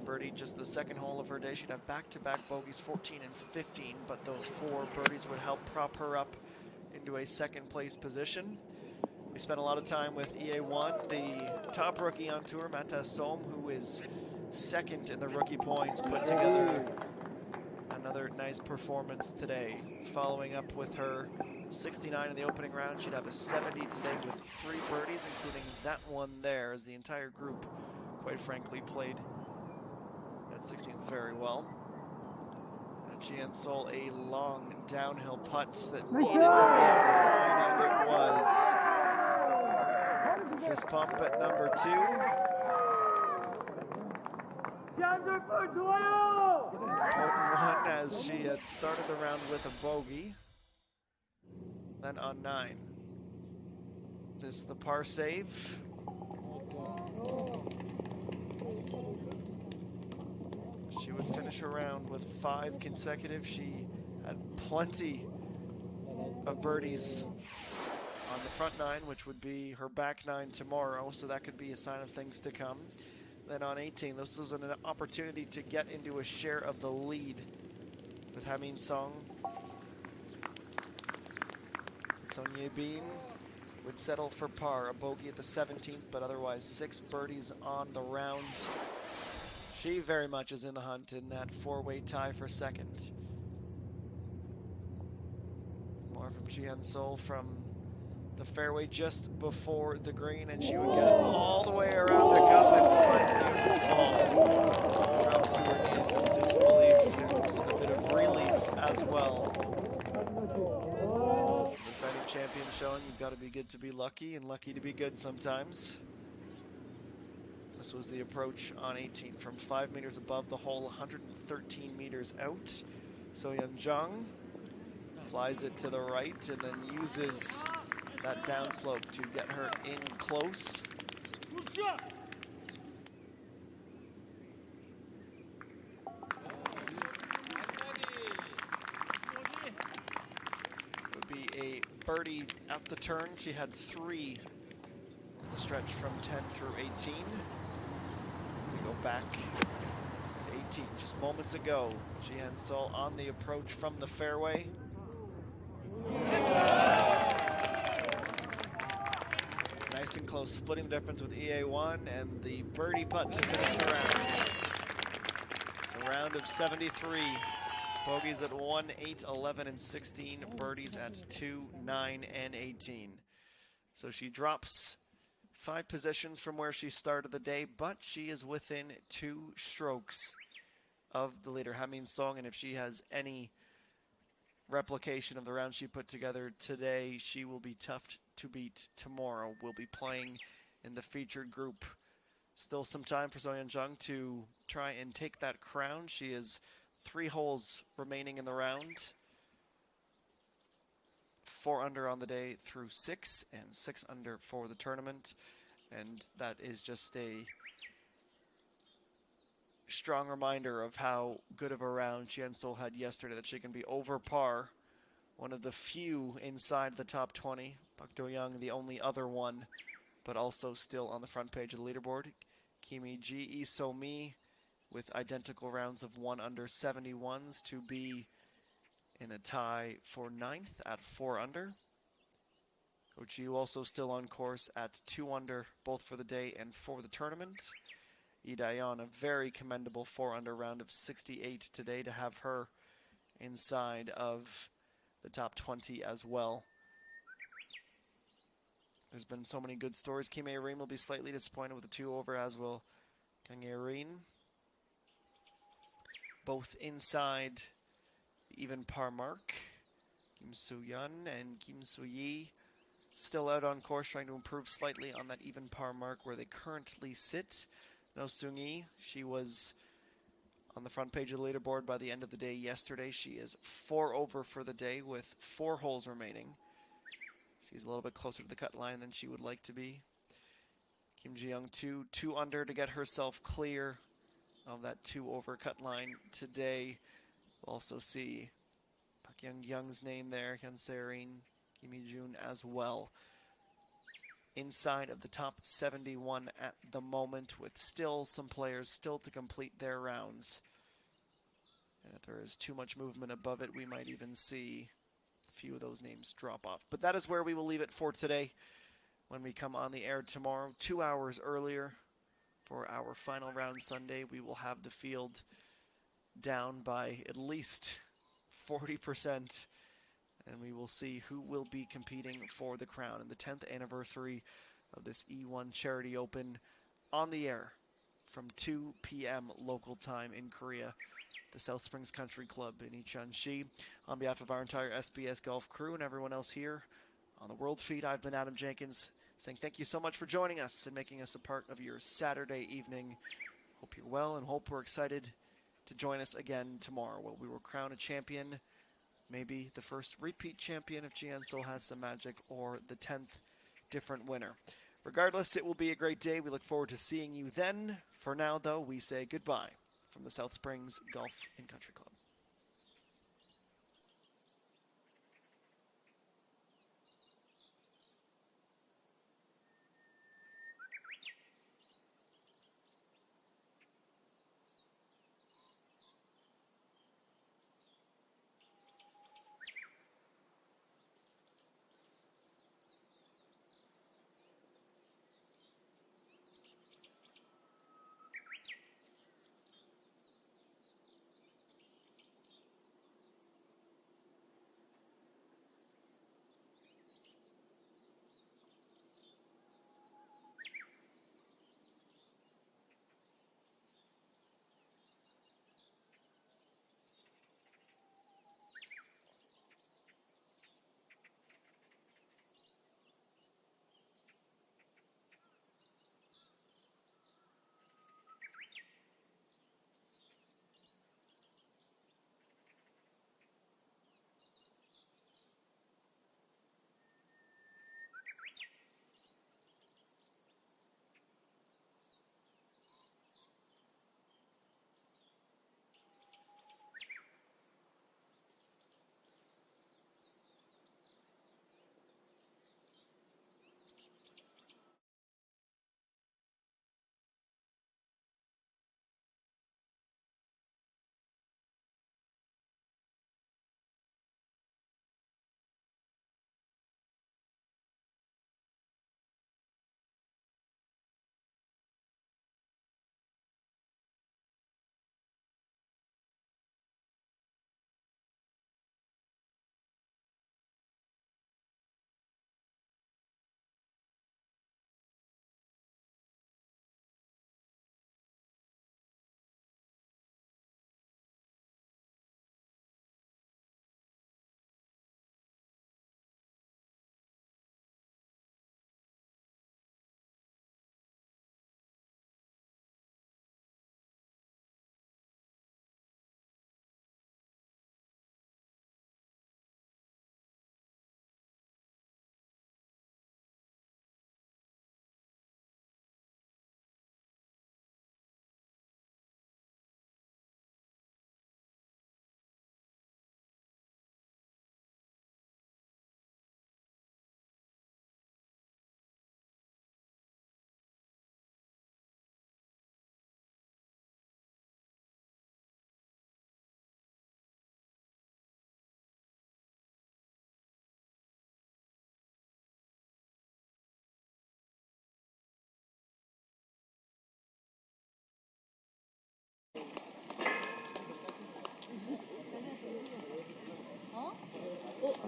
Birdie just the 2nd hole of her day. She'd have back-to-back bogeys, 14 and 15, but those 4 birdies would help prop her up into a 2nd place position. We spent a lot of time with EA1, the top rookie on tour, Matas Som, who is 2nd in the rookie points, put together another another nice performance today. Following up with her 69 in the opening round, she'd have a 70 today with 3 birdies, including that one there, as the entire group, quite frankly, played that 16th very well. And Jian Sol, a long downhill putt that needed to be on the line, and it was. The fist pump at number 2. Important one, as she had started the round with a bogey. Then on 9. This the par save. She would finish her round with 5 consecutive. She had plenty of birdies on the front 9, which would be her back 9 tomorrow, so that could be a sign of things to come. Then on 18, this was an opportunity to get into a share of the lead with Hamin Song. Son Ye-bin would settle for par, a bogey at the 17th, but otherwise 6 birdies on the round. She very much is in the hunt in that 4-way tie for second. More from Jian Sol from the fairway just before the green, and she would get it all the way around the cup and finally fall. Drops to her knees in disbelief and a bit of relief as well. The defending champion showing you've got to be good to be lucky and lucky to be good sometimes. This was the approach on 18 from 5 meters above the hole, 113 meters out. So Yeon Jung flies it to the right and then uses that downslope to get her in close. Would be a birdie at the turn. She had 3 in the stretch from 10 through 18. We go back to 18 just moments ago. Jian Sol on the approach from the fairway. Nice and close, splitting the difference with EA1 and the birdie putt to finish the round. So round of 73. Bogeys at 1, 8, 11, and 16. Birdies at 2, 9, and 18. So she drops 5 positions from where she started the day, but she is within 2 strokes of the leader, Hamin Song, and if she has any replication of the round she put together today, she will be tough to beat tomorrow. We'll be playing in the featured group. Still some time for So Yeon-jung to try and take that crown. She has 3 holes remaining in the round. 4 under on the day through 6, and 6 under for the tournament. And that is just a strong reminder of how good of a round Jian Sol had yesterday, that she can be over par. One of the few inside the top 20. Park Do-young, the only other one, but also still on the front page of the leaderboard. Kimi Ji, Lee So-mi with identical rounds of 1 under 71s to be in a tie for 9th at 4 under. Ko Ji-woo also still on course at 2 under, both for the day and for the tournament. Lee Da-yeon, a very commendable 4 under round of 68 today to have her inside of the top 20 as well. There's been so many good stories. Kim Ae-rin will be slightly disappointed with the 2 over, as will Kang Ae-rin. Both inside the even par mark. Kim Soo-yeon and Kim Soo-yi still out on course, trying to improve slightly on that even par mark where they currently sit. No Seung-yi, she was on the front page of the leaderboard by the end of the day yesterday. She is 4 over for the day with 4 holes remaining. She's a little bit closer to the cut line than she would like to be. Kim Ji-young 2 under to get herself clear of that 2 over cut line today. We'll also see Park Young-young's name there, Hyun Se-rin, Kim Hee-jun as well. Inside of the top 71 at the moment, with still some players still to complete their rounds. And if there is too much movement above it, we might even see a few of those names drop off. But that is where we will leave it for today. When we come on the air tomorrow, 2 hours earlier for our final round Sunday, we will have the field down by at least 40%. And we will see who will be competing for the crown in the 10th anniversary of this E1 Charity Open, on the air from 2 p.m. local time in Korea, the South Springs Country Club in Icheonji. On behalf of our entire SBS Golf crew and everyone else here on the World Feed, I've been Adam Jenkins, saying thank you so much for joining us and making us a part of your Saturday evening. Hope you're well and hope we're excited to join us again tomorrow, where we will crown a champion, maybe the first repeat champion if Jianseo has some magic, or the 10th different winner. Regardless, it will be a great day. We look forward to seeing you then. For now, though, we say goodbye from the South Springs Golf and Country Club.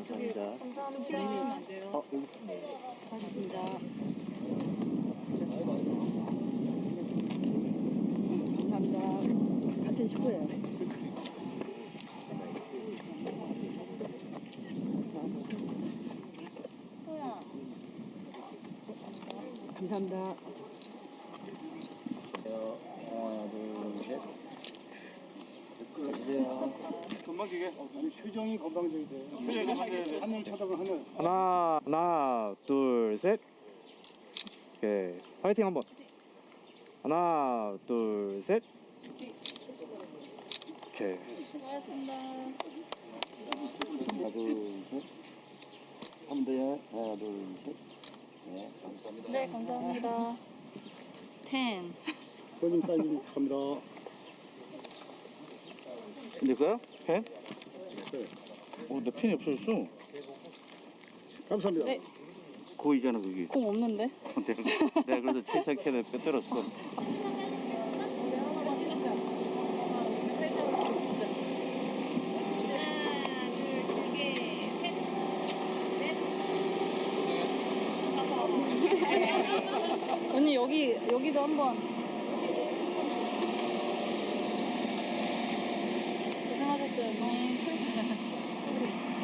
저기 좀 실례주시면 안 돼요. 수고하셨습니다. 감사합니다. 같은 식구예요. 감사합니다. 하나, 둘, 셋. 주세요. 건방지게. 표정이 건방져야 돼. 표정이 건방져야 돼. 하늘 쳐다보면 하늘. 하나, 둘, 셋. 오케이. 파이팅 한번. 하나, 둘, 셋. 오케이. 수고하셨습니다. 하나, 둘, 셋. 한 번 더요. 하나, 둘, 셋. 네, 감사합니다. 네, 감사합니다. 10. 손님 사인 갑니다. 내 거야? 펜? 나 펜이 없어졌어. 감사합니다. 네. 그거 있잖아, 그게. 공 없는데? 내가 그래서 채착해서 빼들었어. 여기도 한번. 고생하셨어요, 언니.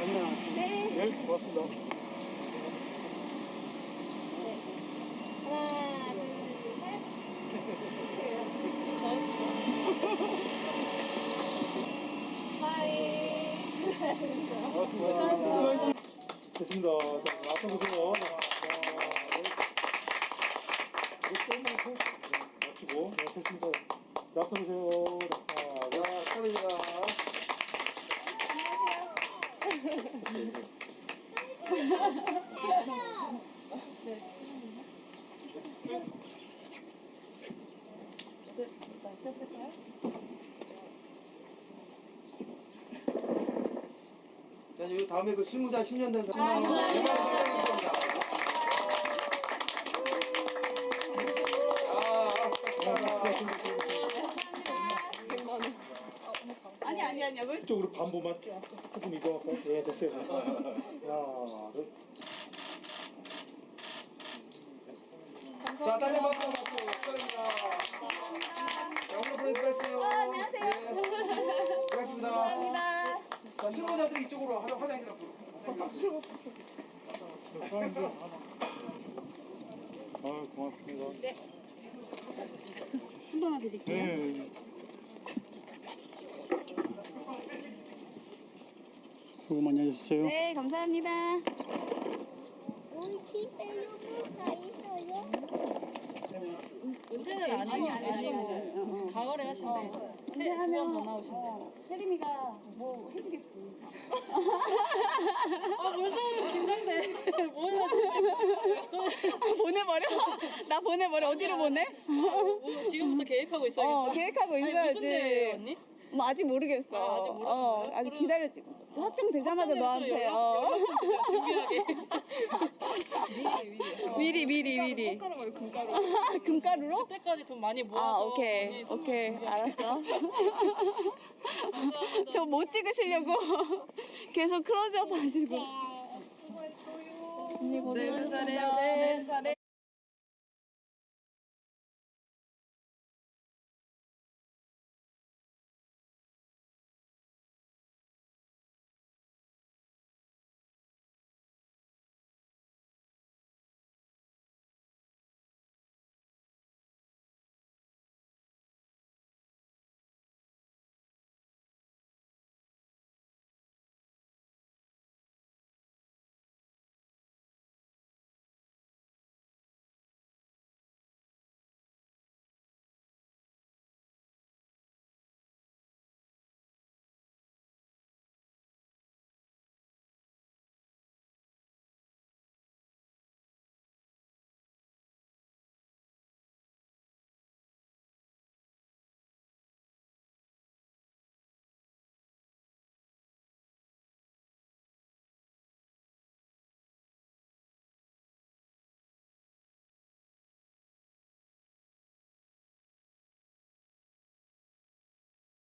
아니야. 네. 고맙습니다. 하나, 둘, 셋. 하이. 고맙습니다. 됐습니다. 자, 앞서 보세요. 맞추고, 네, 됐습니다. 자, 앞서 보세요. 자, 축하드립니다. 자, 요 다음에 그 실무자 10년 된 사람. 감사합니다. 아니야. 이쪽으로 반보만 조금 이동할까요? 네, 됐어요. 하나, 둘. 자, 딸내 박수 축하드립니다. 자, 오늘 보내주세요. 안녕하세요. 고맙습니다. 자, 실무자들 이쪽으로 화장실 앞으로. 아, 고맙습니다. 네. 한 번만 드릴게요. 네. 수고 많이 하셨어요. 네, 감사합니다. 우리 집에 유부가 있어요? 은퇴는 아니고 가을에 하신대. 두 번 더 나오신대. 혜림이가 뭐 해주겠지. 아 벌써부터 긴장돼. 뭐야 지금. 보내버려? 나 보내버려. 어디로 보내? 뭐 지금부터 계획하고 있어야겠다. 계획하고 있어야지. 무슨 대회예요 언니? 뭐 아직 모르겠어. 아, 아직 모르겠어요? 아직 기다려지. 확정되자마자 너한테. 연락 좀 주세요. 준비하게. 미리. 금가루 말고 금가루. 금가루로? 그때까지 돈 많이 모아서. 오케이. 알았어. 저 못 찍으시려고 계속 클로즈업 하시고. 언니 고생하셨습니다. 네, 잘해요. 네, 잘해.